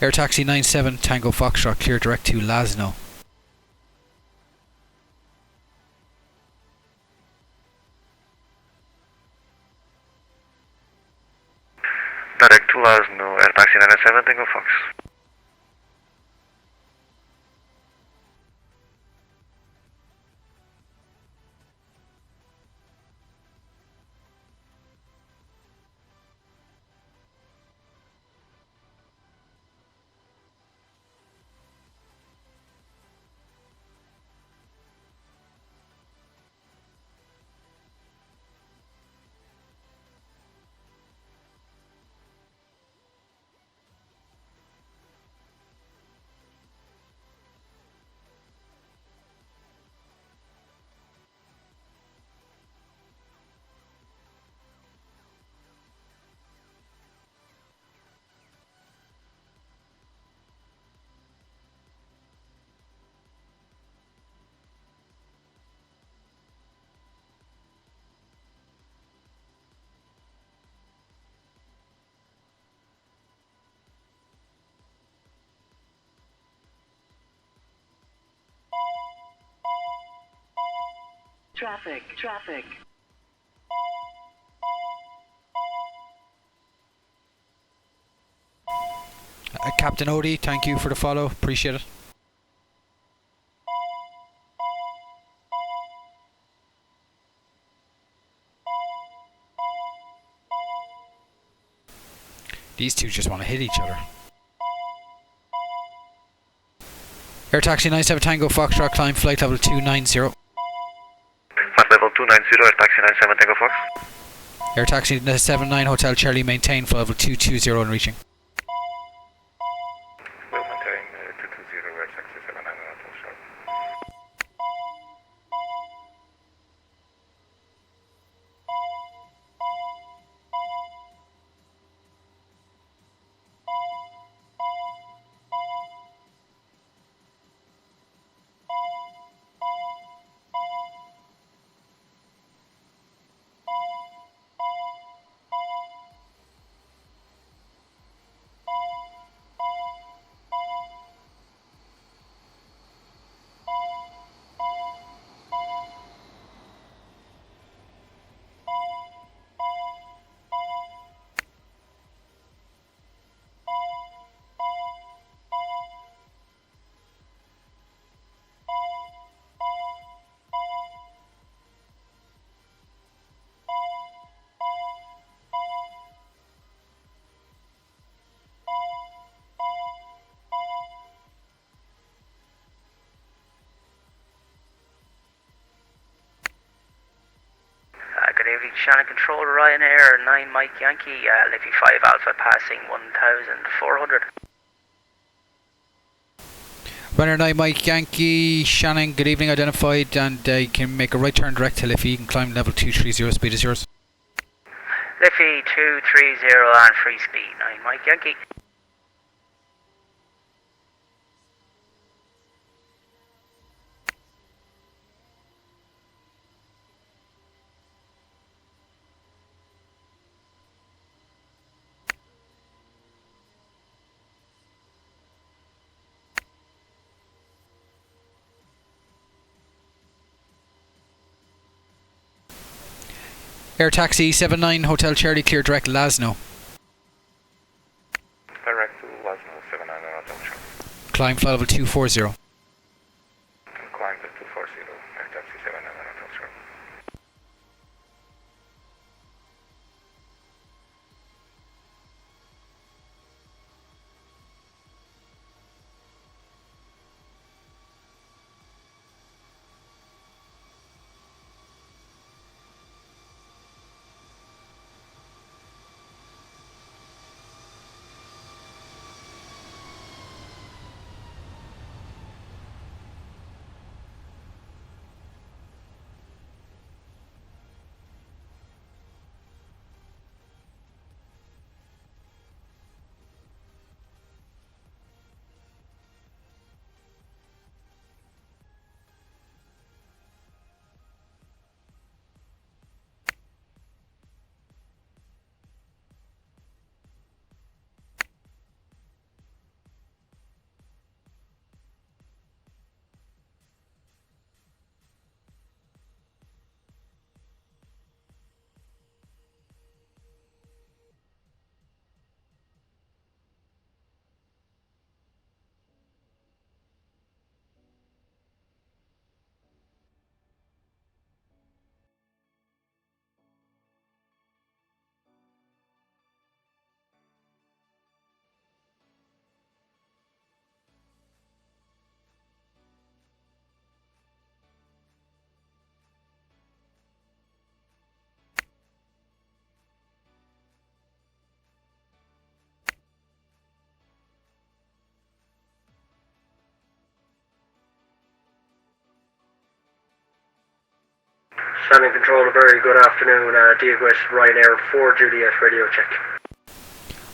Air Taxi 97 Tango Foxtrot, clear direct to Lasno. Direct to Lasno, Air Taxi 97 Tango Fox. Traffic. Captain Odie, thank you for the follow. Appreciate it. These two just want to hit each other. Air Taxi 97 Tango Foxtrot, climb flight level 290. Flight level 290, Air Taxi 97 Tango Fox. Air Taxi 79 Hotel Charlie, maintain flight level 220 and reaching. We'll maintain 220, Air Taxi 79 Hotel Charlie. Good evening, Shannon Control, Ryanair 9 Mike Yankee, Liffey 5 Alpha passing 1,400. Runner 9 Mike Yankee, Shannon, good evening, identified, and you can make a right turn direct to Liffey. You can climb level 230, speed is yours. Liffey 230 and free speed 9 Mike Yankee. Air Taxi 79 Hotel Charlie, clear direct Lasno. Direct to Lasno 79 Hotel Charlie. Climb flight level 240. Can climb to 240, Air Taxi 79 Hotel Charlie. Shannon Control, a very good afternoon. Diego West, Ryanair 4 Juliet, radio check.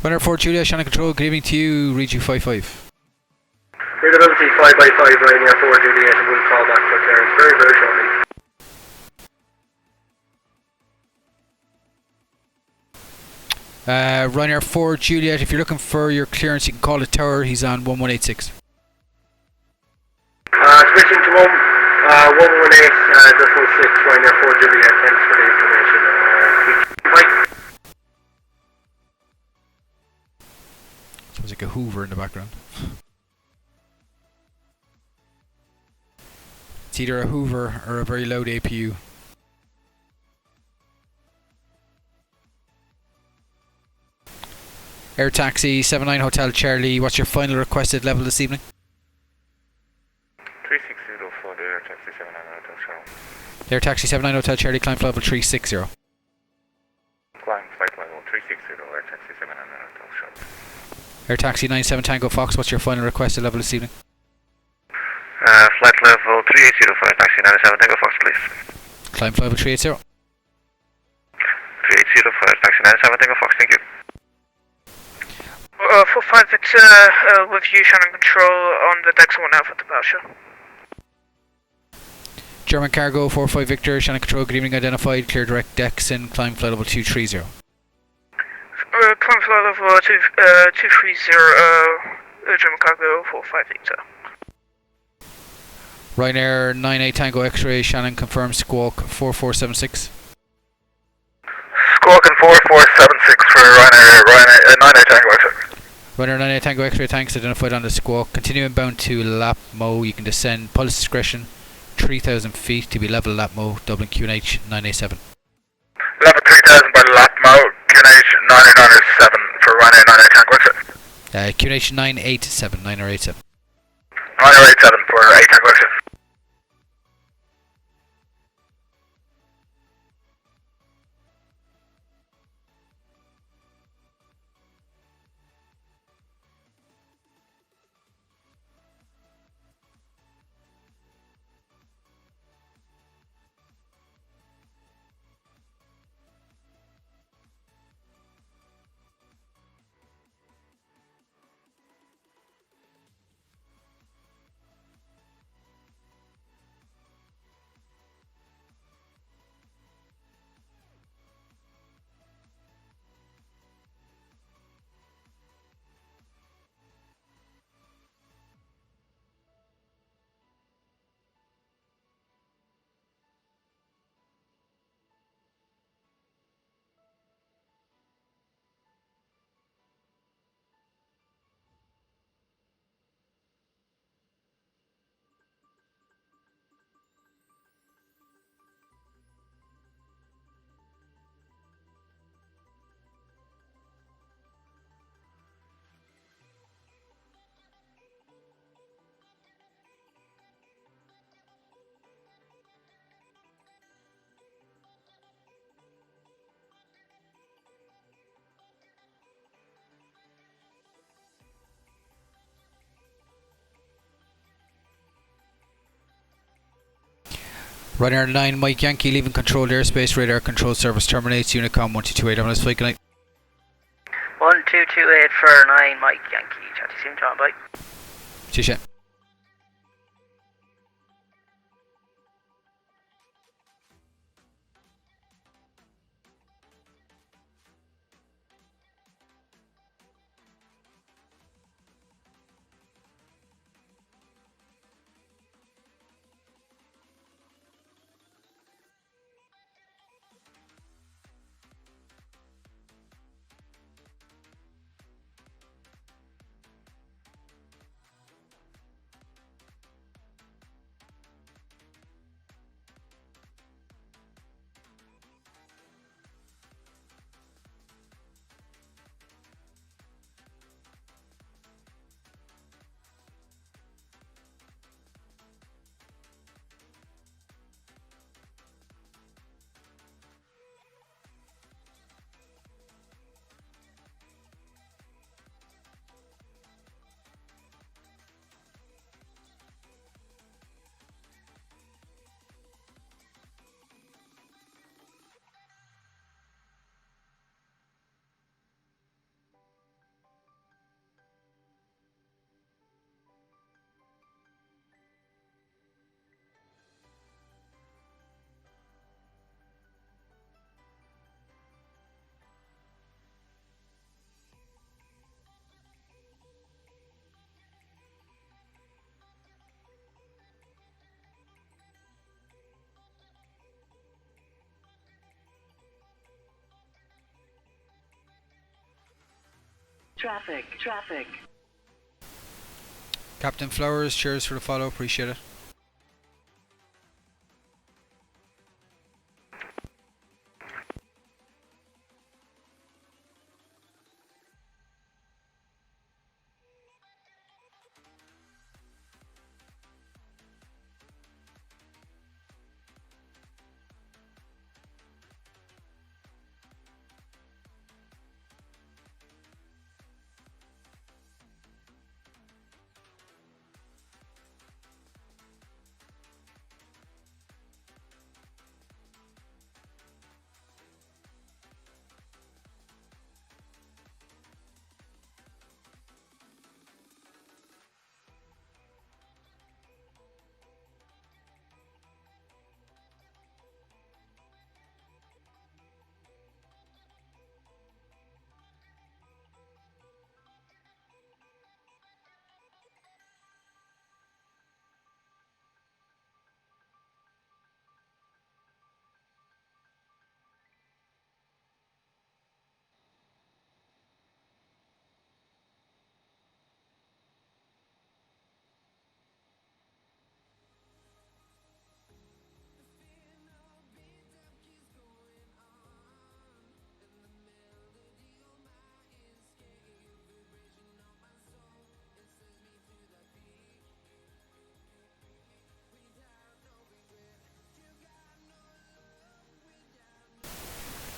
Runner 4 Juliet, Shannon Control, good evening to you, read you 55. Readability 5 by 5 Ryanair 4 Juliet, and we'll call back for clearance very, very shortly. Ryanair 4 Juliet, if you're looking for your clearance, you can call the tower, he's on 1186. Switching to 118.6, Ryanair 4 Juliet, thanks for the information. Bye. Suppose I like a Hoover in the background. It's either a Hoover or a very loud APU. Air Taxi 79 Hotel Charlie, what's your final requested level this evening? 360 for the Air Taxi 79 Hotel Charlie. Air Taxi 79 Hotel Charlie, climb level 360. Climb flight level 360, Air Taxi 79 Hotel Charlie. Air Taxi 97 Tango Fox, what's your final requested level this evening? Flight level 380 for Air Taxi 97 Tango Fox, please. Climb level 380. 380 for Air Taxi 97 Tango Fox, thank you. 45 Victor, with you, Shannon Control, on the decks 1 Alpha departure. German Cargo 45 Victor, Shannon Control, good evening, identified, clear direct decks in, climb flight level 230. Climb flight level 230, German Cargo 45 Victor. Ryanair 98 Tango X-ray, Shannon confirmed squawk 4476. Squawking 4476 for Ryanair 98 Tango X-ray. Ryanair 98 Tango X-ray, thanks, identified on the squawk. Continue inbound to Lapmo, you can descend, pilot's discretion, 3,000 feet to be level Lapmo, Dublin QNH 987. Level 3000 by Lapmo, QNH 997 for Ryanair 98 Tango X-ray. QNH 987, 9087. 9087 for 8 Tango X-ray. Ryanair 9 Mike Yankee, leaving controlled airspace, radar control service terminates, Unicom 1228, I'm on this flight, good night. 1228 for 9 Mike Yankee, chat to you soon, John, bye. Cheers. Traffic. Captain Flowers, cheers for the follow, appreciate it.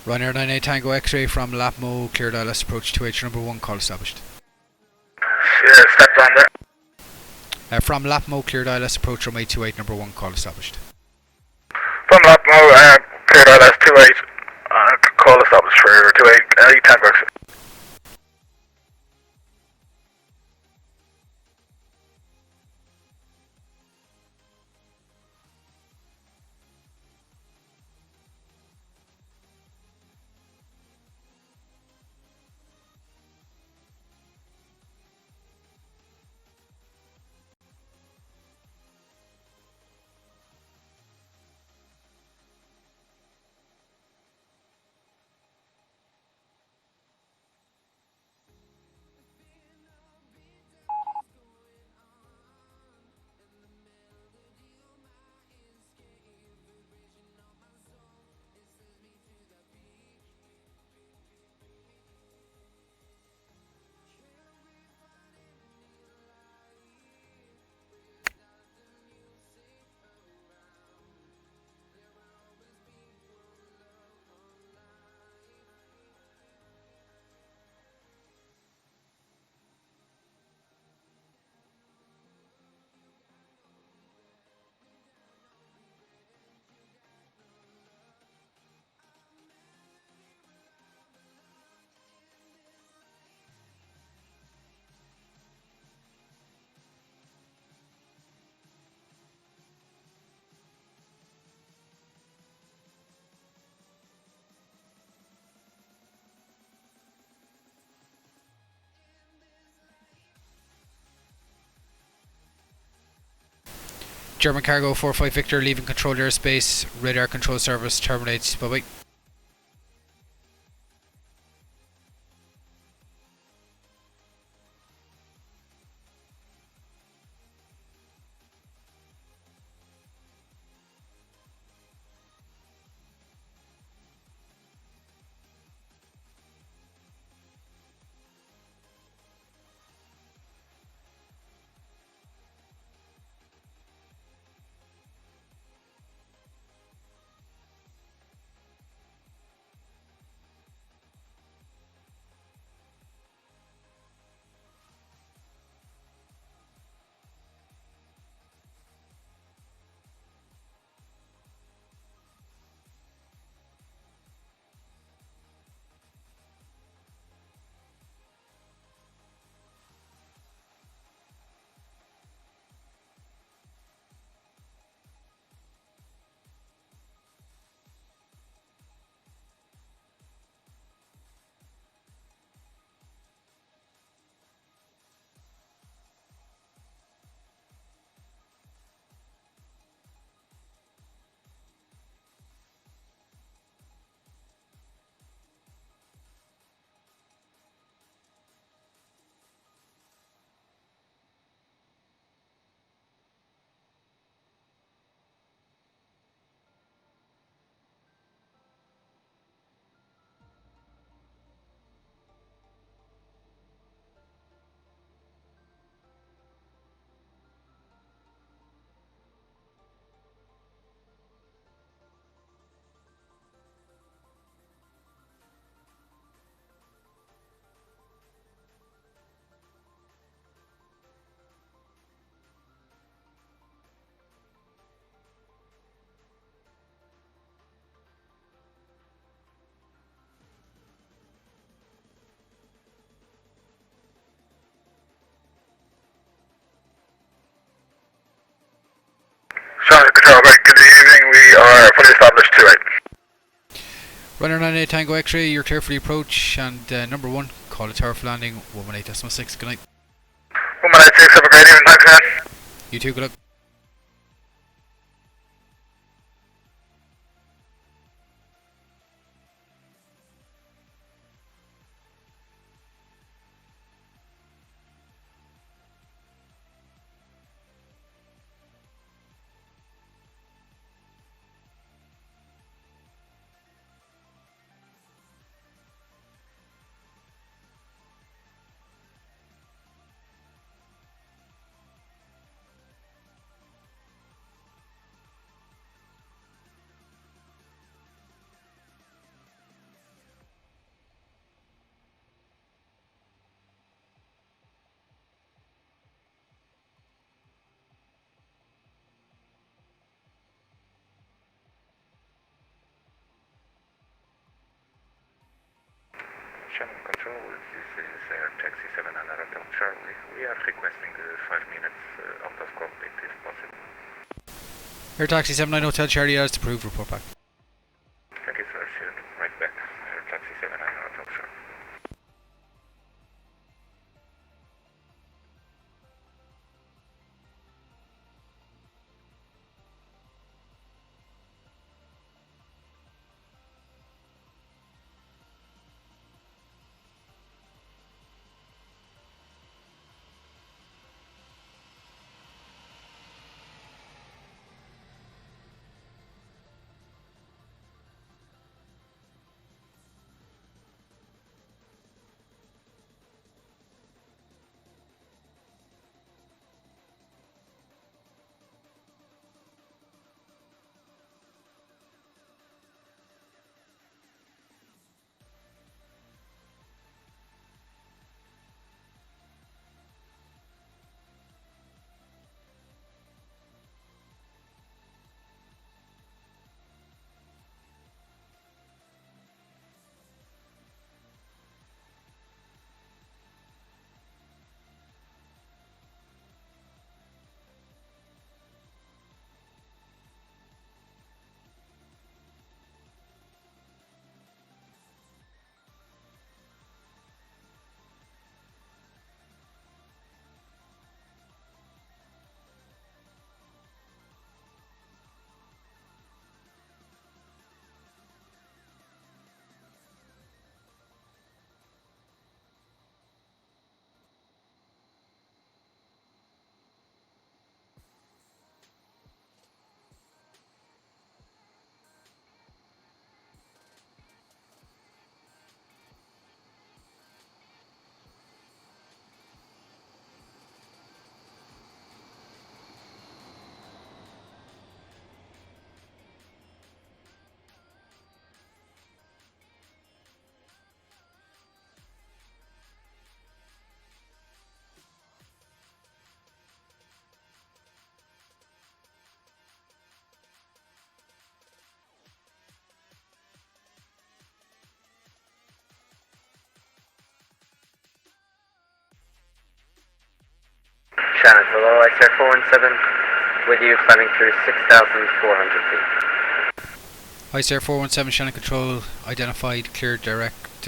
Ryanair 98 Tango X-ray from Lapmo, cleared ILS approach 2H number 1, call established. Yeah, stepped on there. From Lapmo, cleared ILS approach runway 28 number 1, call established. From Lapmo, cleared ILS 28, call established for 28, Tango X-ray. German Cargo 45 Victor leaving controlled airspace, radar control service terminates, bye bye. Runner 98 Tango X-ray, you're clear for the approach, and number 1, call a tower for landing, 118.6, good night. 186, have a great evening, thanks man. You too, good luck. Shannon Control, this is Air Taxi 7 and Hotel Charlie. We are requesting 5 minutes out of cockpit if possible. Air Taxi 79 Hotel Charlie, as approved, report back. Thank you, sir. See you right back. Air Taxi 7 and Hotel Charlie. Shannon, hello, ICR 417, with you climbing through 6,400 feet. ICR 417 Shannon Control, identified, cleared direct,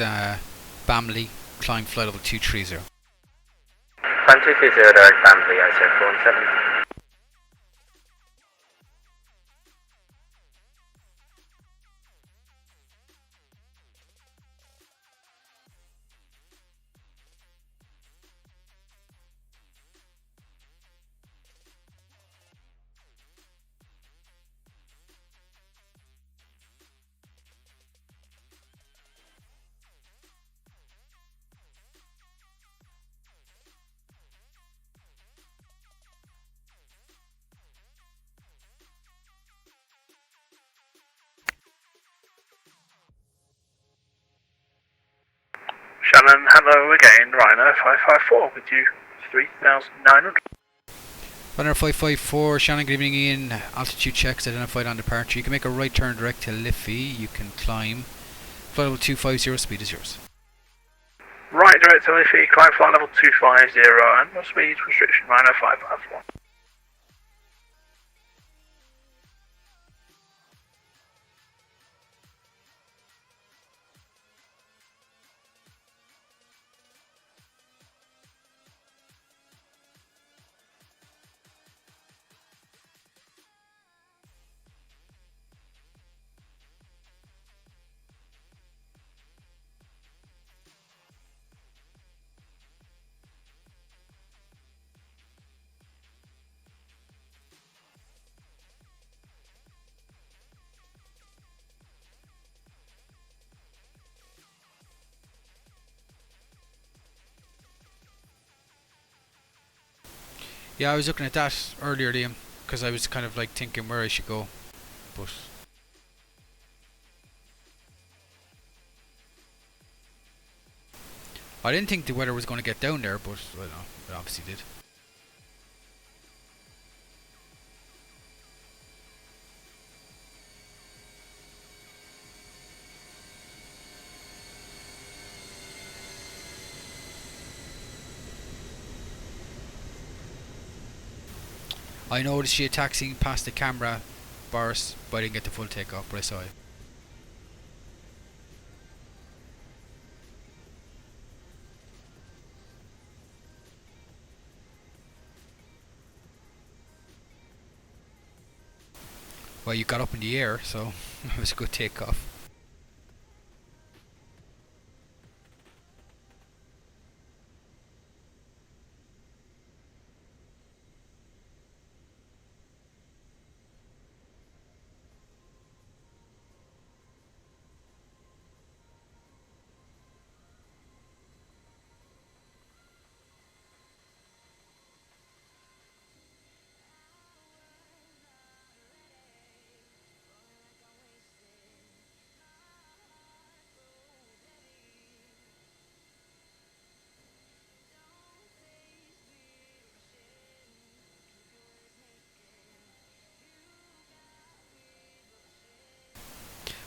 Bamley, climb flight level 230. Climb 230 direct Bamley, ICR 417. Shannon, hello again, Rhino 554 with you, 3,900. Runner 554, Shannon, good evening, Ian. Altitude checks identified on departure. You can make a right turn direct to Liffey. You can climb. Flight level 250, speed is yours. Right direct to Liffey, climb flight level 250 and no speed restriction, Rhino 554. Yeah, I was looking at that earlier, Liam, because I was kind of like thinking where I should go, but I didn't think the weather was going to get down there, but I don't know, it obviously did. I noticed you taxiing past the camera, Boris, but I didn't get the full takeoff, but I saw you. Well, you got up in the air, so it was a good takeoff.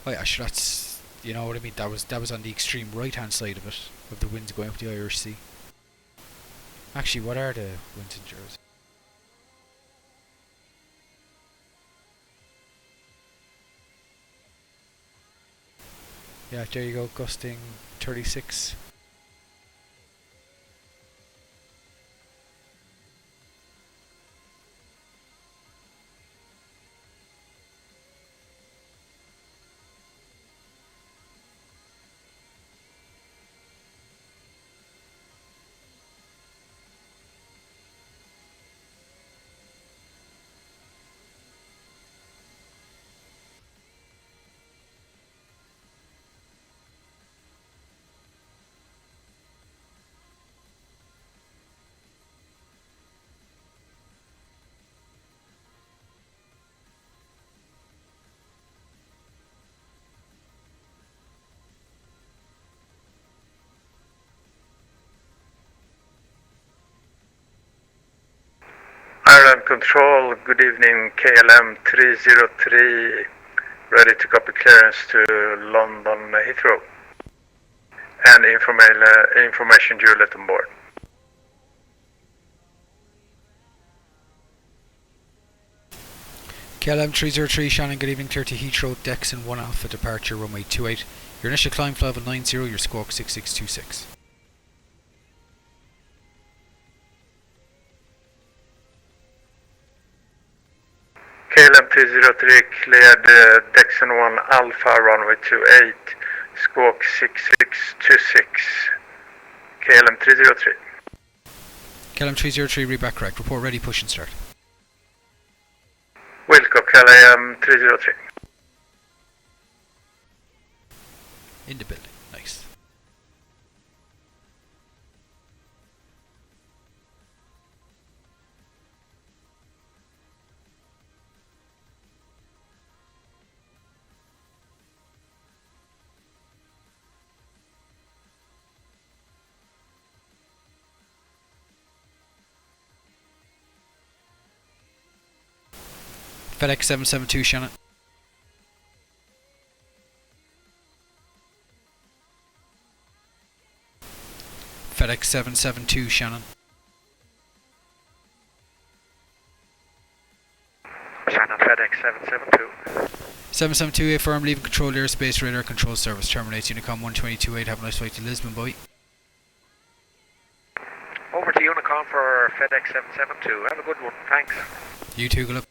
Oh yeah, sure, that's, you know what I mean, that was on the extreme right hand side of it, of the winds going up the Irish Sea. Actually, what are the winds in Jersey? Yeah, there you go, gusting 36. Ireland Control, good evening, KLM 303, ready to copy clearance to London Heathrow. And information due let on board. KLM 303, Shannon, good evening, clear to Heathrow, Dexon 1 Alpha, departure runway 28. Your initial climb flight level 90, your squawk 6626. KLM 303 cleared Dexon 1 Alpha, runway 28, squawk 6626. KLM 303. KLM 303, read back correct. Report ready, push and start. Wilco, KLM 303. In the building, nice. FedEx 772, Shannon. FedEx 772, Shannon. Shannon, FedEx 772. 772, affirm, leaving control airspace, radar control service terminates. Unicom 1228, have a nice flight to Lisbon, boy. Over to Unicom for FedEx 772. Have a good one, thanks. You too, good luck.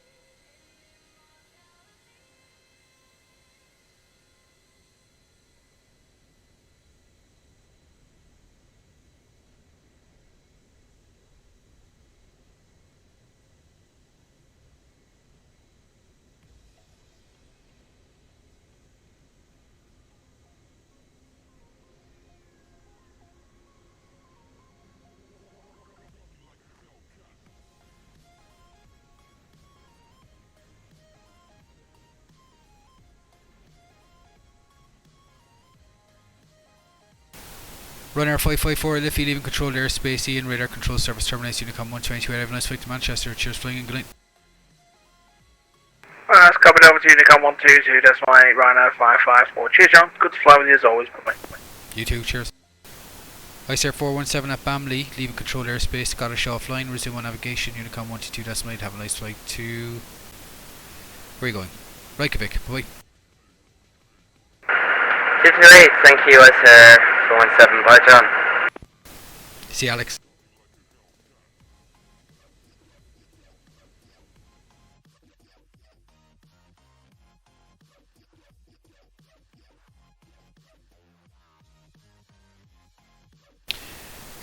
Runner 554, Liffey leaving controlled airspace, Ian radar control service terminates, Unicom 122, have a nice flight to Manchester, cheers flying and good night. That's copied over to Unicom 122, decimal 8, Rhino 554. Cheers, John. Good to fly with you as always. Bye-bye. You too, cheers. ICR 417 at Bamley, leaving controlled airspace, Scottish offline, resume on navigation, Unicom 122, decimal 8, have a nice flight to... Where are you going? Reykjavik, bye-bye. 228, thank you, ICR 417, bye John. See you, Alex.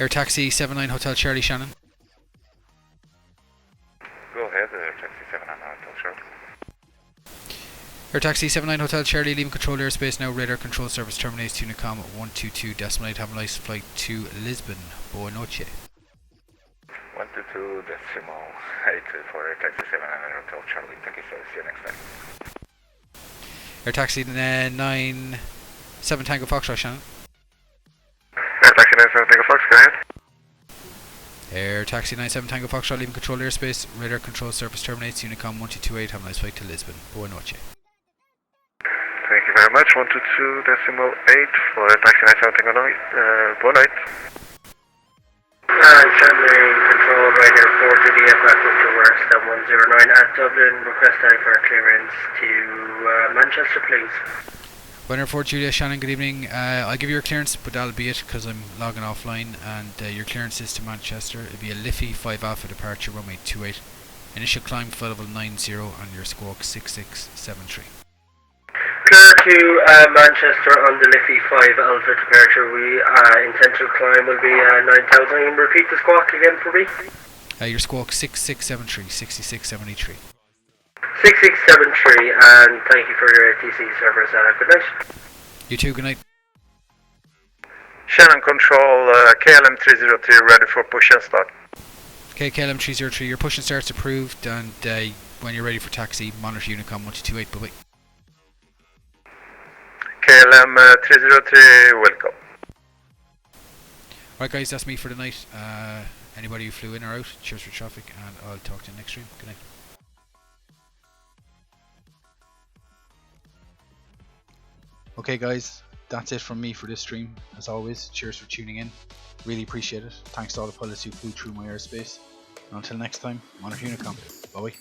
Air Taxi 79 Hotel Charlie, Shannon. Go ahead, Air Taxi 79 Hotel Charlie. Air Taxi 79 Hotel Charlie, leaving controlled airspace now, radar control service terminates, Unicom 122, decimal 8, have a nice flight to Lisbon, boa noche. 122 decimal 8 for Air Taxi 79 Hotel Charlie, thank you sir, see you next time. Air Taxi 97 Tango Foxtrot, Shannon. Air Taxi 97 Tango Fox, go ahead. Air Taxi 97 Tango Foxtrot, leaving controlled airspace, radar control service terminates, Unicom 1228, have a nice flight to Lisbon, boa noche. Thank you very much, 122 decimal 8 for Air Taxi 97 Tango Night, boa night. Shannon control radar 4 Juliet back up to west at 109 at Dublin, request for clearance to Manchester please. Runner 4 Julia, Shannon, good evening. I'll give you your clearance, but that'll be it because I'm logging offline, and your clearance is to Manchester. It'll be a Liffey 5 Alpha departure, runway 28. Initial climb flight level 90 on your squawk 6673. Clear to Manchester on the Liffey 5 Alpha departure. We intentional climb will be 9,000. Repeat the squawk again for me. Your squawk 6673, 6673. 6673, and thank you for your ATC service. Good night. You too, good night. Shannon control, KLM 303 ready for push and start. Okay, KLM 303, your push and start's approved, and when you're ready for taxi, monitor Unicom 1228, bye bye. KLM 303, welcome. Alright guys, that's me for the night. Anybody who flew in or out, cheers for traffic, and I'll talk to you next stream. Good night. Okay guys, that's it from me for this stream. As always, cheers for tuning in. Really appreciate it. Thanks to all the pilots who flew through my airspace. And until next time, monitor Unicom. Bye bye.